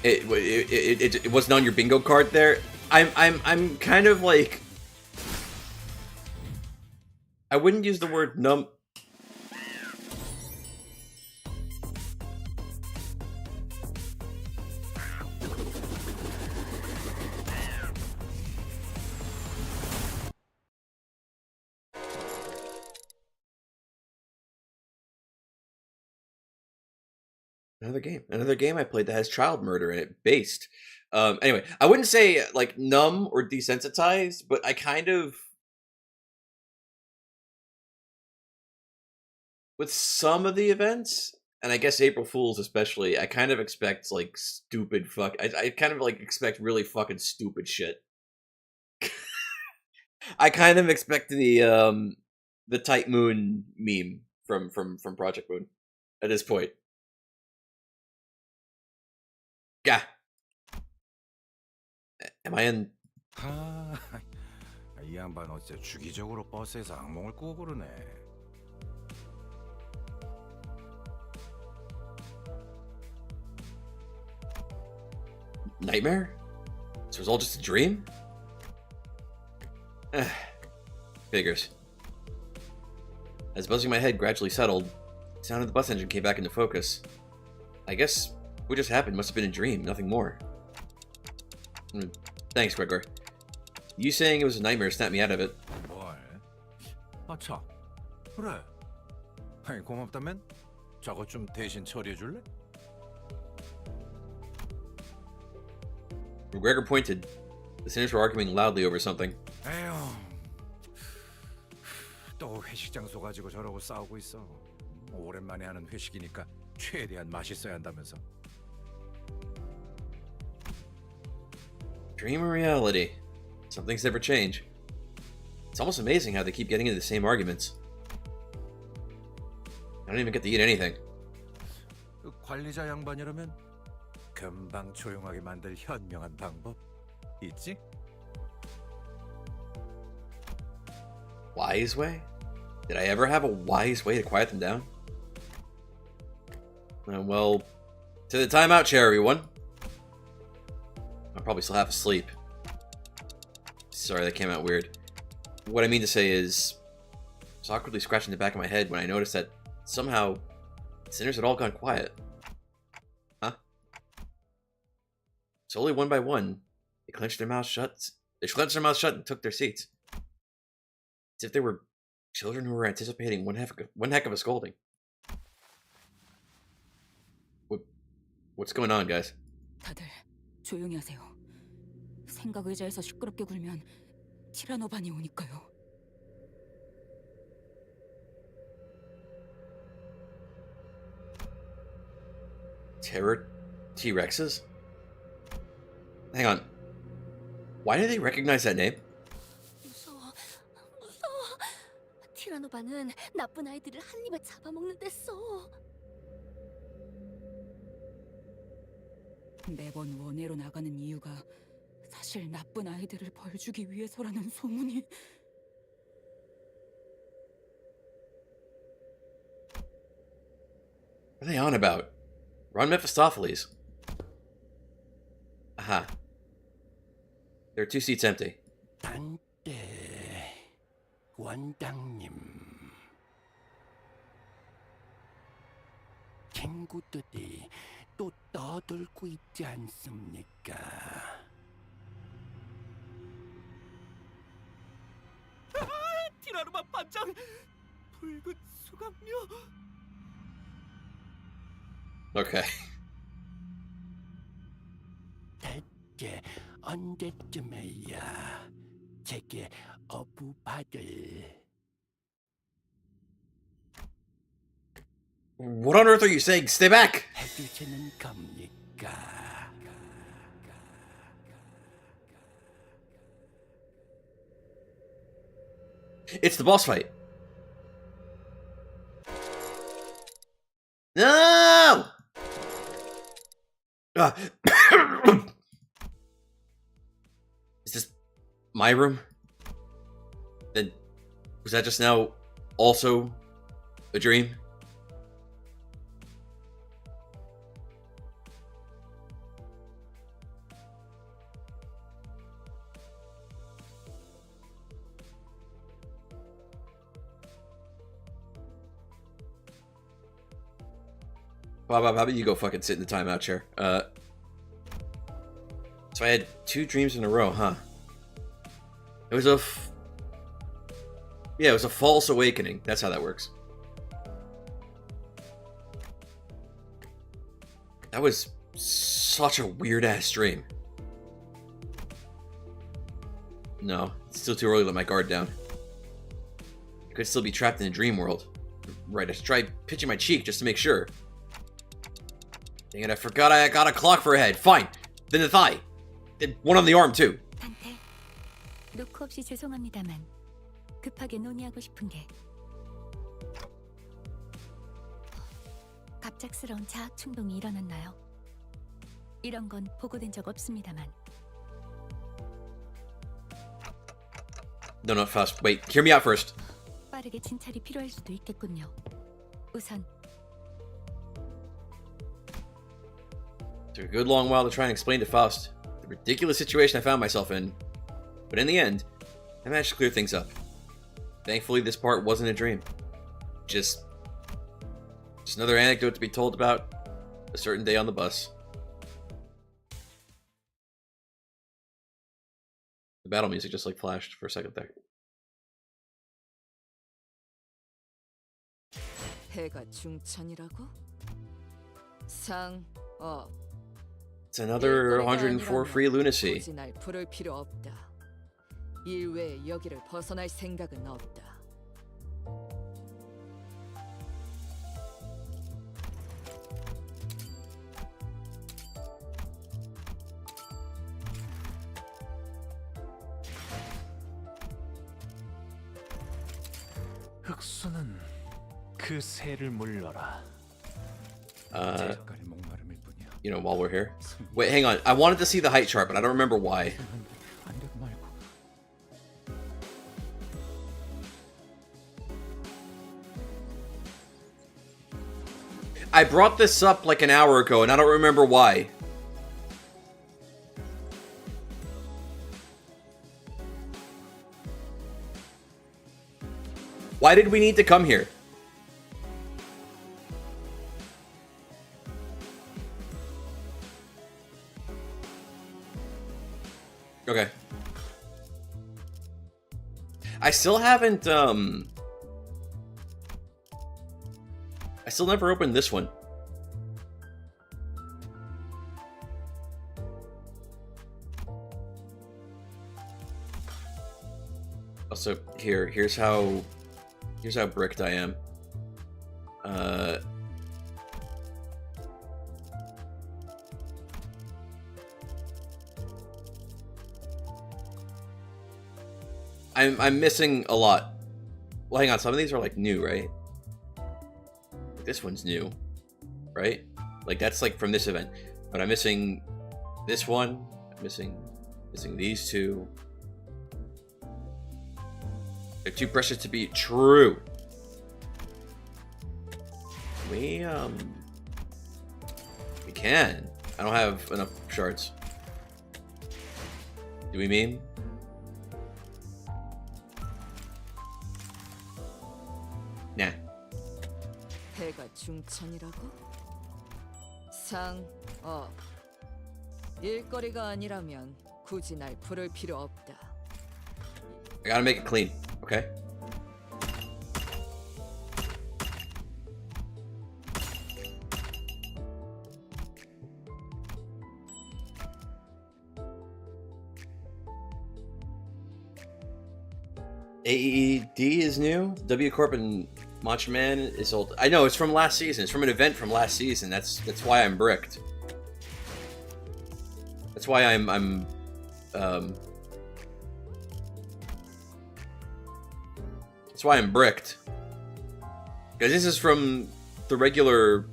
It wasn't on your bingo card there. I'm kind of like, I wouldn't use the word numb. Another game I played that has child murder in it, based. Anyway, I wouldn't say like numb or desensitized, but I kind of, with some of the events, and I guess April Fools especially, I kind of expect like stupid fuck. I kind of like expect really fucking stupid shit. I kind of expect the Tight Moon meme from Project Moon at this point. Yeah. Am I in? 이 양반 어째 주기적으로 버스에서 악몽을 꾸고 그러네. Nightmare? So it was all just a dream? Figures. As buzzing my head gradually settled, the sound of the bus engine came back into focus. I guess what just happened must have been a dream, nothing more. Thanks, Gregor. You saying it was a nightmare snapped me out of it. 뭘? 아차. 그래. 아니 고맙다면 저거 좀 대신 처리해 줄래? Gregor pointed. The sinners were arguing loudly over something. 에휴. 또 회식 장소 가지고 저러고 싸우고 있어. 오랜만에 하는 회식이니까 최대한 맛있어야 한다면서. Dream or reality? Some things never change. It's almost amazing how they keep getting into the same arguments. I don't even get to eat anything. 그 관리자 양반이라면 금방 조용하게 만들 현명한 방법 있지? Wise way? Did I ever have a wise way to quiet them down? Well, to the timeout chair, everyone. I'm probably still half asleep. Sorry, that came out weird. What I mean to say is, I was awkwardly scratching the back of my head when I noticed that somehow the sinners had all gone quiet. Huh? Slowly, one by one, they clenched their mouths shut. They clenched their mouths shut and took their seats, as if they were children who were anticipating one heck of a scolding. What's going on, guys? 다들 조용히 하세요. 생각 의자에서 시끄럽게 굴면 티라노반이 오니까요. Terror T-Rexes? Hang on. Why do they recognize that name? 무서워. 티라노반은 나쁜 아이들을 한 입에 잡아먹는 데 써. 매번 원회로 나가는 이유가 사실 나쁜 아이들을 벌주기 위해서라는 소문이. What are they on about? Ron Mephistopheles. Aha. There are 2 seats empty. 단테 원장님 친구들이 또 떠들고 있지 않습니까? 티라노반 반장 붉은 수강료. Okay. 대체 언제쯤에야 제게 어부받을. What on earth are you saying? Stay back! 해주시는 겁니까? It's the boss fight. No! Is this my room? Then was that just now also a dream? Bob, how about you go fucking sit in the timeout chair? So I had 2 dreams in a row, huh? It was a false awakening. That's how that works. That was such a weird ass dream. No, it's still too early to let my guard down. I could still be trapped in a dream world. Right, I should try pitching my cheek just to make sure. Dang it, I forgot I got a clock for a head. Fine, then the thigh. And one on the arm too. 단테, 놓고 없이 죄송합니다만 급하게 논의하고 싶은 게 갑작스러운 자학 충동이 일어났나요? 이런 건 보고된 적 없습니다만. No, Faust. Wait, hear me out first. 빠르게 진찰이 필요할 수도 있겠군요. 우선 Took a good long while to try and explain to Faust the ridiculous situation I found myself in, but in the end, I managed to clear things up. Thankfully, this part wasn't a dream. Just another anecdote to be told about a certain day on the bus. The battle music just like flashed for a second there. 해가 중천이라고? It's another 104 free lunacy. 굳이 날 부를 필요 없다. 일 외에 여기를 벗어날 생각은 없다. 흑수는 그 새를 물러라. 색깔이 목마름일 뿐이야. You know, while we're here. Wait, hang on. I wanted to see the height chart, but I don't remember why. 안 되고 말고. I brought this up like an hour ago, and I don't remember why. Why did we need to come here? Okay. I still haven't, I still never opened this one. Also, here's how bricked I am. I'm missing a lot. Well, hang on. Some of these are like new, right? This one's new, right? Like that's like from this event. But I'm missing this one. I'm missing these two. They're too precious to be true. We can. I don't have enough shards. Do we mean? Nah. 해가 중천이라고? 일거리가 아니라면 굳이 날 부를 필요 없다. I gotta make it clean, okay? AED is new. W Corp and Macho Man is old. I know it's from last season. It's from an event from last season. That's why I'm bricked. That's why I'm That's why I'm bricked. Because this is from the regular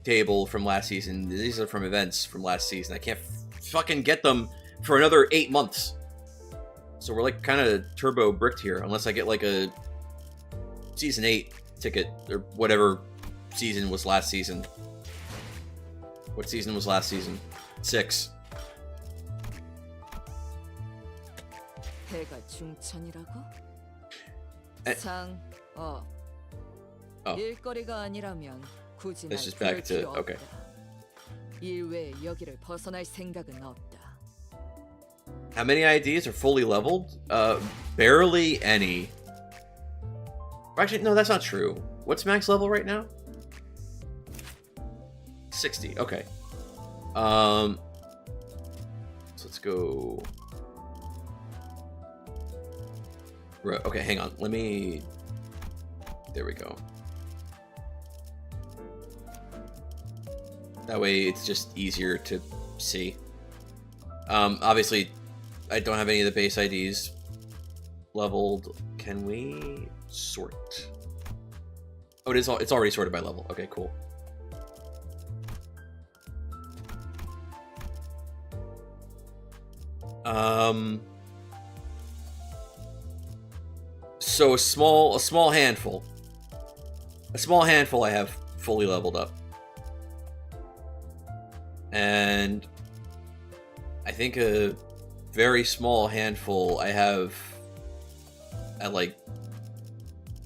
table from last season. These are from events from last season. I can't fucking get them for another 8 months. So we're like kind of turbo bricked here, unless I get like a season 8 ticket or whatever season was last season. What season was last season? 6. 해가 중천이라고? Oh. 일거리가 아니라면 굳이 날 This is 부를 back to 필요 okay. 없다. 일 외에 여기를 벗어날 생각은 없다. How many IDs are fully leveled? Barely any. Actually, no, that's not true. What's max level right now? 60. Okay. So let's go. Right, okay, hang on. Let me. There we go. That way, it's just easier to see. Obviously, I don't have any of the base IDs leveled. Can we sort? Oh, it's already sorted by level. Okay, cool. So a small handful I have fully leveled up, and I think a very small handful I have at like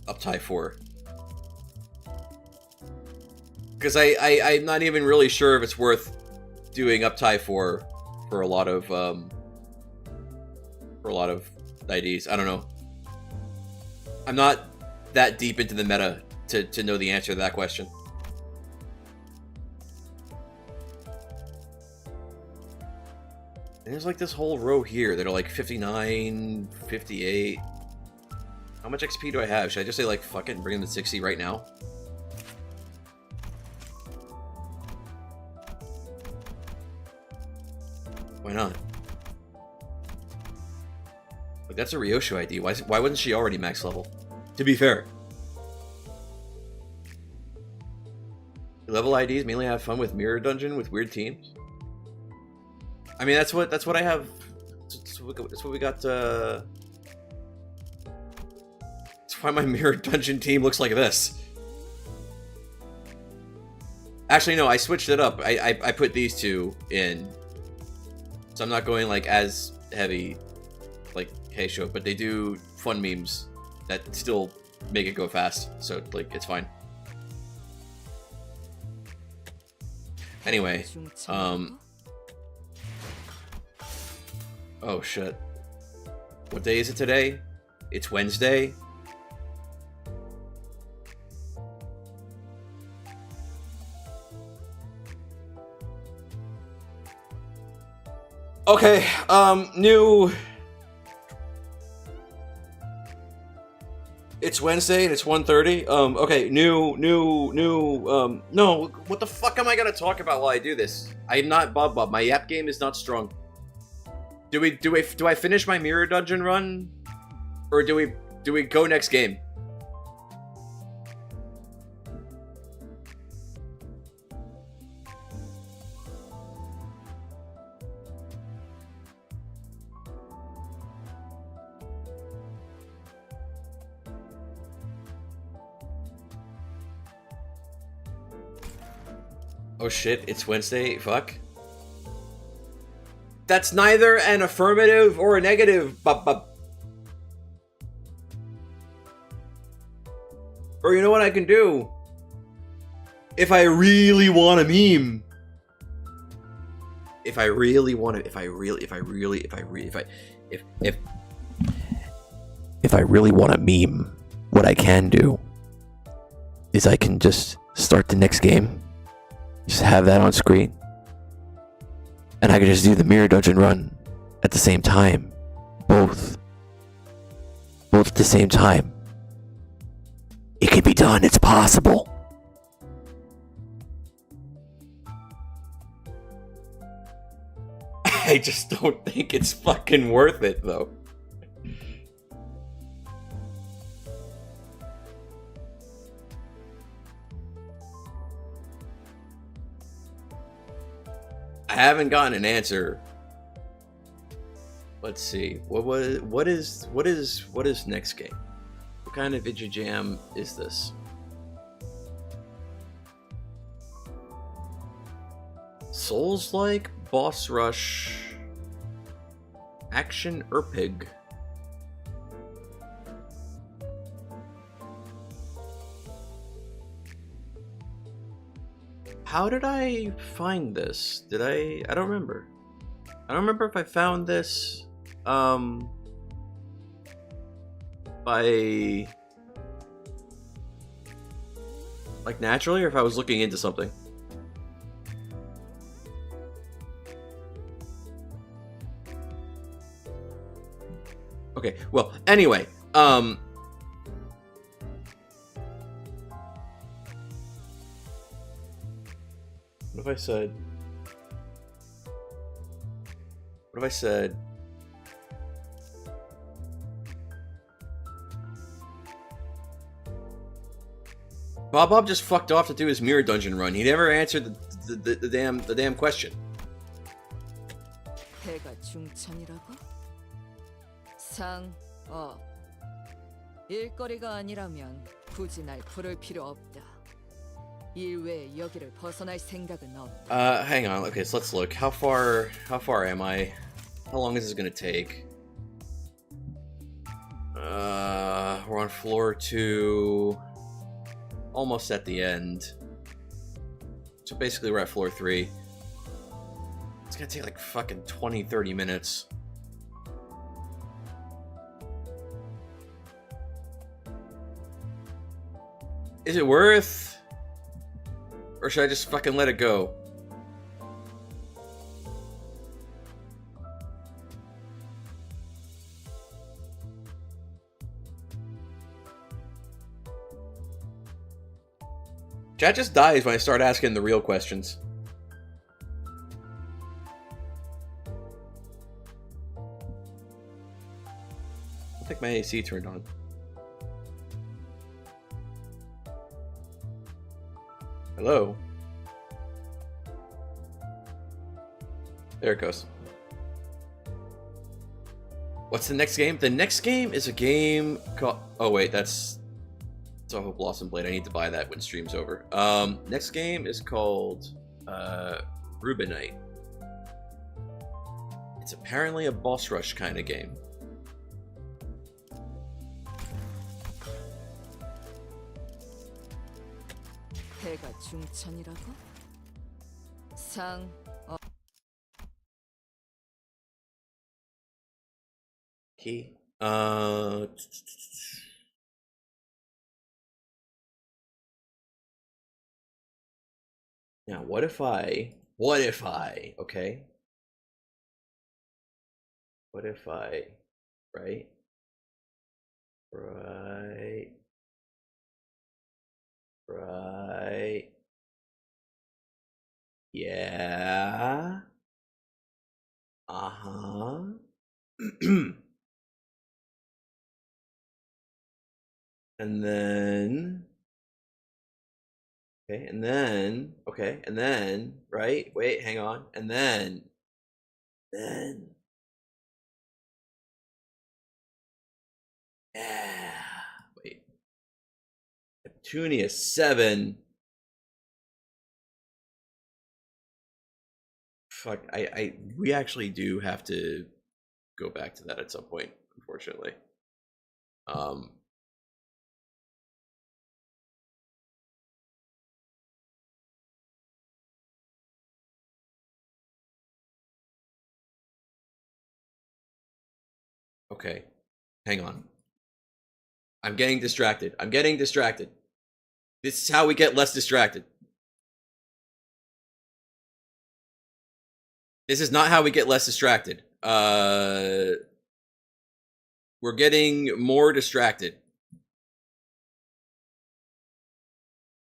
up tie 4. Because I'm not even really sure if it's worth doing up tie 4 for a lot of IDs. I don't know. I'm not that deep into the meta to know the answer to that question. And there's like this whole row here that are like 59, 58. How much XP do I have? Should I just say like fuck it and bring them to 60 right now? Why not? Like that's a Ryoshu ID. Why wasn't she already max level? To be fair. Level IDs mainly have fun with Mirror Dungeon with weird teams. I mean that's what I have. That's what we got. That's why my Mirror Dungeon team looks like this. Actually, no, I switched it up. I put these two in, so I'm not going like as heavy like Heisho, but they do fun memes that still make it go fast. So like it's fine. Anyway, oh shit. What day is it today? It's Wednesday. Okay, new. It's Wednesday and it's 1:30. Okay, new. No, what the fuck am I gonna talk about while I do this? I'm not Bob. My Yap game is not strong. Do I finish my Mirror Dungeon run, or do we go next game? Oh shit, it's Wednesday, fuck. That's neither an affirmative or a negative, Or you know what I can do? If I really want a meme. If I really want to meme, what I can do is I can just start the next game. Just have that on screen. And I can just do the Mirror Dungeon run at the same time. Both at the same time. It can be done, it's possible. I just don't think it's fucking worth it though. I haven't gotten an answer. Let's see. What is next game? What kind of Vigi Jam is this? Souls-like, boss rush, action RPG. How did I find this? I don't remember. I don't remember if I found this by like naturally or if I was looking into something. Okay, well, anyway, what if I said... What if I said... Bob just fucked off to do his mirror dungeon run. He never answered the damn question. 해가 중천이라고? 상, 일거리가 아니라면 굳이 날 부를 필요 없다. 일 외에 여기를 벗어날 생각은 없다. Hang on. Okay, so let's look. How far am I? How long is this gonna take? We're on floor 2. Almost at the end. So basically we're at floor 3. It's gonna take like fucking 20-30 minutes. Is it worth? Or should I just fucking let it go? Chat just dies when I start asking the real questions. I'll take my AC turned on. Hello? There it goes. What's the next game? The next game is a game called... Oh wait, that's... Off of Blossom Blade. I need to buy that when stream's over. Next game is called Rubinite. It's apparently a boss rush kind of game. 해가 중천이라고? 상, Key. Now, what if I, okay? What if I, right? Yeah. Uh-huh. And then... Okay, and then, right? Wait, hang on. And then... Yeah. Wait. Neptunia 7. Fuck, we actually do have to go back to that at some point, unfortunately. Okay, hang on. I'm getting distracted. This is how we get less distracted. This is not how we get less distracted. We're getting more distracted.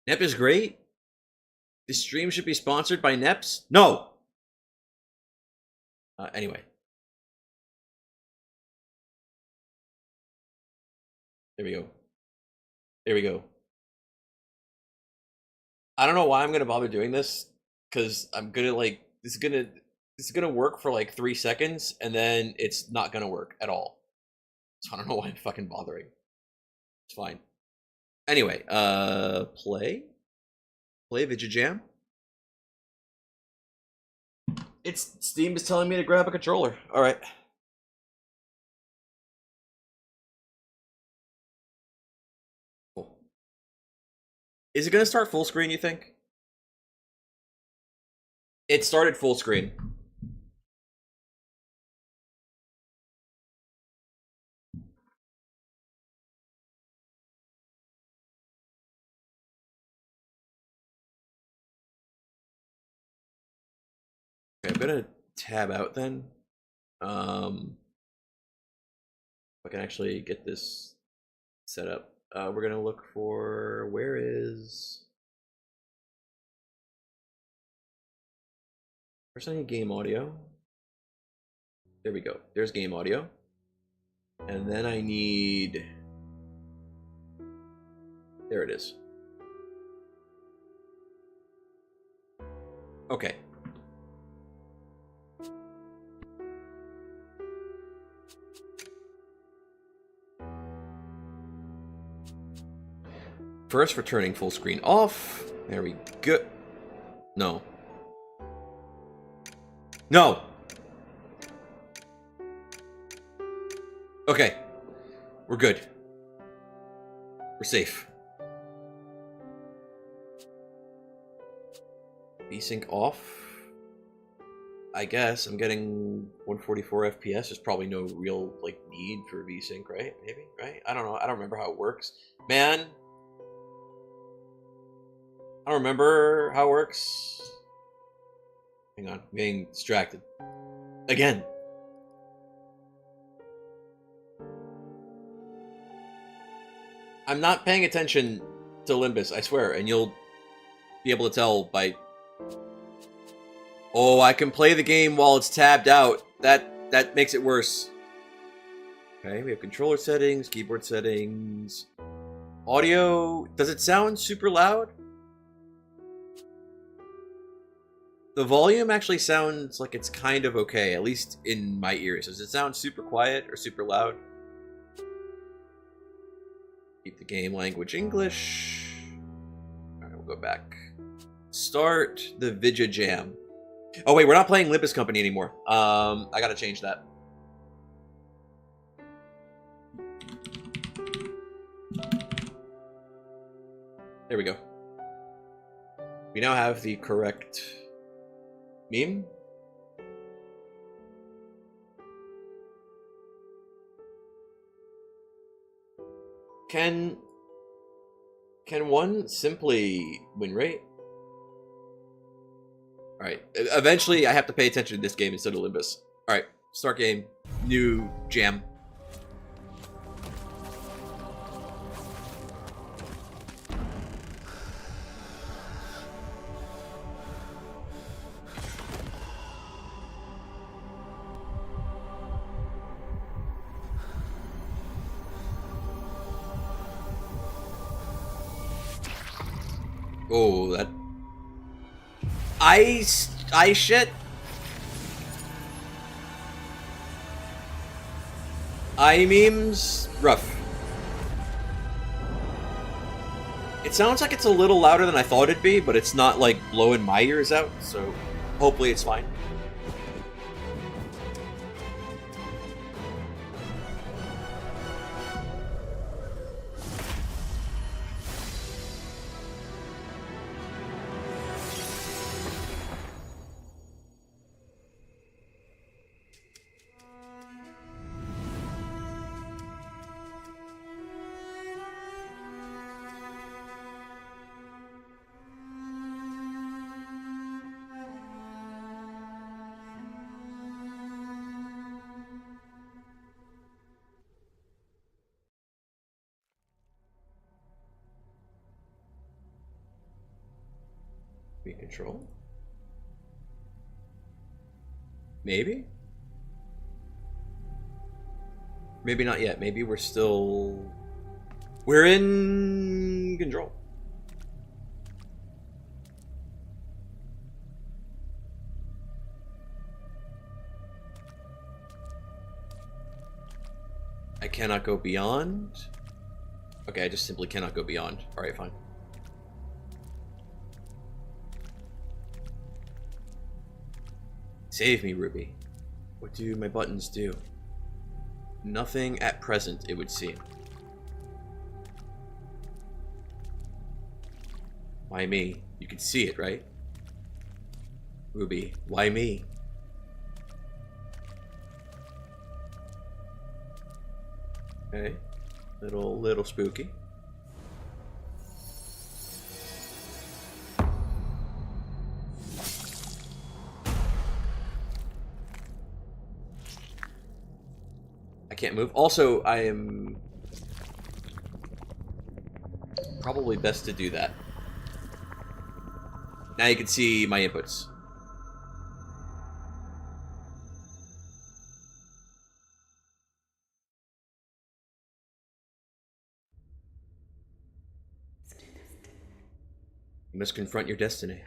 Nep is great. This stream should be sponsored by Neps. No. Anyway. There we go. I don't know why I'm gonna bother doing this, because I'm gonna like this is gonna work for like 3 seconds and then it's not gonna work at all. So I don't know why I'm fucking bothering. It's fine. Anyway, play Vigijam. Steam is telling me to grab a controller. All right. Cool. Is it gonna start full screen, you think? It started full screen. Okay, I'm gonna tab out then. I can actually get this set up. We're gonna look for, where is, first I need game audio. There we go. There's game audio. And then I need, there it is. Okay. First, we're turning full screen off. There we go. No. No! Okay. We're good. We're safe. VSync off. I guess I'm getting 144 FPS. There's probably no real like need for VSync, right? Maybe, right? I don't know. I don't remember how it works. Man, I don't remember how it works. Hang on, I'm getting distracted. Again. I'm not paying attention to Limbus, I swear, and you'll be able to tell by... Oh, I can play the game while it's tabbed out. That makes it worse. Okay, we have controller settings, keyboard settings, audio. Does it sound super loud? The volume actually sounds like it's kind of okay, at least in my ears. Does it sound super quiet or super loud? Keep the game language English. Alright, we'll go back. Start the Vidya Jam. Oh wait, we're not playing Limbus Company anymore. I gotta change that. There we go. We now have the correct meme. Can one simply win rate? Alright, eventually I have to pay attention to this game instead of Limbus. Alright, start game, new jam. Oh, that... I shit. I memes rough. It sounds like it's a little louder than I thought it'd be, but it's not like blowing my ears out, so hopefully it's fine. Control? Maybe? Maybe not yet. Maybe we're still... We're in control. I cannot go beyond? Okay, I just simply cannot go beyond. Alright, fine. Save me, Ruby. What do my buttons do? Nothing at present, it would seem. Why me? You can see it, right? Ruby, why me? Okay. Little spooky. I can't move. Also, I am probably best to do that. Now you can see my inputs. You must confront your destiny.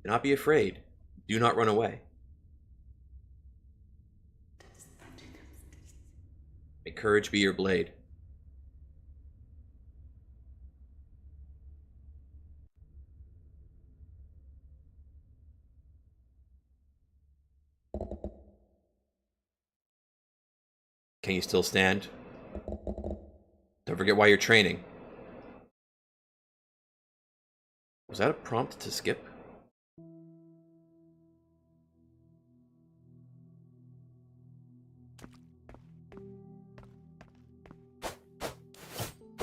Do not be afraid. Do not run away. May courage be your blade. Can you still stand? Don't forget why you're training. Was that a prompt to skip?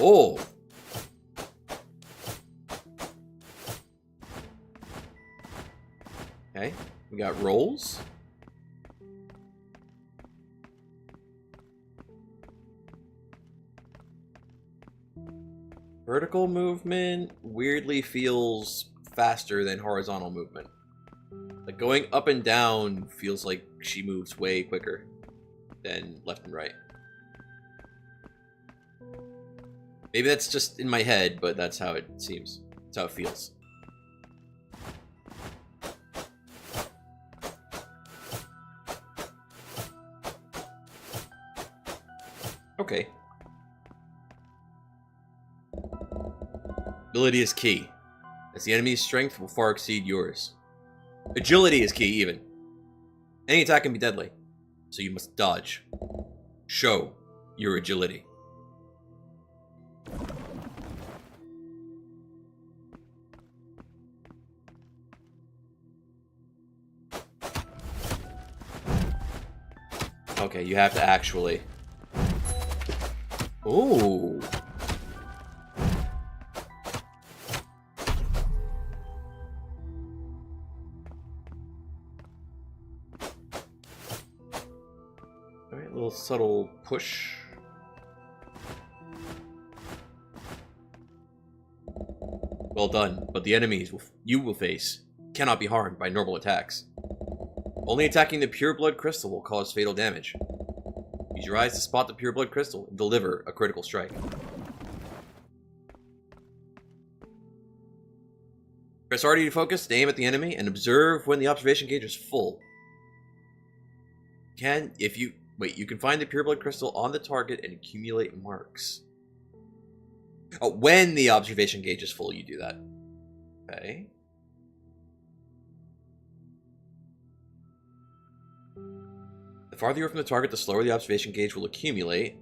Oh! Okay, we got rolls. Vertical movement weirdly feels faster than horizontal movement. Like going up and down feels like she moves way quicker than left and right. Maybe that's just in my head, but that's how it seems. That's how it feels. Okay. Ability is key, as the enemy's strength will far exceed yours. Agility is key, even. Any attack can be deadly, so you must dodge. Show your agility. Okay, you have to actually... Ooh. Alright, little subtle push. Well done, but the enemies you will face cannot be harmed by normal attacks. Only attacking the pure blood crystal will cause fatal damage. Use your eyes to spot the pure blood crystal and deliver a critical strike. Press RD to focus, to aim at the enemy, and observe when the observation gauge is full. You can find the pure blood crystal on the target and accumulate marks. Oh, when the observation gauge is full, you do that. Okay. The farther you are from the target, the slower the observation gauge will accumulate.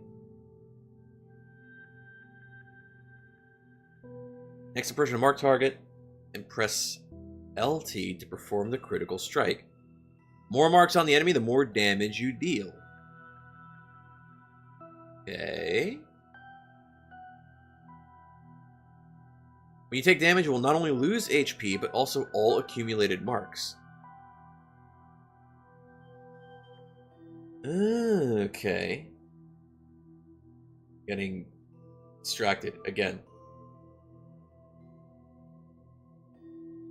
Next, approach a marked target and press LT to perform the critical strike. More marks on the enemy, the more damage you deal. Okay. When you take damage, you will not only lose HP, but also all accumulated marks. Okay. Getting distracted again.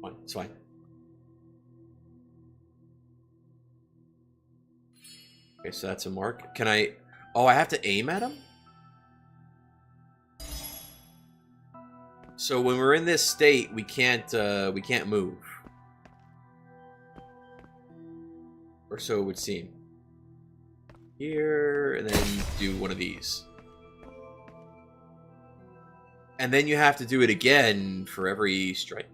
Fine, it's fine. Okay, so that's a mark. Can I... Oh, I have to aim at him? So when we're in this state, we can't move. Or so it would seem. Here, and then do one of these. And then you have to do it again for every strike.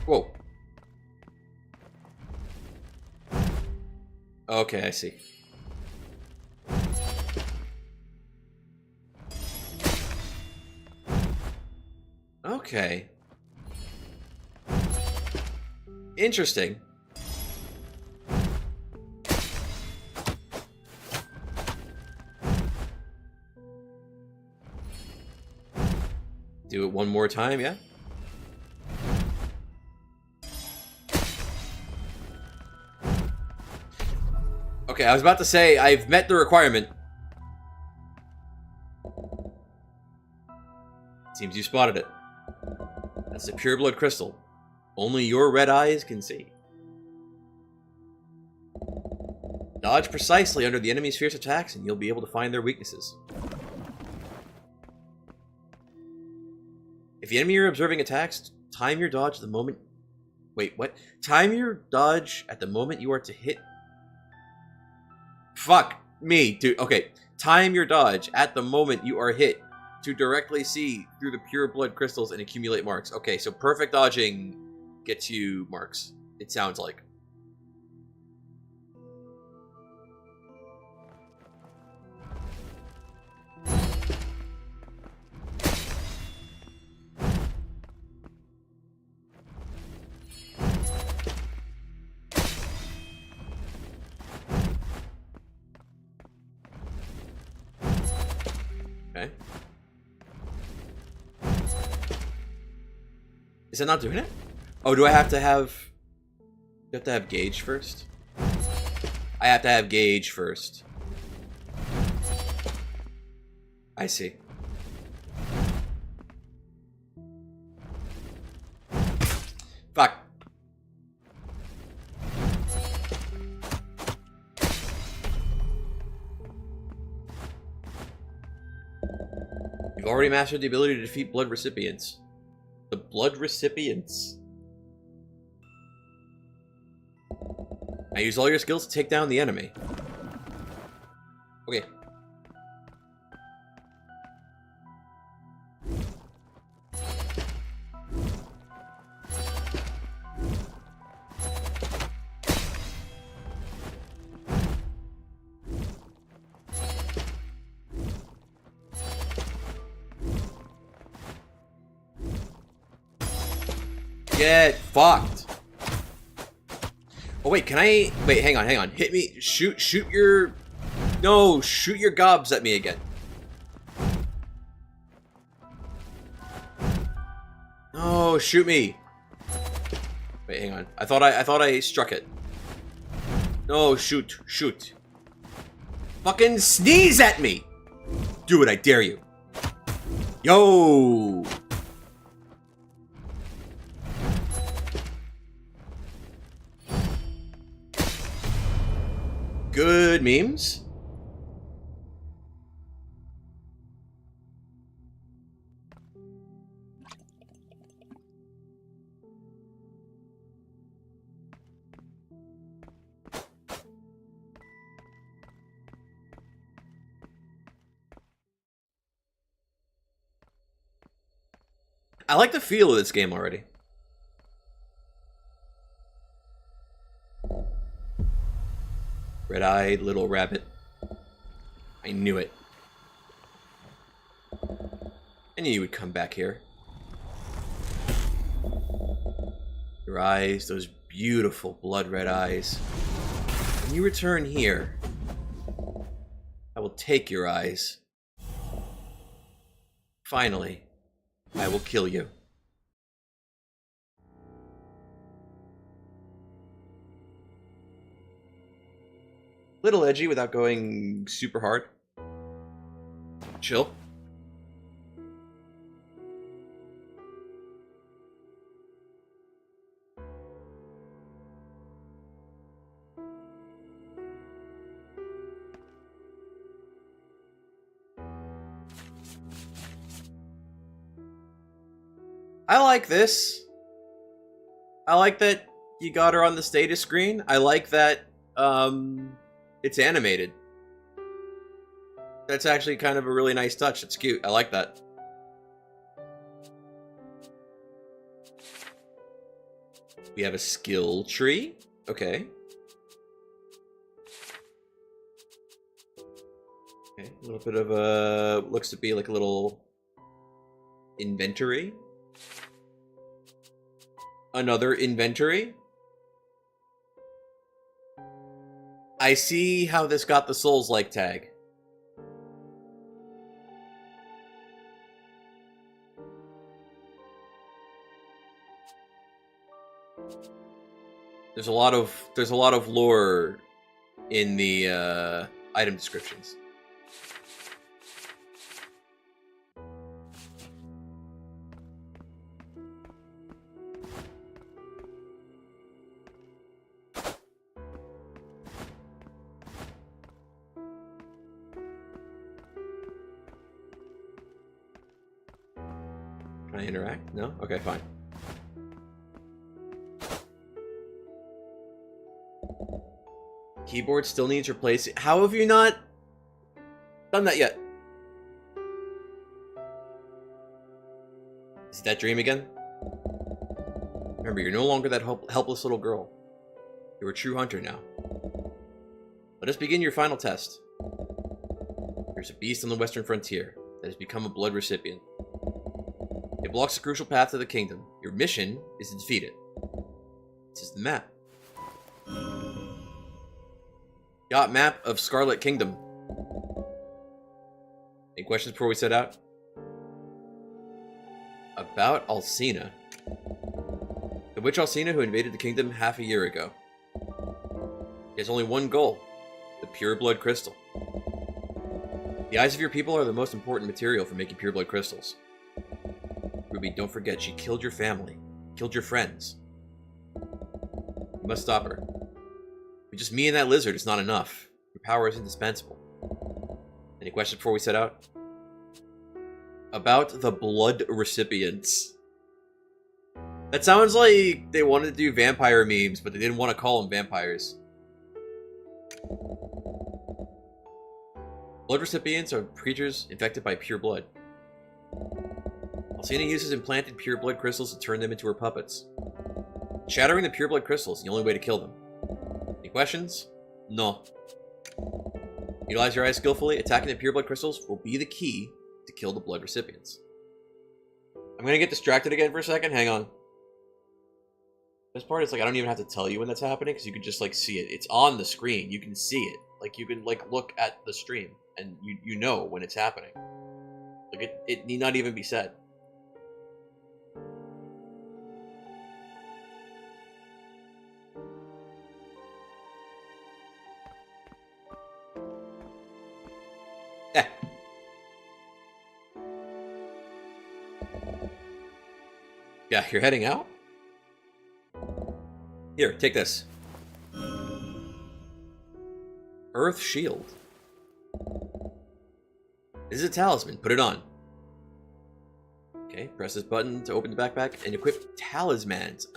Whoa. Okay, I see. Okay. Interesting. Do it one more time, yeah? Okay, I was about to say, I've met the requirement. Seems you spotted it. That's a pure blood crystal. Only your red eyes can see. Dodge precisely under the enemy's fierce attacks and you'll be able to find their weaknesses. If the enemy you're observing attacks, time your dodge at the moment... Wait, what? Time your dodge at the moment you are to hit... Fuck me, dude. Okay, time your dodge at the moment you are hit to directly see through the pure blood crystals and accumulate marks. Okay, so perfect dodging gets you marks, it sounds like. Okay. Is it not doing it? Oh, do I have to have... You have to have gauge first? I have to have gauge first. I see. Fuck. You've already mastered the ability to defeat blood recipients. The blood recipients. Now use all your skills to take down the enemy. Okay. Get fucked. Oh wait, can I... Wait, hang on. Hit me. Shoot your... No, shoot your gobs at me again. No, shoot me. Wait, hang on. I thought I struck it. No, shoot. Fucking sneeze at me. Do it, I dare you. Yo. Good memes. I like the feel of this game already. Red-eyed little rabbit. I knew it. I knew you would come back here. Your eyes, those beautiful blood-red eyes. When you return here, I will take your eyes. Finally, I will kill you. Little edgy without going super hard. Chill. I like this. I like that you got her on the status screen. I like that it's animated. That's actually kind of a really nice touch. It's cute. I like that. We have a skill tree. Okay. Okay, a little bit of a... looks to be like a little inventory. Another inventory? I see how this got the Souls-like tag. There's a lot of lore in the item descriptions. Can I interact? No? Okay, fine. Keyboard still needs replacing. How have you not done that yet? Is it that dream again? Remember, you're no longer that helpless little girl. You're a true hunter now. Let us begin your final test. There's a beast on the western frontier that has become a blood recipient. It blocks the crucial path to the kingdom. Your mission is to defeat it. This is the map. Got map of Scarlet Kingdom. Any questions before we set out? About Alcina. The witch Alcina who invaded the kingdom half a year ago. He has only one goal. The pure blood crystal. The eyes of your people are the most important material for making pure blood crystals. Ruby, don't forget, she killed your family. Killed your friends. You must stop her. With just me and that lizard, it's not enough. Your power is indispensable. Any questions before we set out? About the blood recipients. That sounds like they wanted to do vampire memes, but they didn't want to call them vampires. Blood recipients are creatures infected by pure blood. Alcina uses implanted pure blood crystals to turn them into her puppets. Shattering the pure blood crystals is the only way to kill them. Any questions? No. Utilize your eyes skillfully. Attacking the pure blood crystals will be the key to kill the blood recipients. I'm gonna get distracted again for a second. Hang on. This part is like, I don't even have to tell you when that's happening because you can just like see it. It's on the screen. You can see it. Like you can like look at the stream and you know when it's happening. Like it need not even be said. Yeah. Yeah, you're heading out? Here, take this. Earth Shield. This is a talisman. Put it on. Okay, press this button to open the backpack and equip talismans.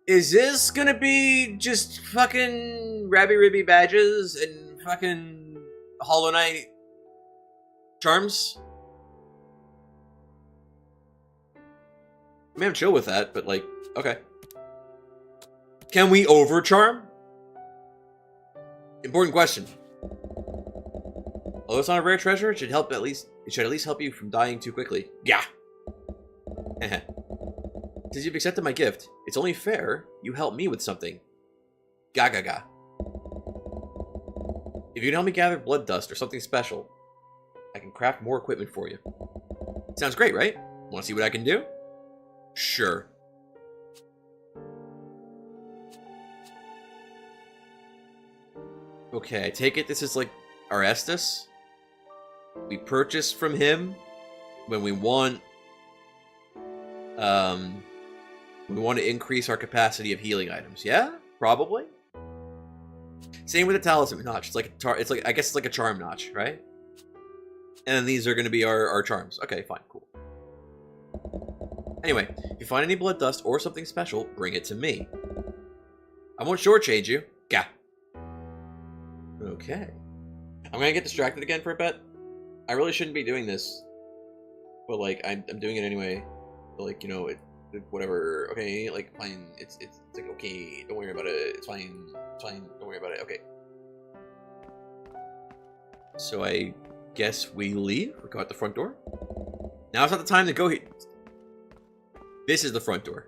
Is this gonna be just fucking Rabby Ribby badges and fucking Hollow Knight charms? I mean, I'm chill with that, but like, okay. Can we overcharm? Important question. Although it's not a rare treasure, it should help at least help you from dying too quickly. Yeah. Since you've accepted my gift, it's only fair you help me with something. Ga ga ga. If you can help me gather blood dust or something special, I can craft more equipment for you. Sounds great, right? Want to see what I can do? Sure. Okay, I take it this is like Arestus. We purchase from him when we want to increase our capacity of healing items. Yeah, probably. Same with the talisman notch. It's like I guess it's like a charm notch, right? And then these are going to be our charms. Okay, fine, cool. Anyway, if you find any blood dust or something special, bring it to me. I won't shortchange you. Gah. Okay. I'm gonna get distracted again for a bit. I really shouldn't be doing this, but like I'm doing it anyway. But like, you know, whatever. Okay, like fine. It's like okay. Don't worry about it. It's fine. It's fine. Don't worry about it. Okay. So I guess we leave. We go out the front door. Now it's not the time to go here. This is the front door.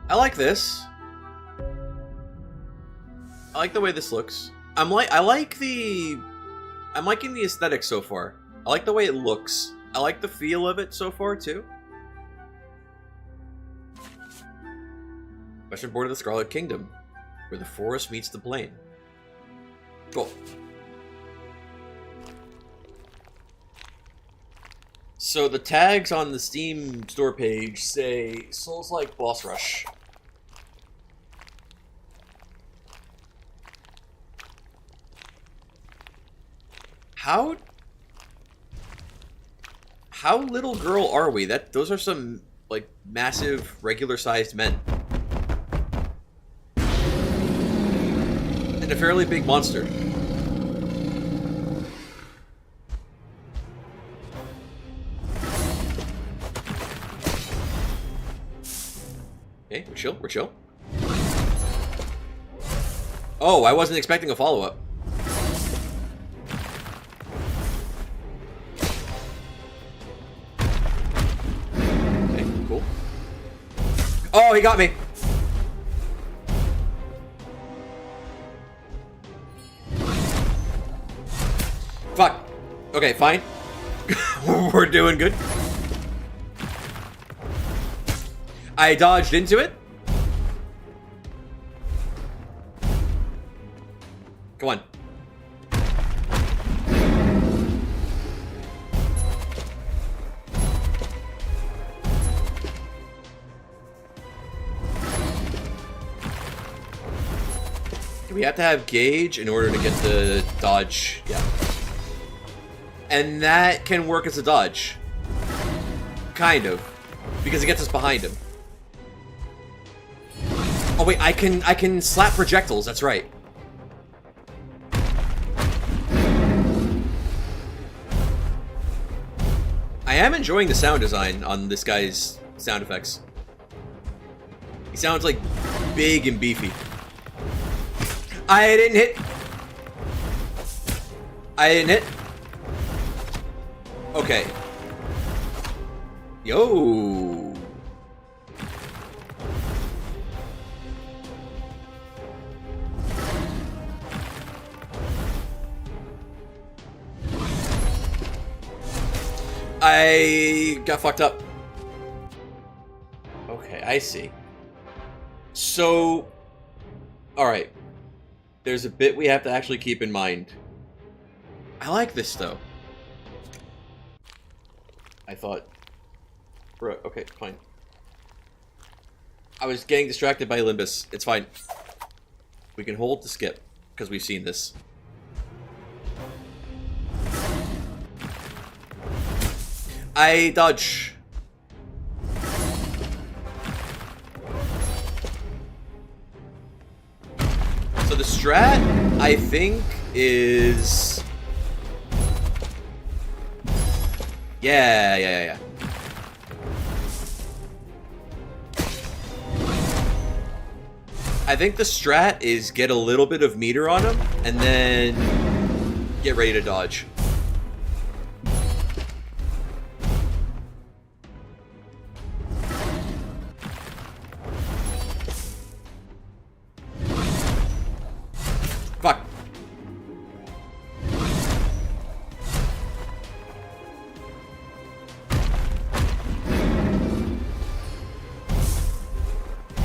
I like this. I like the way this looks. I'm liking the aesthetic so far. I like the way it looks. I like the feel of it so far too. Western border of the Scarlet Kingdom, where the forest meets the plain. Cool. So the tags on the Steam store page say Souls-like boss rush. How little girl are we? Those are some like massive regular-sized men. And a fairly big monster. Okay, we're chill, we're chill. Oh, I wasn't expecting a follow-up. Okay, cool. Oh, he got me! Fuck. Okay, fine. We're doing good. I dodged into it. Come on. Do we have to have gauge in order to get the dodge? Yeah. And that can work as a dodge. Kind of. Because it gets us behind him. Oh wait, I can slap projectiles, that's right. I am enjoying the sound design on this guy's sound effects. He sounds like big and beefy. I didn't hit. I didn't hit. Okay. Yo. I got fucked up. Okay, I see. So, alright. There's a bit we have to actually keep in mind. I like this, though. I thought... Bro, okay, fine. I was getting distracted by Limbus. It's fine. We can hold to skip, because we've seen this. I dodge. So the strat, I think, is... Yeah. I think the strat is get a little bit of meter on him, and then get ready to dodge. Fuck.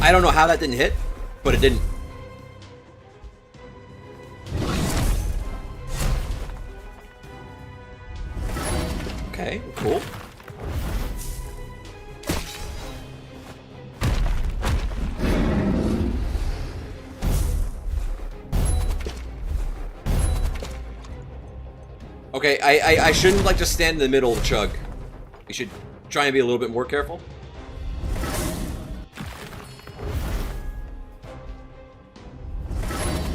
I don't know how that didn't hit, but it didn't. Okay, cool. Okay, I shouldn't like just stand in the middle of the chug. You should try and be a little bit more careful.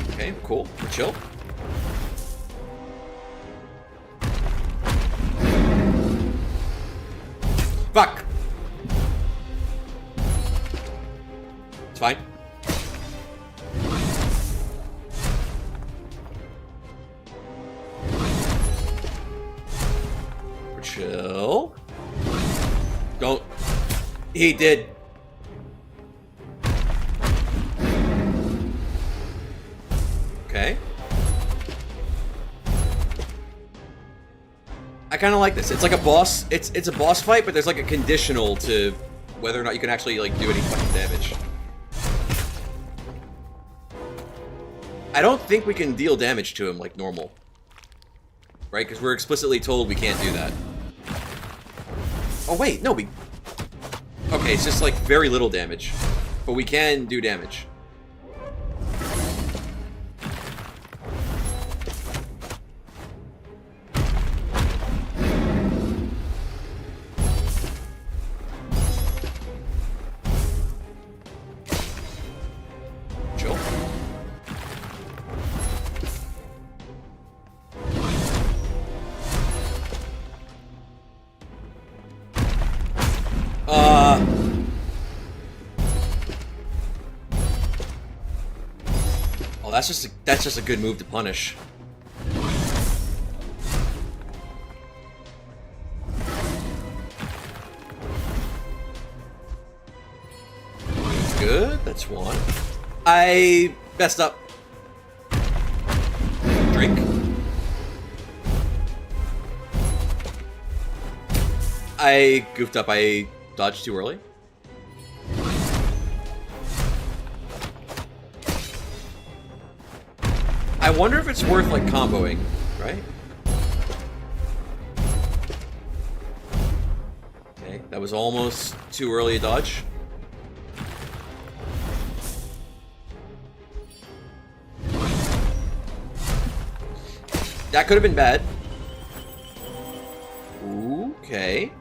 Okay, cool. Chill. Fuck! It's fine. Chill. Don't. He did. Okay. I kind of like this. It's like a boss. It's a boss fight, but there's like a conditional to whether or not you can actually like do any fucking damage. I don't think we can deal damage to him like normal. Right? Because we're explicitly told we can't do that. Oh wait, no, we... Okay, it's just like very little damage. But we can do damage. Chill. Oh, that's just a good move to punish. Good, that's one. I messed up. Drink. I goofed up. I dodged too early. I wonder if it's worth like comboing, right? Okay, that was almost too early a dodge. That could have been bad. Okay.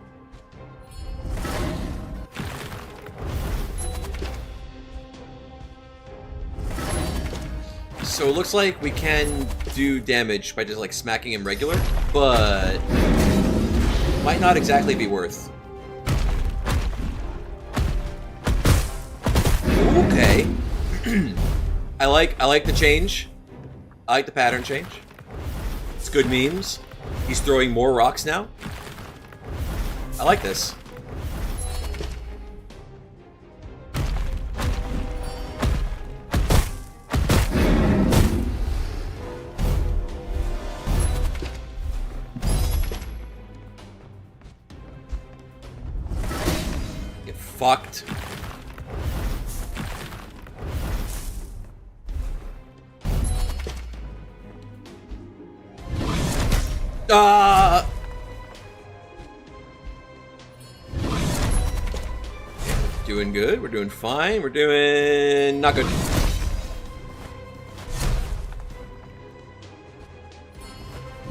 So it looks like we can do damage by just like smacking him regular, but might not exactly be worth. Okay. I like the change. I like the pattern change. It's good memes. He's throwing more rocks now. I like this. Get fucked. Doing good. We're doing fine. We're doing not good.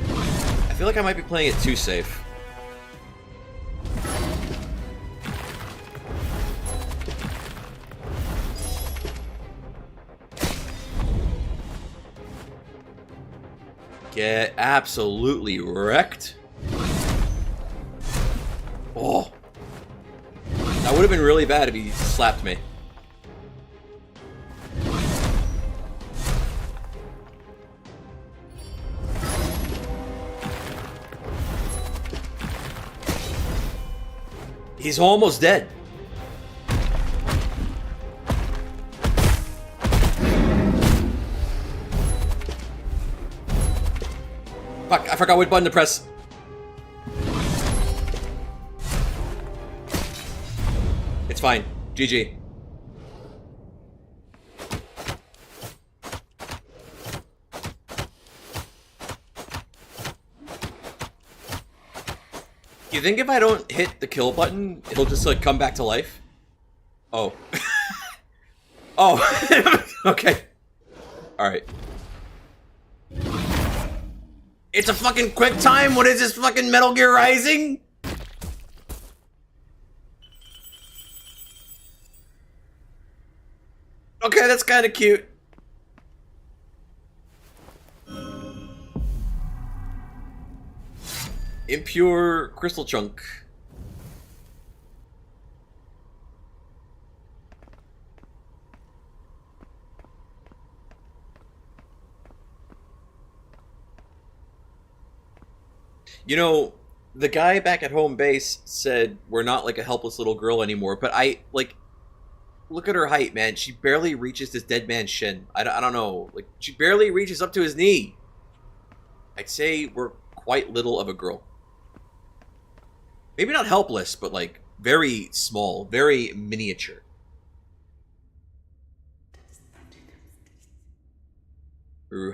I feel like I might be playing it too safe. Get absolutely wrecked. Oh. That would have been really bad if he slapped me. He's almost dead. Fuck, I forgot what button to press. It's fine. GG. You think if I don't hit the kill button, it'll just like come back to life? Oh. Oh. Okay. Alright. It's a fucking quick time? What is this, fucking Metal Gear Rising? Okay, that's kind of cute. Impure crystal chunk. You know, the guy back at home base said we're not like a helpless little girl anymore, but I, like, Look at her height, man. She barely reaches this dead man's shin. I don't know. Like, she barely reaches up to his knee. I'd say we're quite little of a girl. Maybe not helpless, but like very small, very miniature.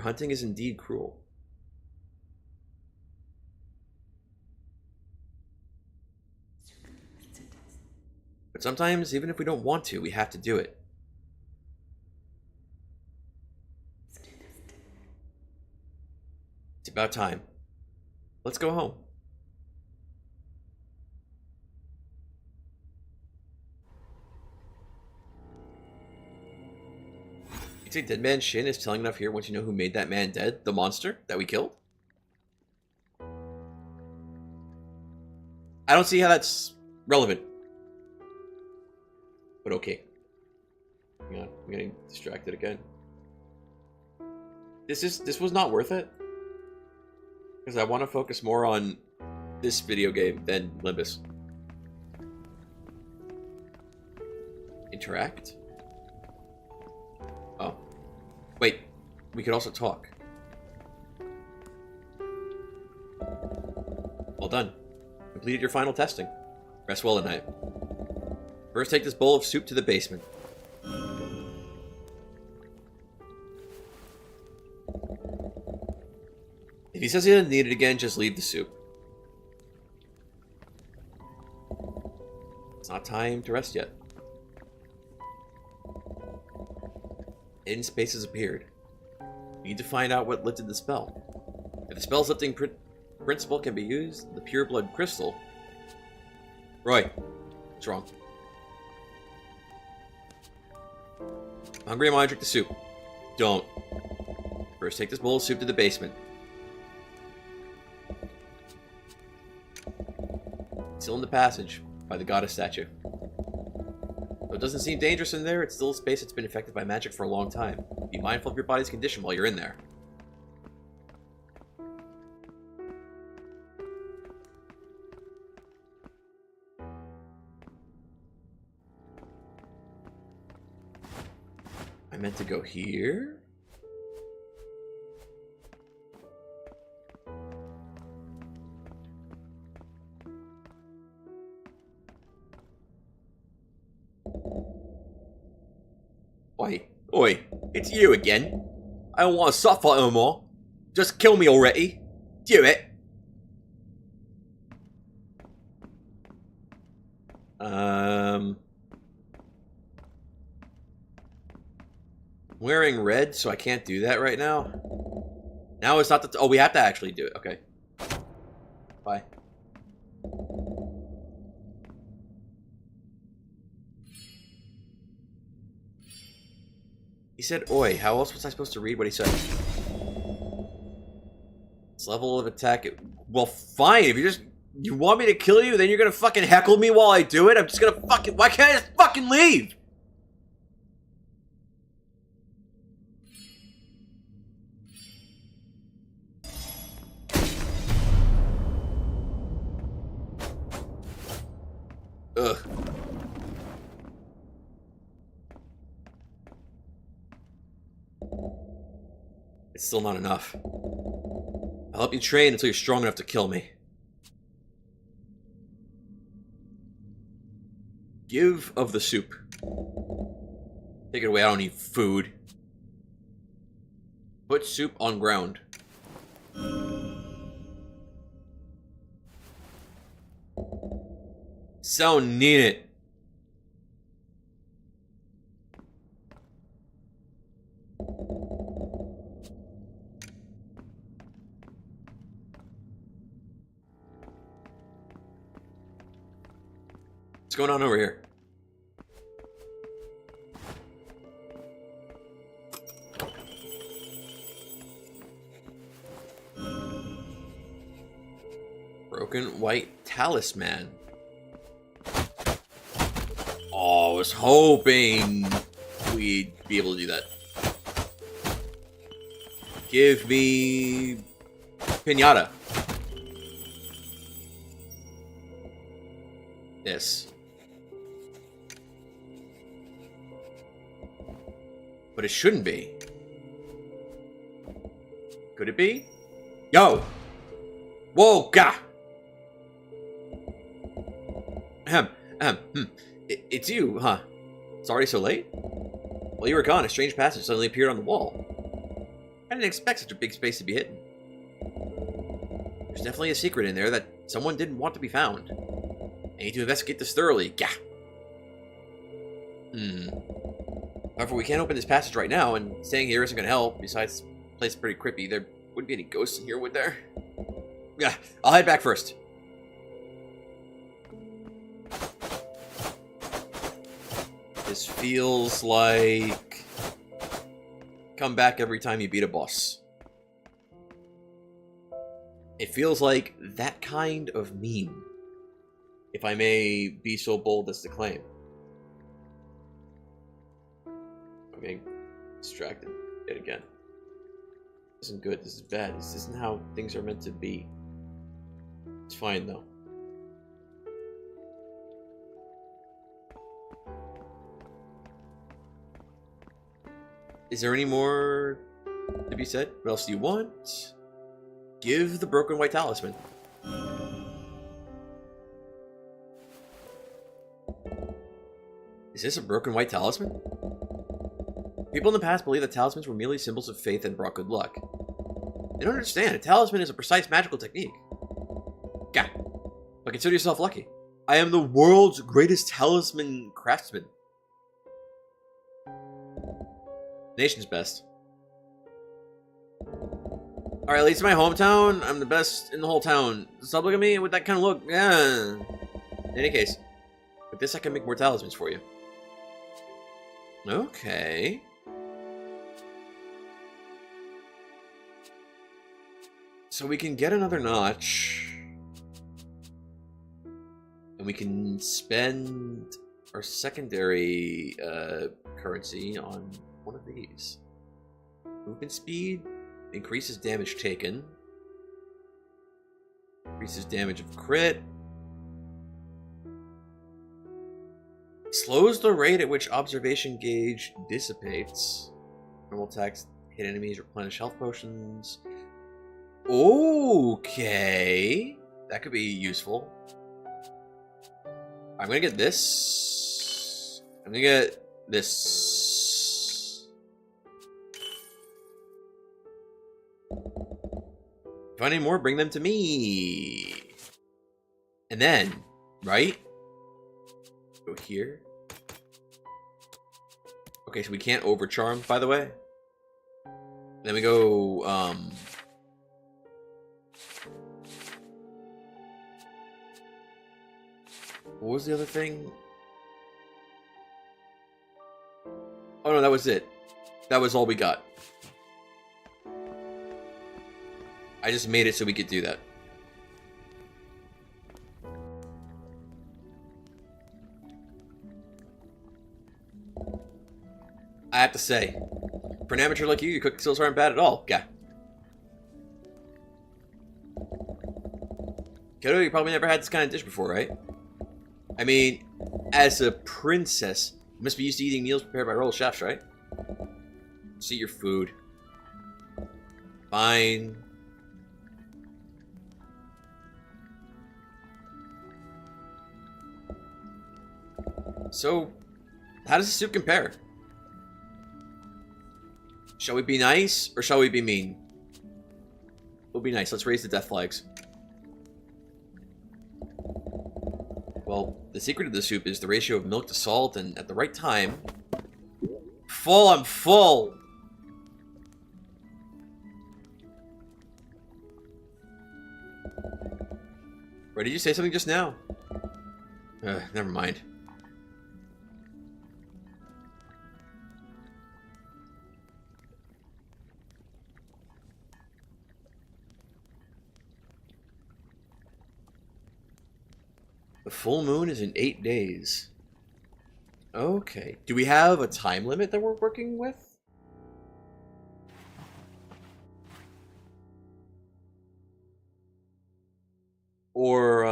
Hunting is indeed cruel. But sometimes, even if we don't want to, we have to do it. It's about time. Let's go home. You think Dead Man's Shin is telling enough here once you know who made that man dead? The monster that we killed? I don't see how that's relevant. But okay. Hang on, I'm getting distracted again. This was not worth it. Because I want to focus more on this video game than Limbus. Interact? Oh. Wait, we could also talk. Well done. Completed your final testing. Rest well tonight. First, take this bowl of soup to the basement. If he says he doesn't need it again, just leave the soup. It's not time to rest yet. Hidden space has appeared. We need to find out what lifted the spell. If the spell's lifting principle can be used, the pure blood crystal... Roy, what's wrong? Hungry, I want to drink the soup. Don't. First, take this bowl of soup to the basement. Still in the passage, by the goddess statue. Though it doesn't seem dangerous in there, it's still a space that's been affected by magic for a long time. Be mindful of your body's condition while you're in there. I meant to go here? Oi, it's you again. I don't want to suffer no more. Just kill me already. Do it. Wearing red, so I can't do that right now. Now it's not the... Oh, we have to actually do it. Okay. Bye. He said, oi. How else was I supposed to read what he said? This level of attack... Well, fine. If you just... You want me to kill you, then you're gonna fucking heckle me while I do it? I'm just gonna fucking... Why can't I just fucking leave? Ugh. It's still not enough. I'll help you train until you're strong enough to kill me. Give of the soup. Take it away, I don't need food. Put soup on ground. So need it. What's going on over here? Broken white talisman. Oh, I was hoping we'd be able to do that. Give me pinata. Yes. But it shouldn't be. Could it be? Yo! Whoa, gah! It's you, huh? It's already so late? While you were gone, a strange passage suddenly appeared on the wall. I didn't expect such a big space to be hidden. There's definitely a secret in there that someone didn't want to be found. I need to investigate this thoroughly. Gah! However, we can't open this passage right now, and staying here isn't going to help. Besides, this place is pretty creepy. There wouldn't be any ghosts in here, would there? Yeah, I'll head back first. This feels like... come back every time you beat a boss. It feels like that kind of meme, if I may be so bold as to claim. I'm getting distracted yet again. This isn't good, this is bad, this isn't how things are meant to be. It's fine though. Is there any more to be said? What else do you want? Give the broken white talisman. Is this a broken white talisman? People in the past believed that talismans were merely symbols of faith and brought good luck. They don't understand. A talisman is a precise magical technique. Gah. But consider yourself lucky. I am the world's greatest talisman craftsman. Nation's best. Alright, at least in my hometown, I'm the best in the whole town. Stop looking at me with that kind of look. Yeah. In any case, with this I can make more talismans for you. Okay. So we can get another notch. And we can spend our secondary currency on one of these. Movement speed increases damage taken. Increases damage of crit. Slows the rate at which observation gauge dissipates. Normal attacks hit enemies, replenish health potions. Okay. That could be useful. I'm gonna get this. I'm gonna get this. If I need more, bring them to me. And then, right? Go here. Okay, so we can't overcharm, by the way. Then we go, what was the other thing? Oh no, that was it. That was all we got. I just made it so we could do that. I have to say, for an amateur like you, your cooking skills aren't bad at all. Yeah. Kiddo, you probably never had this kind of dish before, right? I mean, as a princess, you must be used to eating meals prepared by royal chefs, right? See your food. Fine. So, how does the soup compare? Shall we be nice, or shall we be mean? We'll be nice. Let's raise the death flags. Well, the secret of the soup is the ratio of milk to salt, and at the right time... Full, I'm full! Or did you say something just now? Never mind. The full moon is in 8 days. Okay. Do we have a time limit that we're working with? Or,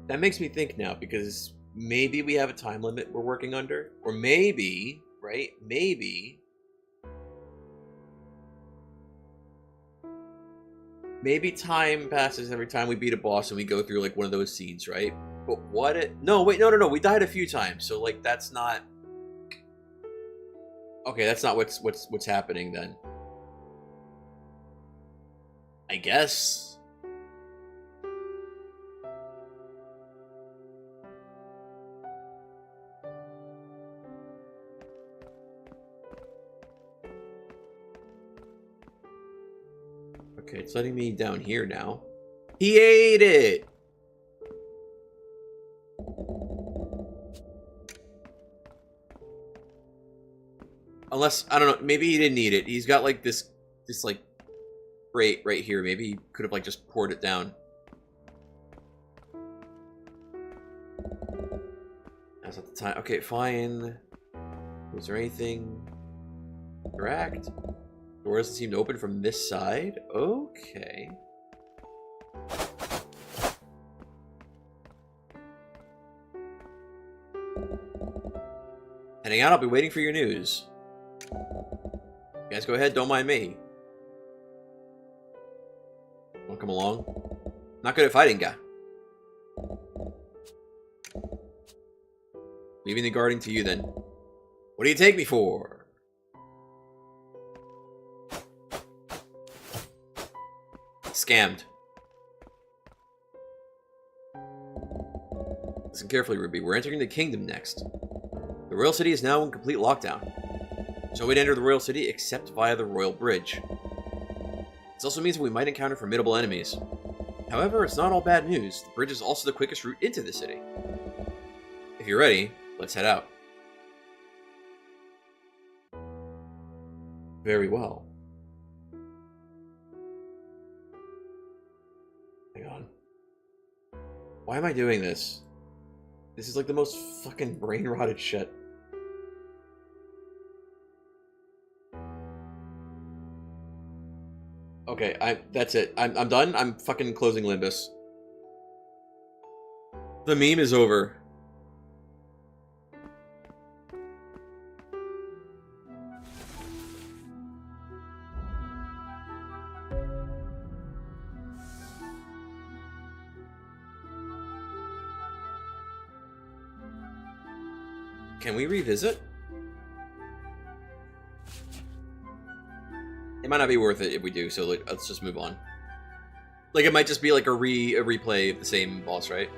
that makes me think now, because maybe we have a time limit we're working under. Or maybe, right? Maybe time passes every time we beat a boss and we go through like one of those seeds, right? But what it... No, wait, no. We died a few times, so like that's not... Okay, that's not what's happening then. I guess. Okay, it's letting me down here now. He ate it! Unless, I don't know, maybe he didn't eat it. He's got like this like grate right here. Maybe he could have like just poured it down. That's not the time. Okay, fine. Was there anything correct? Door doesn't seem to open from this side. Okay. Heading out, I'll be waiting for your news. You guys go ahead, don't mind me. Wanna come along? Not good at fighting, guy. Leaving the guarding to you then. What do you take me for? Scammed. Listen carefully, Ruby. We're entering the kingdom next. The royal city is now in complete lockdown. So we'd enter the royal city except via the royal bridge. This also means that we might encounter formidable enemies. However, it's not all bad news. The bridge is also the quickest route into the city. If you're ready, let's head out. Very well. Hang on. Why am I doing this? This is like the most fucking brain-rotted shit. Okay, that's it. I'm done. I'm fucking closing Limbus. The meme is over. Can we revisit? It might not be worth it if we do, so like, let's just move on. Like, it might just be like a replay of the same boss, right?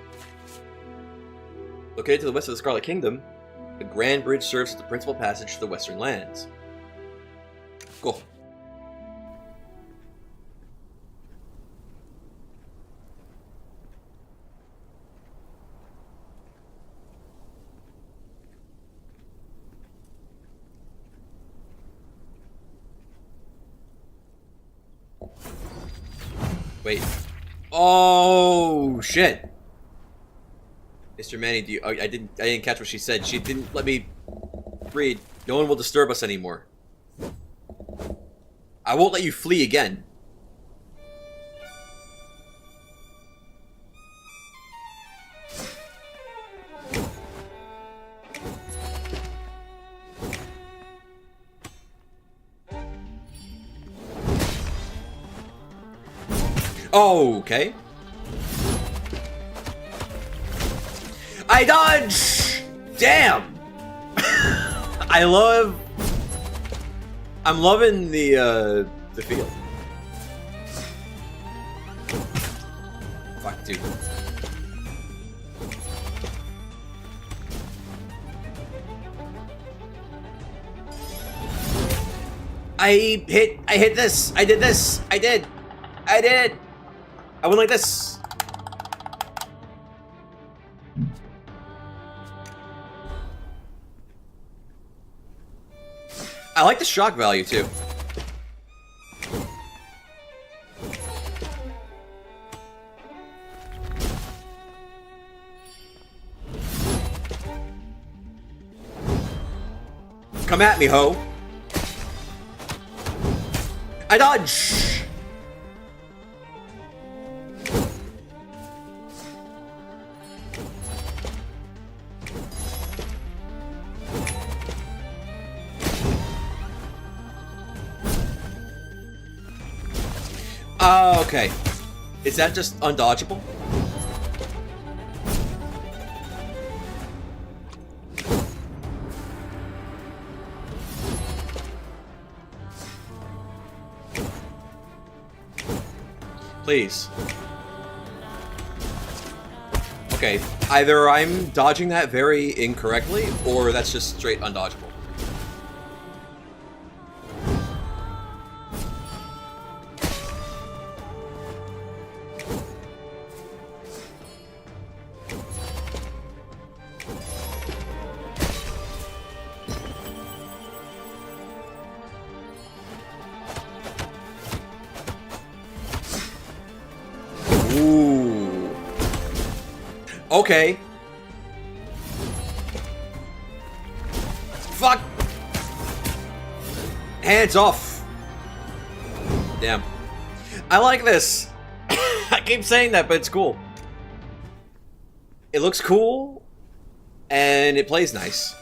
Located to the west of the Scarlet Kingdom, the Grand Bridge serves as the principal passage to the Western Lands. Cool. Wait. Oh shit. Mr. Manny, do you, I didn't catch what she said. She didn't let me read. No one will disturb us anymore. I won't let you flee again. Oh, okay. I dodge! Damn! I'm loving the field. Fuck, dude. I hit this! I did this! I did! I went like this. I like the shock value too. Come at me, ho. I dodge. Oh, okay. Is that just undodgeable? Please. Okay, either I'm dodging that very incorrectly, or that's just straight undodgeable. Ooh. Okay. Fuck. Hands off. Damn. I like this. I keep saying that, but it's cool. It looks cool, and it plays nice.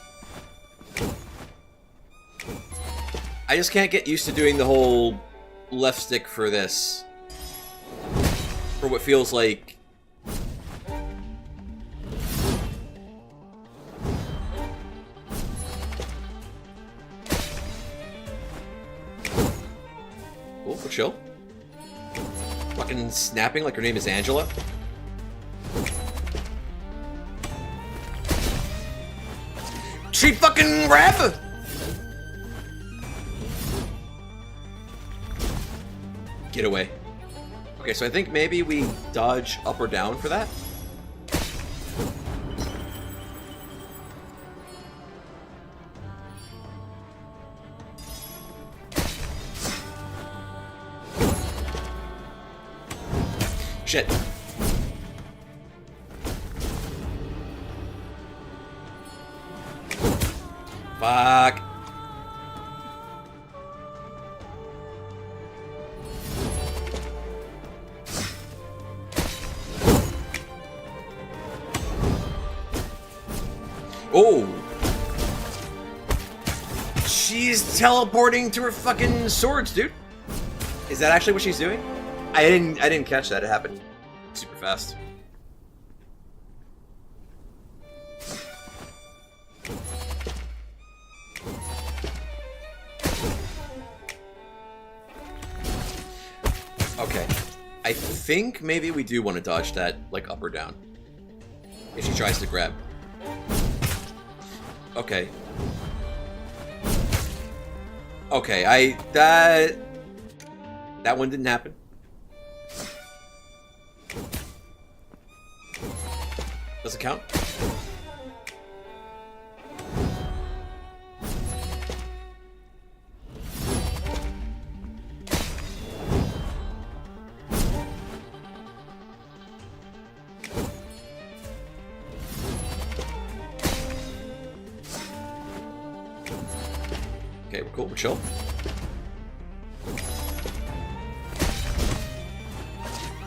I just can't get used to doing the whole left stick for this. For what feels like... Cool, for chill. Fucking snapping like her name is Angela. She fucking rap! Get away. Okay, so I think maybe we dodge up or down for that. Shit. Fuck. Oh. She's teleporting to her fucking swords, dude. Is that actually what she's doing? I didn't catch that. It happened super fast. Okay. I think maybe we do want to dodge that, like, up or down. If she tries to grab. Okay. Okay, that one didn't happen. Does it count? Okay, we're cool, we're chill.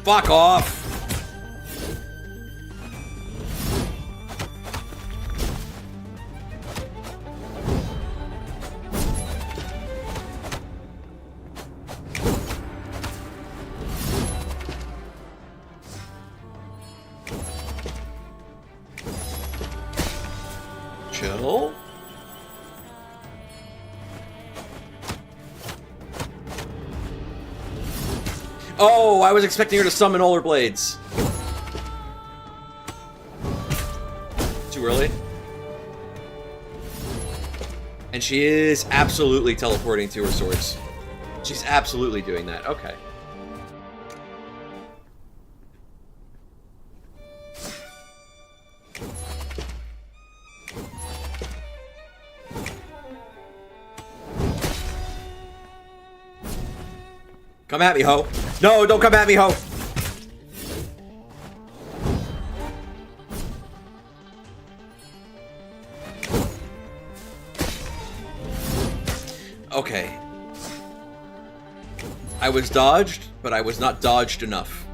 Fuck off! Chill. Oh, I was expecting her to summon all her blades. Too early. And she is absolutely teleporting to her swords. She's absolutely doing that. Okay. Come at me, ho. No, don't come at me, ho. Okay. I was dodged, but I was not dodged enough.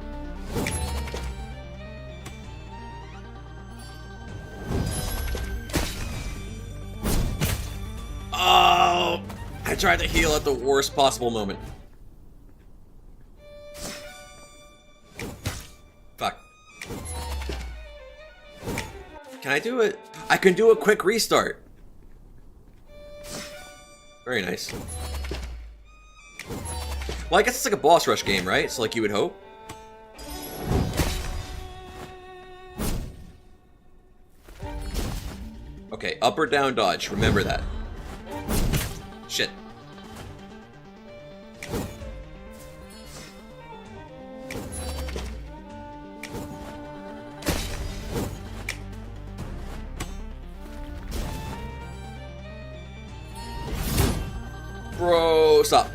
Oh, I tried to heal at the worst possible moment. Can I do it? I can do a quick restart. Very nice. Well, I guess it's like a boss rush game, right? So like you would hope. Okay, up or down dodge. Remember that. Shit. Bro, stop.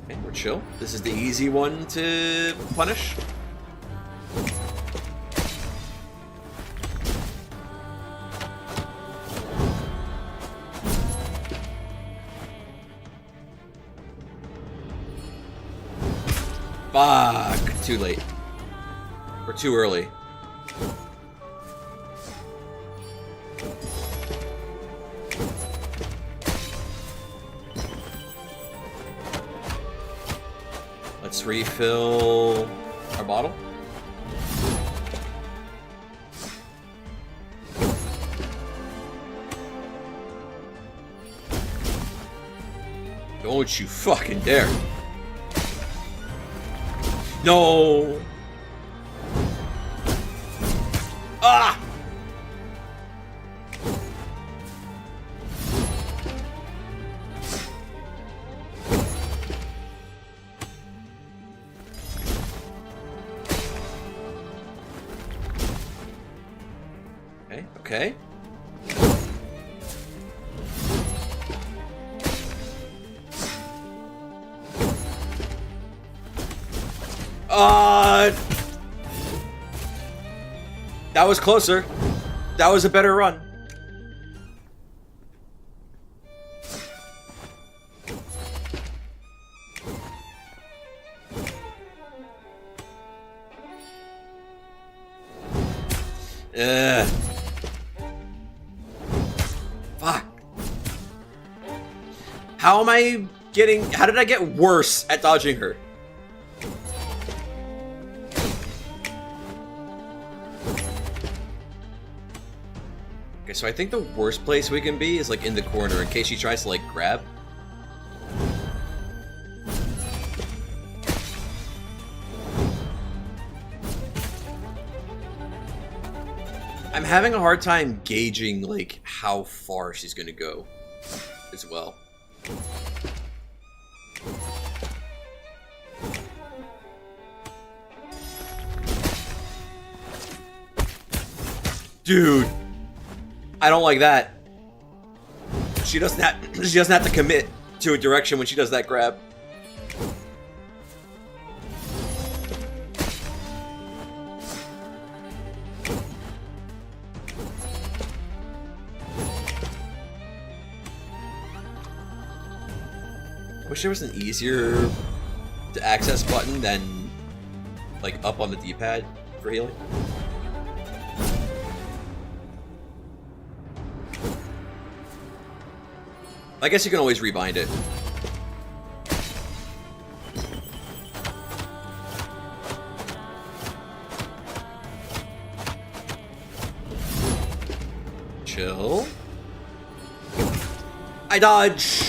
Okay, we're chill. This is the easy one to punish. Fuck. Too late. Or too early. Let's refill our bottle. Don't you fucking dare. No. Ah! Okay, okay. That was closer. That was a better run. Fuck. How am I getting... How did I get worse at dodging her? Okay, so I think the worst place we can be is like in the corner in case she tries to like grab. I'm having a hard time gauging like how far she's gonna go as well. Dude, I don't like that. She doesn't have to commit to a direction when she does that grab. I wish there was an easier to access button than like up on the D-pad for healing. I guess you can always rebind it. Chill. I dodge.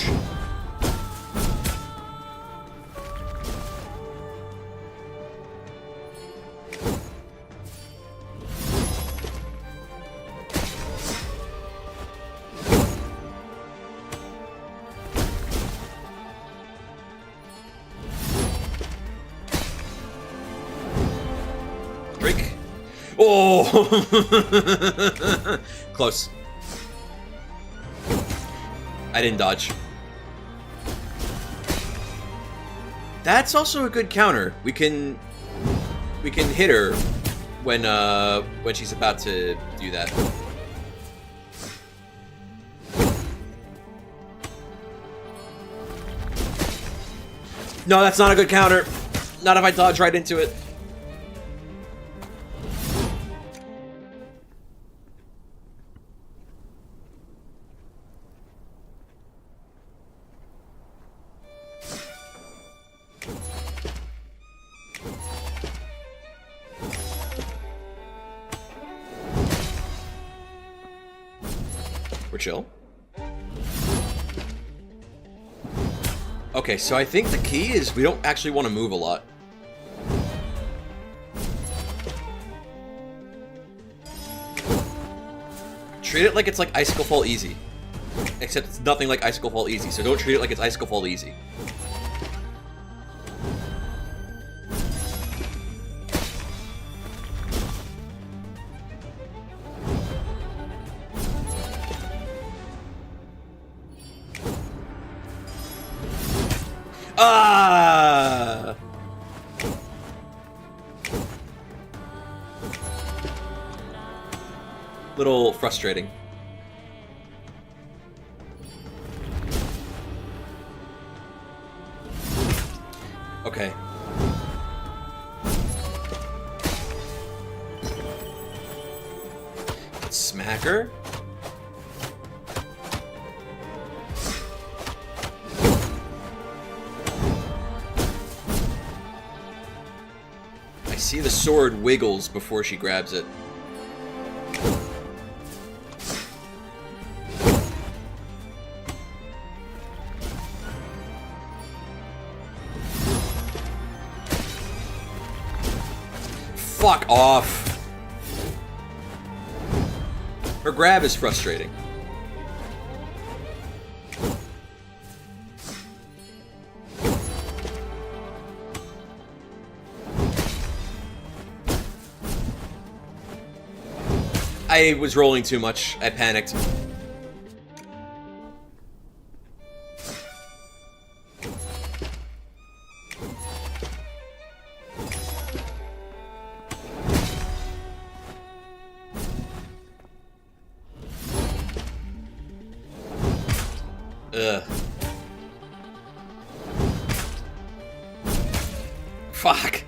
Oh! Close. I didn't dodge. That's also a good counter. We can hit her when she's about to do that. No, that's not a good counter. Not if I dodge right into it. We're chill. Okay, so I think the key is we don't actually want to move a lot. Treat it like it's like Icicle Fall Easy. Except it's nothing like Icicle Fall Easy, so don't treat it like it's Icicle Fall Easy. Ah! Little frustrating. Okay. Smacker? I see the sword wiggles before she grabs it. Fuck off. Her grab is frustrating. I was rolling too much. I panicked. Ugh. Fuck.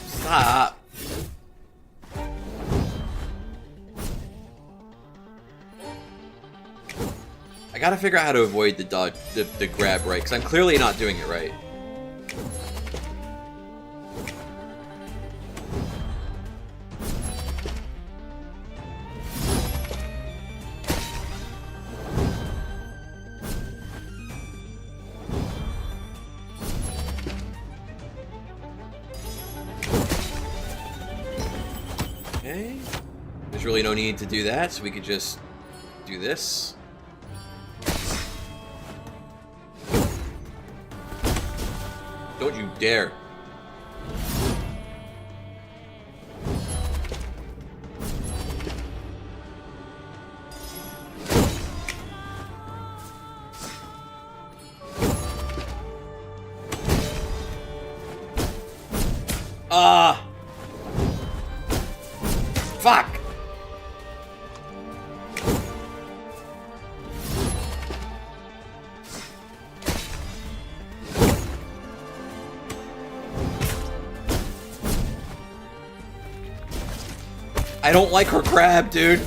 Stop. I gotta figure out how to avoid the dodge, the grab right, because I'm clearly not doing it right. Okay. There's really no need to do that, so we could just do this. Don't you dare. Ah! Fuck! I don't like her grab, dude.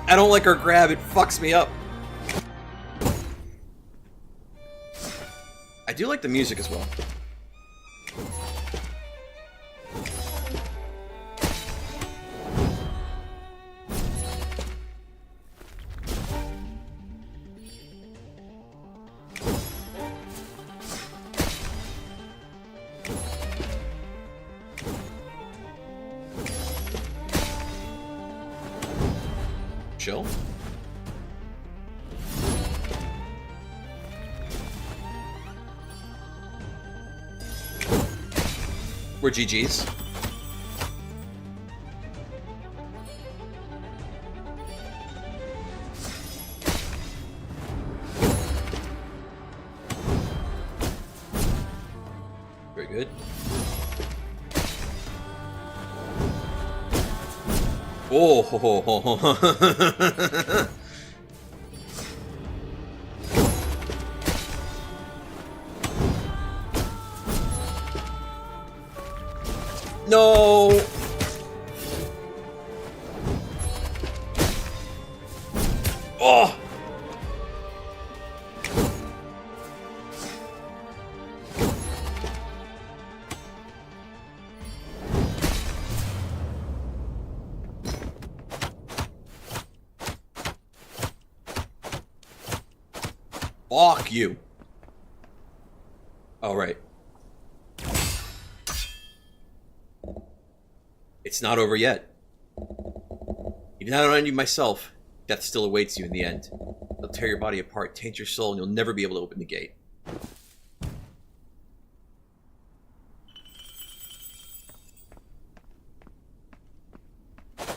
I don't like her grab. It fucks me up. I do like the music as well. Chill. We're GG's. Very good. Oh, ho, ho, ho, ho. No. Oh. Fuck you. Oh, right. It's not over yet. Even though I don't end you myself, death still awaits you in the end. They'll tear your body apart, taint your soul, and you'll never be able to open the gate. Can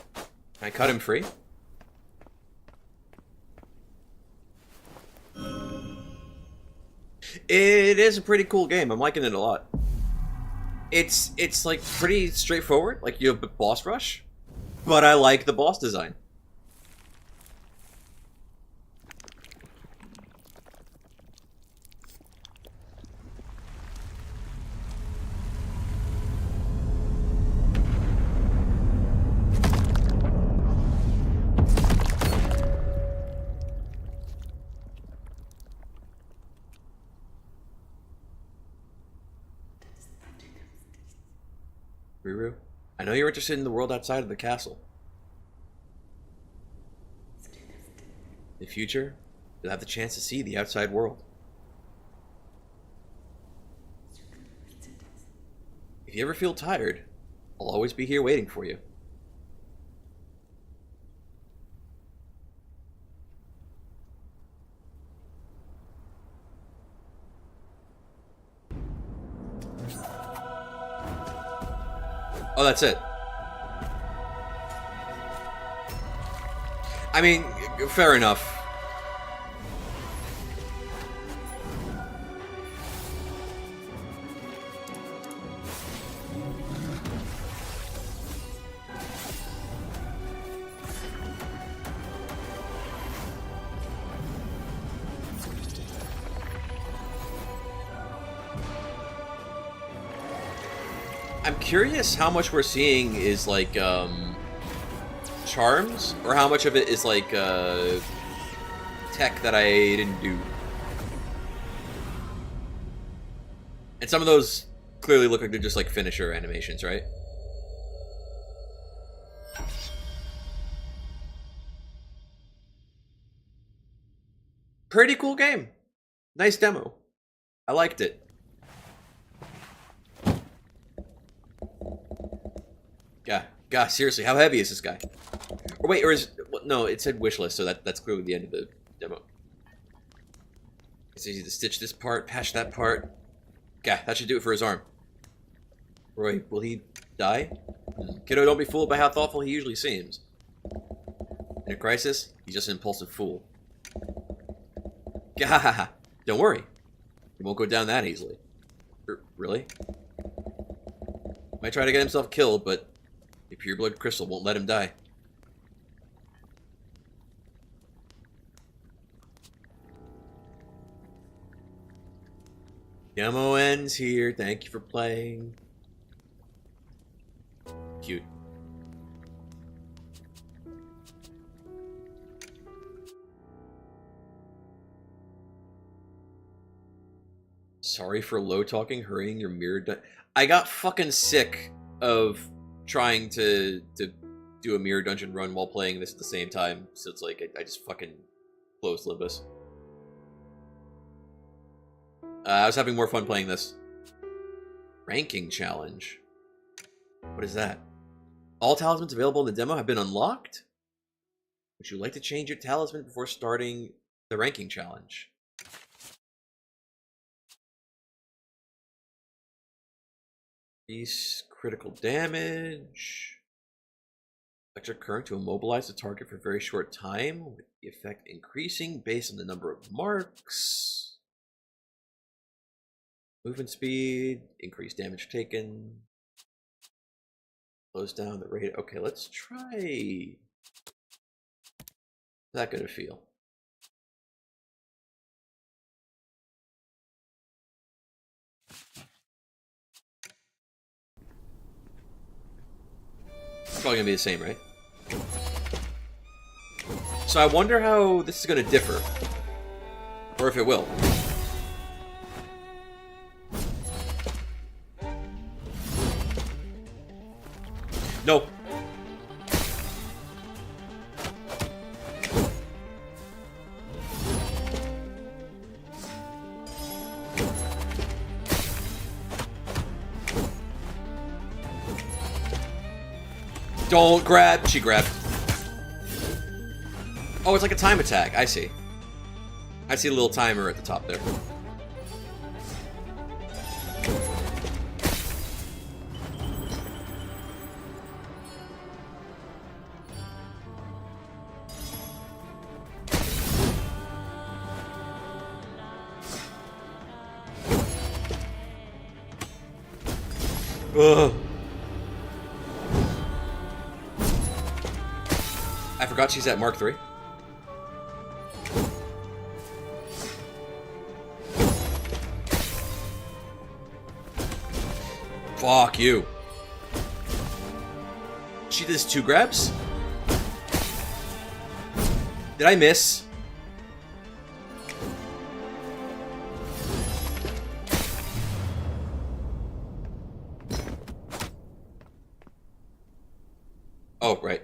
I cut him free? It is a pretty cool game. I'm liking it a lot. It's like pretty straightforward. Like you have a boss rush, but I like the boss design. Ruru, I know you're interested in the world outside of the castle. In the future, you'll have the chance to see the outside world. If you ever feel tired, I'll always be here waiting for you. Oh, that's it. I mean, fair enough. I'm curious how much we're seeing is like charms, or how much of it is like tech that I didn't do. And some of those clearly look like they're just like finisher animations, right? Pretty cool game. Nice demo. I liked it. Yeah, God, seriously, how heavy is this guy? Or wait, or is no? It said wish list, so that's clearly the end of the demo. It's easy to stitch this part, patch that part. Yeah, that should do it for his arm. Roy, will he die? Kiddo, don't be fooled by how thoughtful he usually seems. In a crisis, he's just an impulsive fool. Gah, don't worry, he won't go down that easily. Really? Might try to get himself killed, but the pure blood crystal won't let him die. Demo ends here. Thank you for playing. Cute. Sorry for low talking, hurrying your mirror. I got fucking sick of trying to do a mirror dungeon run while playing this at the same time, so it's like I just fucking closed Limbus. I was having more fun playing this. Ranking challenge. What is that? All talismans available in the demo have been unlocked? Would you like to change your talisman before starting the ranking challenge? Increase critical damage. Electric current to immobilize the target for a very short time, with the effect increasing based on the number of marks. Movement speed, increased damage taken. Slows down the rate. Okay, let's try. How's that gonna feel? It's probably gonna be the same, right? So I wonder how this is gonna differ, or if it will. No. Don't grab. She grabbed. Oh, it's like a time attack. I see. I see a little timer at the top there. Ugh. I forgot she's at Mark 3. Fuck you. She does 2 grabs? Did I miss? Oh, right.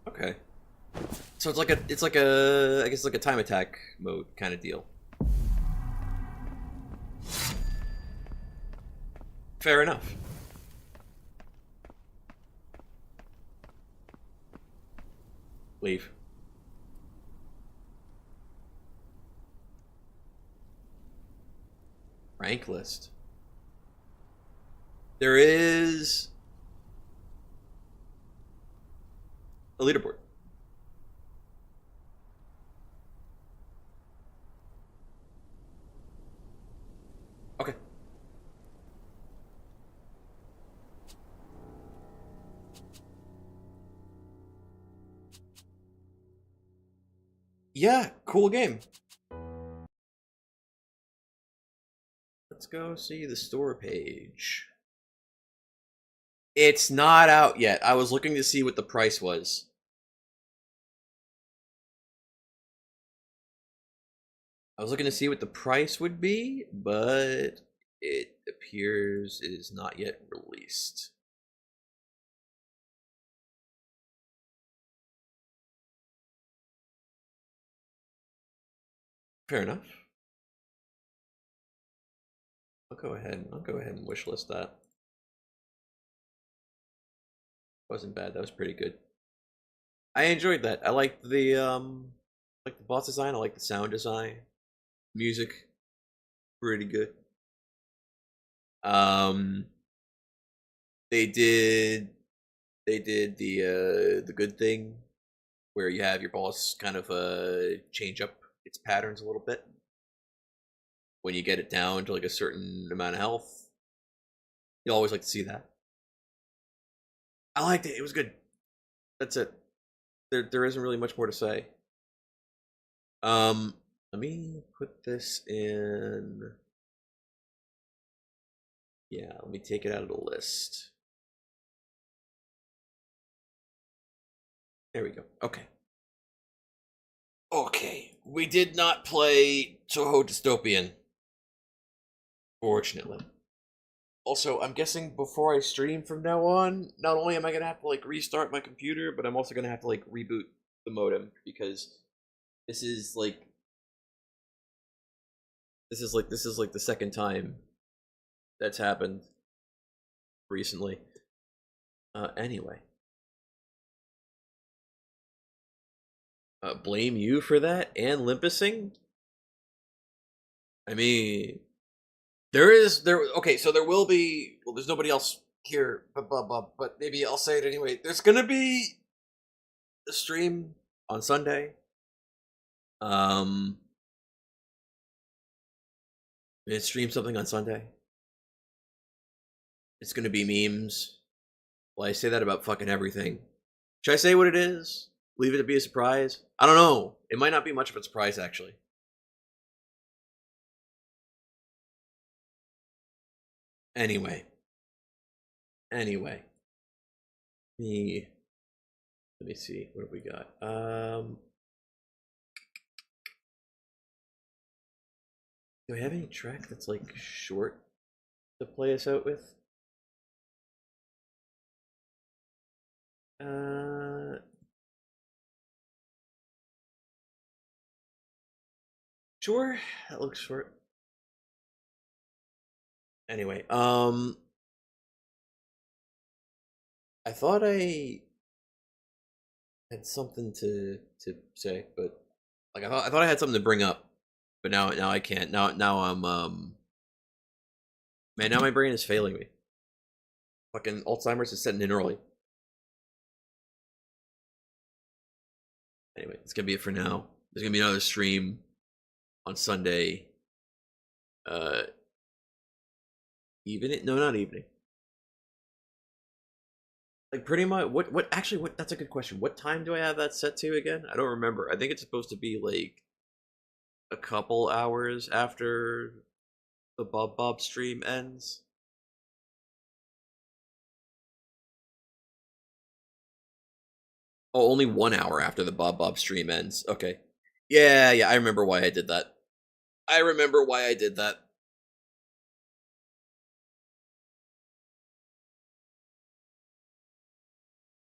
Okay. So it's like a I guess like a time attack mode kind of deal. Fair enough. Leave. Rank list. There is a leaderboard. Okay. Yeah, cool game. Let's go see the store page. It's not out yet. I was looking to see what the price was. I was looking to see what the price would be, but it appears it is not yet released. Fair enough. I'll go ahead and wishlist that. Wasn't bad. That was pretty good. I enjoyed that. I liked the boss design. I liked the sound design. Music, pretty good. They did the good thing where you have your boss kind of change up its patterns a little bit when you get it down to like a certain amount of health. You always like to see that. I liked it. It was good. That's it. There isn't really much more to say. Let me put this in. Yeah, let me take it out of the list. There we go. Okay. Okay. We did not play Toho Dystopian. Fortunately. Also, I'm guessing before I stream from now on, not only am I gonna have to like restart my computer, but I'm also gonna have to like reboot the modem because this is like the second time that's happened recently. Anyway. Blame you for that and limpusing? I mean, okay, so there will be, well, there's nobody else here, but maybe I'll say it anyway. There's gonna be a stream on Sunday. Gonna stream something on Sunday. It's gonna be memes. Well, I say that about fucking everything. Should I say what it is? Leave it to be a surprise? I don't know. It might not be much of a surprise, actually. Anyway. Let me see. What have we got? Do I have any track that's like short to play us out with? Sure, that looks short. Anyway, I thought I had something to say, but like I thought I had something to bring up, but now I can't. Now I'm man, now my brain is failing me. Fucking Alzheimer's is setting in early. Anyway, it's gonna be it for now. There's gonna be another stream on Sunday. Evening? No, not evening. Like pretty much. What? Actually, what? That's a good question. What time do I have that set to again? I don't remember. I think it's supposed to be like a couple hours after the Bob stream ends. Oh, only 1 hour after the Bob stream ends. Okay. Yeah, I remember why I did that. I remember why I did that.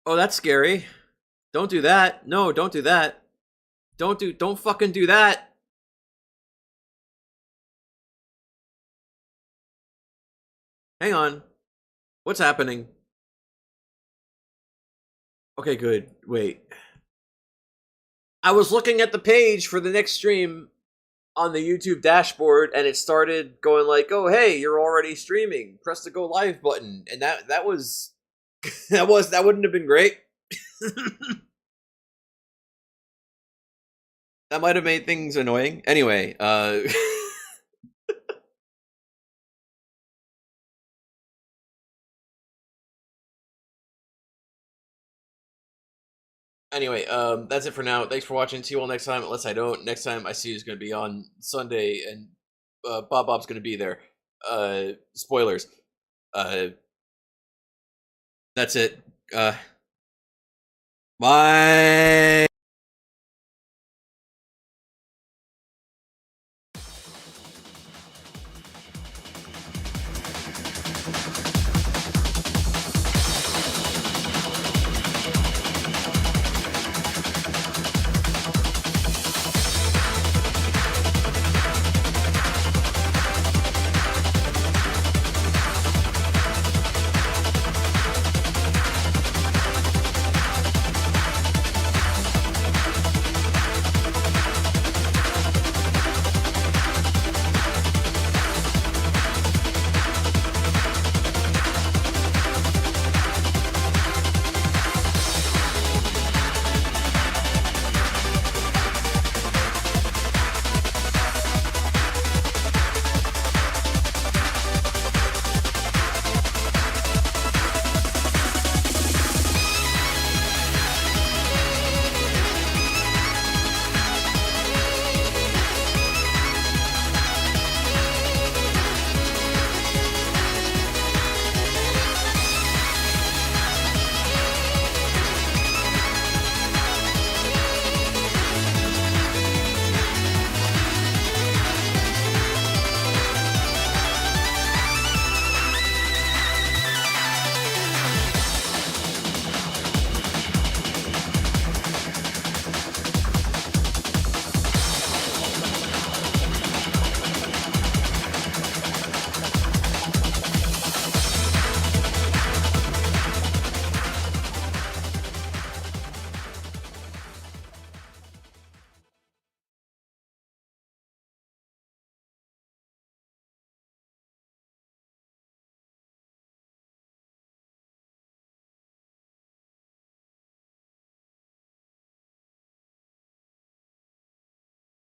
Oh, that's scary. Don't do that. No, don't do that. Don't fucking do that. Hang on. What's happening? Okay, good. Wait. I was looking at the page for the next stream on the YouTube dashboard, and it started going like, "Oh, hey, you're already streaming. Press the go live button." And that was that wouldn't have been great. That might have made things annoying. Anyway, anyway, that's it for now. Thanks for watching. See you all next time. Unless I don't. Next time I see you is going to be on Sunday, and Bob's going to be there. Spoilers. That's it. Bye.